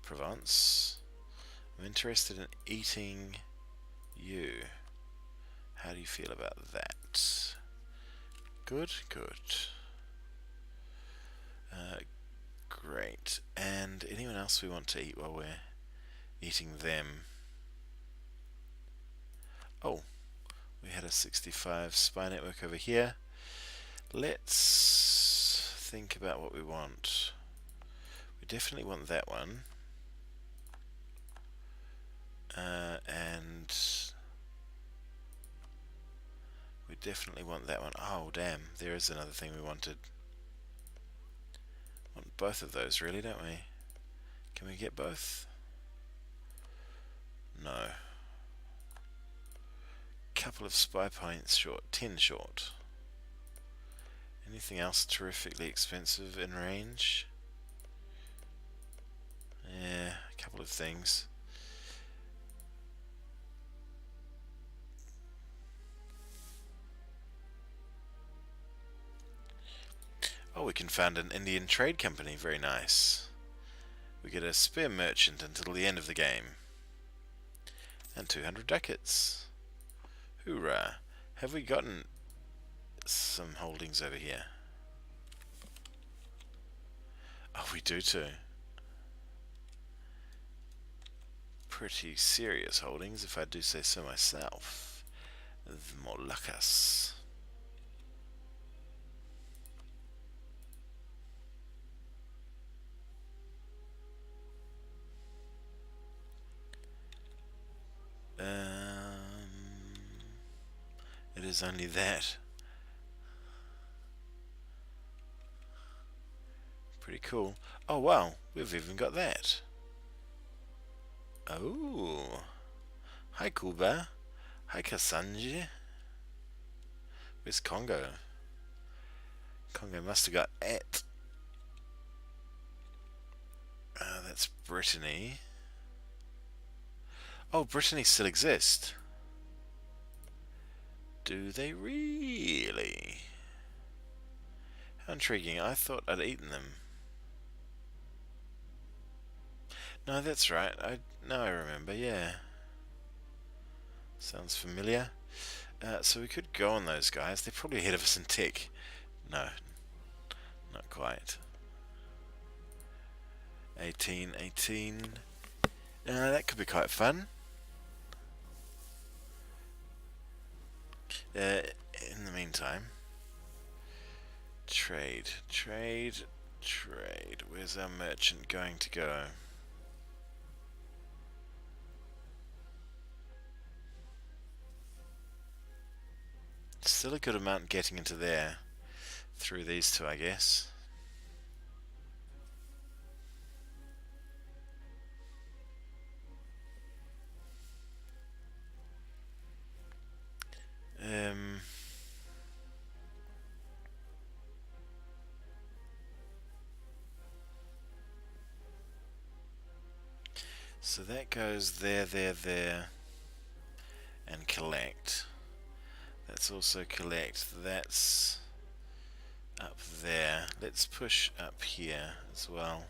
Provence. I'm interested in eating you. How do you feel about that? Good, good. Great. And anyone else we want to eat while we're eating them? Oh, we had a 65 spy network over here. Let's think about what we want. We definitely want that one. And we definitely want that one. Oh, damn, there is another thing we wanted. Want both of those, really, don't we? Can we get both? No. Couple of spy points short, 10 short. Anything else terrifically expensive in range? Yeah, a couple of things. Oh, we can found an Indian trade company, very nice. We get a spare merchant until the end of the game. And 200 ducats. Hoorah! Have we gotten some holdings over here? Oh, we do too. Pretty serious holdings, if I do say so myself. The Moluccas. It is only that. Pretty cool. Oh wow, we've even got that. Oh. Hi Kuba. Hi Kasanji. Where's Congo? Congo must have got it. That's Brittany. Oh, Brittany still exists. Do they really? How intriguing. I thought I'd eaten them. No, that's right. Now I remember, yeah. Sounds familiar. So we could go on those guys. They're probably ahead of us in tech. No, not quite. 18, 18. That could be quite fun. In the meantime, trade. Where's our merchant going to go? Still a good amount getting into there through these two, I guess. So that goes there, and collect. That's also collect. That's up there. Let's push up here as well.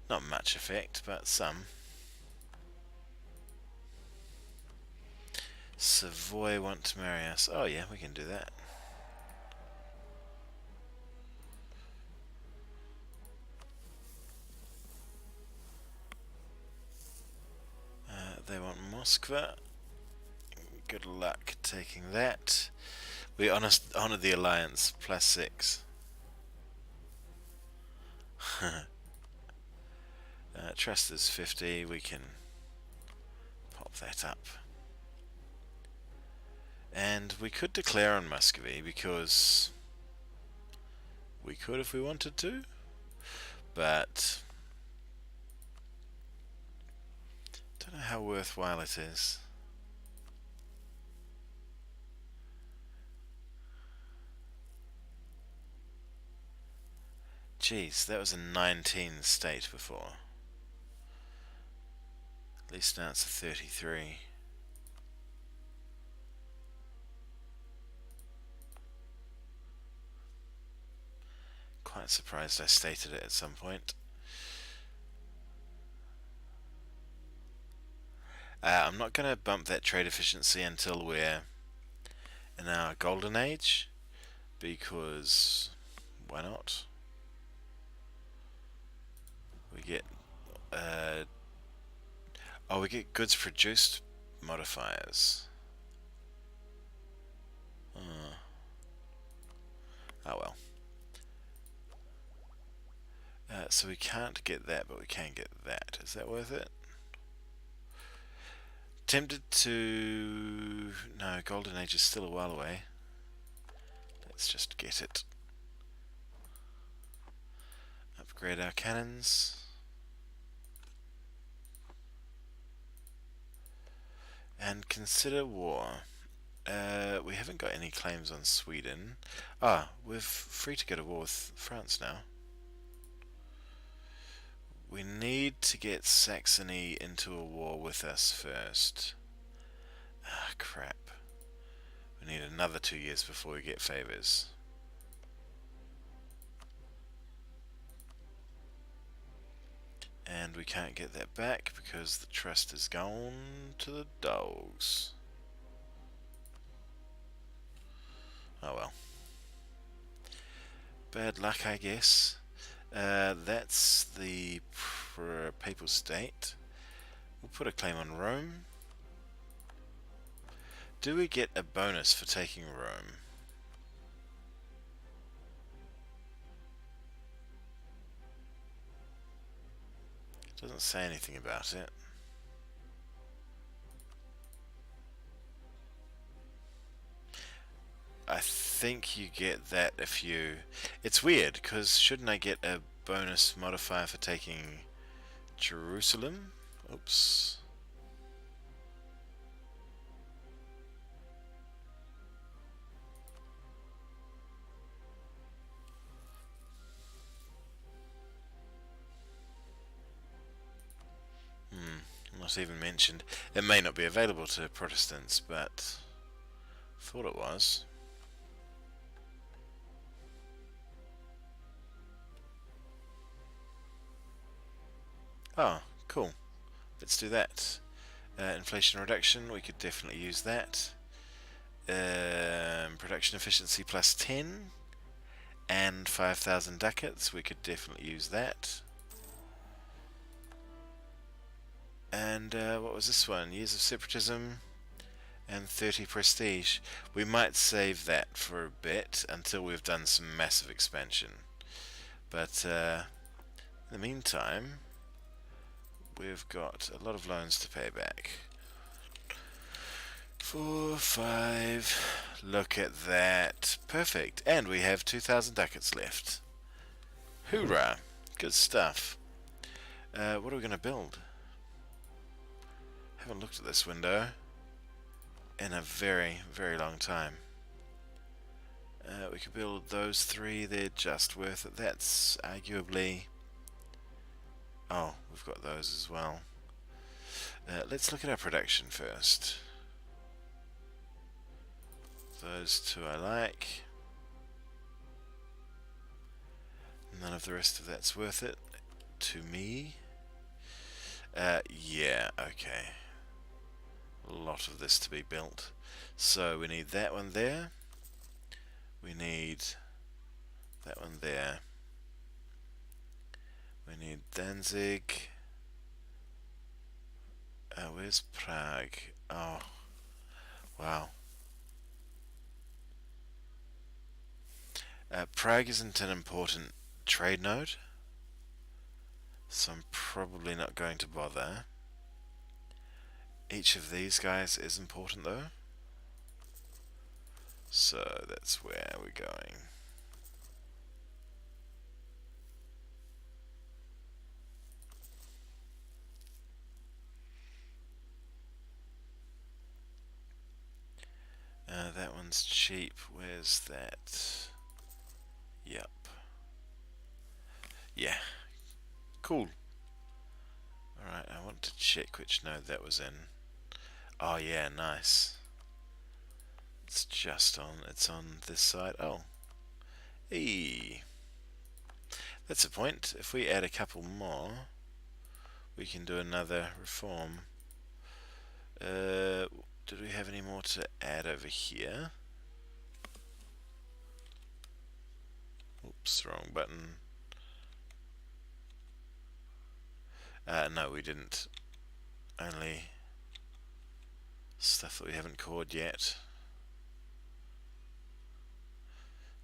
Not much effect, but some. Savoy want to marry us. Oh yeah, we can do that. They want Moskva. Good luck taking that. We honoured the alliance. +6. Trust is 50. We can pop that up. And we could declare on Muscovy because we could if we wanted to, but don't know how worthwhile it is. Jeez, that was a 19 state before. At least now it's a 33. Quite surprised I stated it at some point. I'm not going to bump that trade efficiency until we're in our golden age, because why not? We get we get goods produced modifiers. Oh well. So we can't get that, but we can get that. Is that worth it? Tempted to... No, Golden Age is still a while away. Let's just get it. Upgrade our cannons. And consider war. We haven't got any claims on Sweden. We're free to go to war with France now. We need to get Saxony into a war with us first. Crap. We need another 2 years before we get favours. And we can't get that back because the trust is gone to the dogs. Oh well. Bad luck, I guess. That's the Papal State. We'll put a claim on Rome. Do we get a bonus for taking Rome? It doesn't say anything about it. I think you get that if you... It's weird, because shouldn't I get a bonus modifier for taking Jerusalem? Oops. Not even mentioned. It may not be available to Protestants, but thought it was. Oh, cool. Let's do that. Inflation reduction, we could definitely use that. Production efficiency plus 10 and 5,000 ducats, we could definitely use that. And what was this one? Years of separatism and 30 prestige. We might save that for a bit until we've done some massive expansion. But in the meantime, we've got a lot of loans to pay back. 4, 5. Look at that. Perfect. And we have 2,000 ducats left. Hoorah. Good stuff. What are we going to build? Haven't looked at this window in a very, very long time. We could build those 3. They're just worth it. That's arguably... Oh, we've got those as well. Let's look at our production first. Those 2 I like. None of the rest of that's worth it to me. Yeah, okay. A lot of this to be built. So we need that one there. We need that one there. We need Danzig. Where's Prague? Oh, wow. Prague isn't an important trade node, so I'm probably not going to bother. Each of these guys is important though, so that's where we're going. That one's cheap. Where's that? Yep. Yeah. Cool. Alright, I want to check which node that was in. Oh yeah, nice. It's just on, it's on this side. Oh. Eee. That's a point. If we add a couple more, we can do another reform. Did we have any more to add over here? Oops, wrong button. No, we didn't. Only stuff that we haven't cored yet.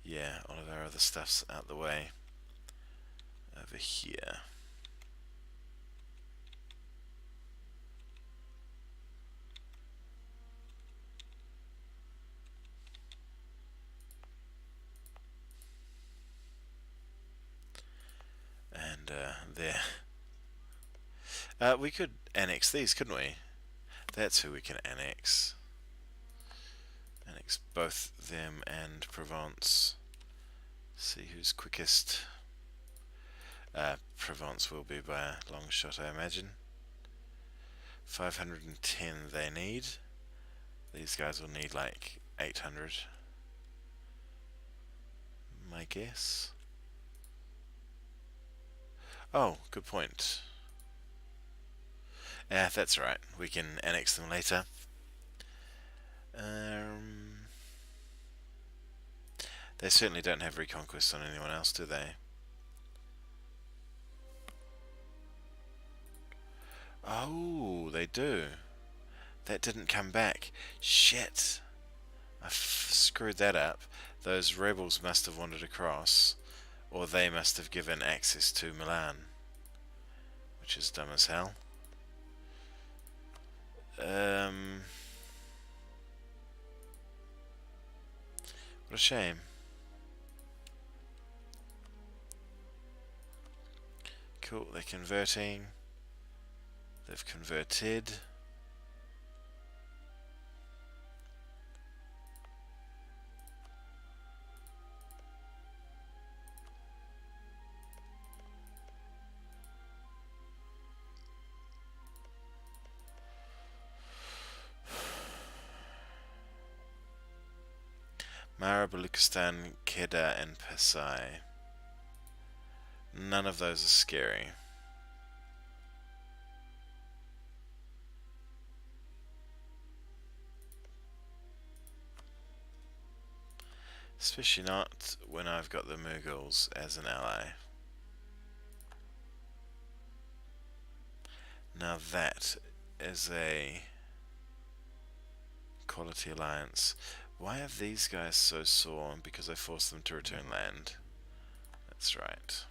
Yeah, all of our other stuff's out the way. Over here. And there. We could annex these, couldn't we? That's who we can annex. Annex both them and Provence. See who's quickest. Provence will be by a long shot, I imagine. 510 they need. These guys will need like 800. My guess. Oh, good point. That's right. We can annex them later. They certainly don't have reconquest on anyone else, do they? Oh, they do. That didn't come back. Shit. I screwed that up. Those rebels must have wandered across, or they must have given access to Milan, which is dumb as hell. What a shame. Cool, they're converting. They've converted. Mara, Baluchistan, Kedah, and Pasai. None of those are scary. Especially not when I've got the Mughals as an ally. Now that is a quality alliance. Why are these guys so sore? Because I forced them to return land. That's right.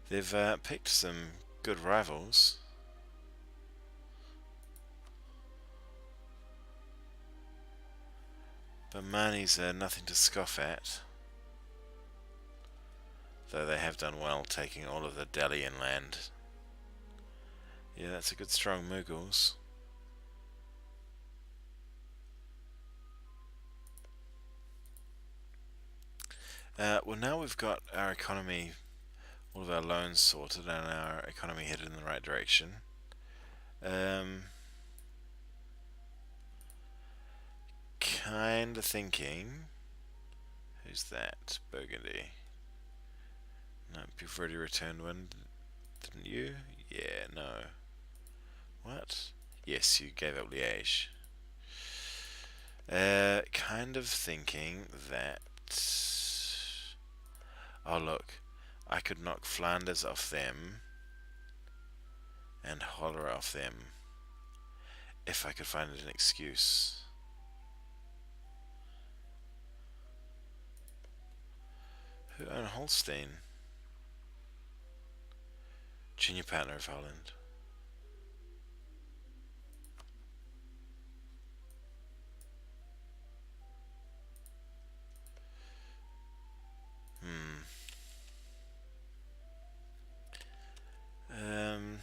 They've picked some good rivals. But Mani's nothing to scoff at. Though they have done well taking all of the Delhi inland. Yeah, that's a good strong Mughals. Well, now we've got our economy, all of our loans sorted, and our economy headed in the right direction. Kinda thinking. Who's that? Burgundy. No, you've already returned one, didn't you? Yeah, no. What? Yes, you gave up Liège. Kind of thinking that. Oh, look. I could knock Flanders off them and Holler off them if I could find an excuse. Who owned Holstein? Junior partner of Holland. Um.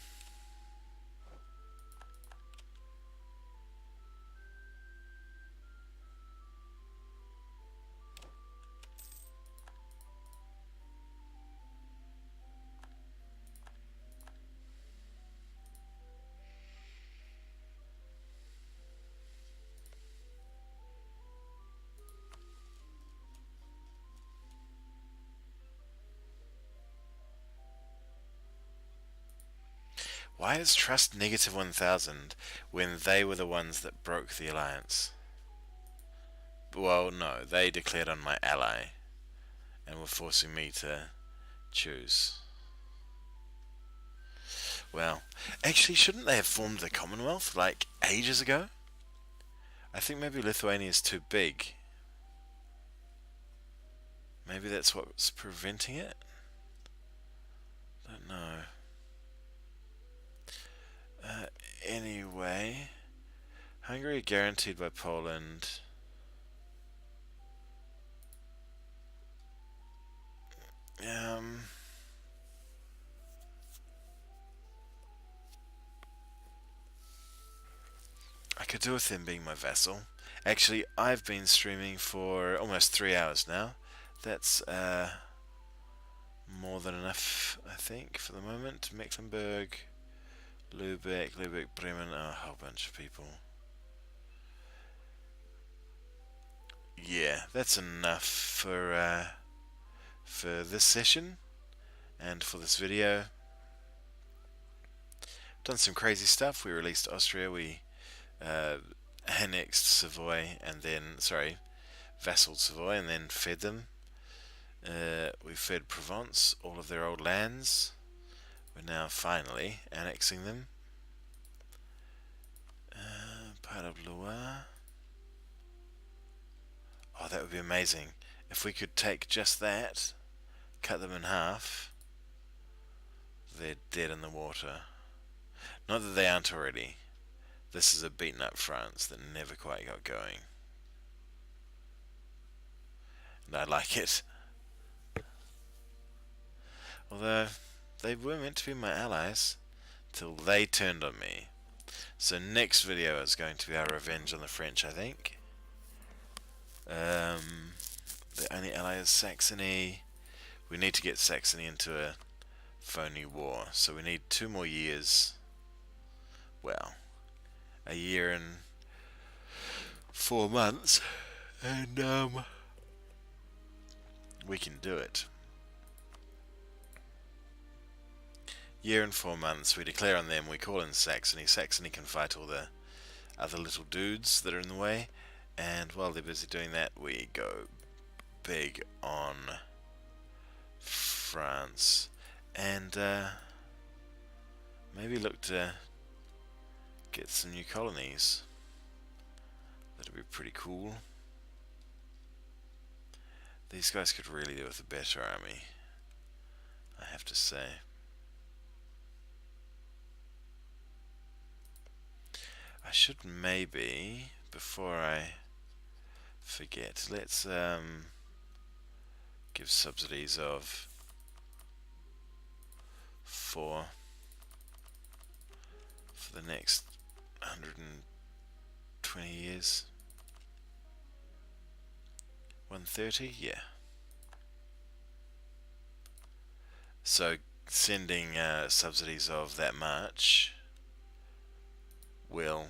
Why is trust negative 1000 when they were the ones that broke the alliance? Well, no, they declared on my ally and were forcing me to choose. Well, actually, shouldn't they have formed the Commonwealth like ages ago? I think maybe Lithuania is too big. Maybe that's what's preventing it? Don't know. Anyway, Hungary guaranteed by Poland. I could do with him being my vassal. Actually, I've been streaming for almost 3 hours now. That's more than enough, I think, for the moment. Mecklenburg, Lübeck, Bremen, a whole bunch of people. Yeah, that's enough for this session and for this video. Done some crazy stuff. We released Austria. We annexed Savoy and then, vassaled Savoy and then fed them. We fed Provence, all of their old lands. We're now finally annexing them. Part of Loire. Oh, that would be amazing. If we could take just that, cut them in half, they're dead in the water. Not that they aren't already. This is a beaten up France that never quite got going. And I like it. Although, they were meant to be my allies, till they turned on me. So next video is going to be our revenge on the French, I think. The only ally is Saxony. We need to get Saxony into a phony war, so we need 2 more years. Well, a year and 4 months, and we can do it. Year and 4 months, we declare on them, we call in Saxony. Saxony can fight all the other little dudes that are in the way, and while they're busy doing that, we go big on France, and maybe look to get some new colonies. That'd be pretty cool. These guys could really do with a better army, I have to say. I should maybe, before I forget, let's give subsidies of 4 for the next 120 years. 130, yeah. So sending subsidies of that much will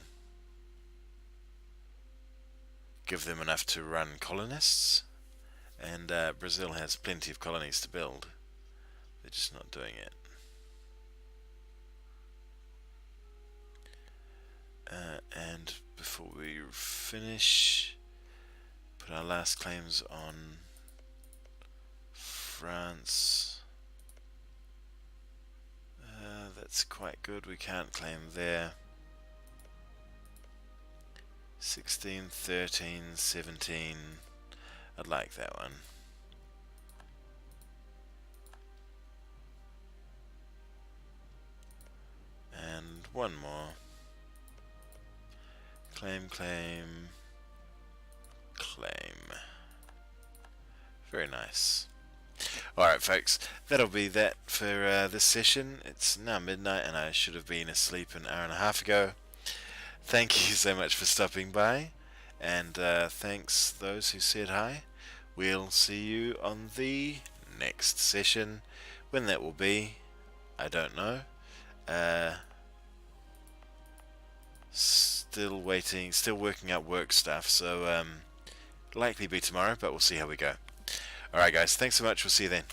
give them enough to run colonists, and Brazil has plenty of colonies to build. They're just not doing it. And before we finish, put our last claims on France. That's quite good. We can't claim there. 16, 13, 17. I'd like that one. And one more. Claim, claim, claim. Very nice. Alright folks, that'll be that for this session. It's now midnight and I should have been asleep an hour and a half ago. Thank you so much for stopping by, and thanks those who said hi. We'll see you on the next session. When that will be, I don't know. Still waiting, still working out work stuff, so likely be tomorrow, but we'll see how we go. Alright guys, thanks so much, we'll see you then.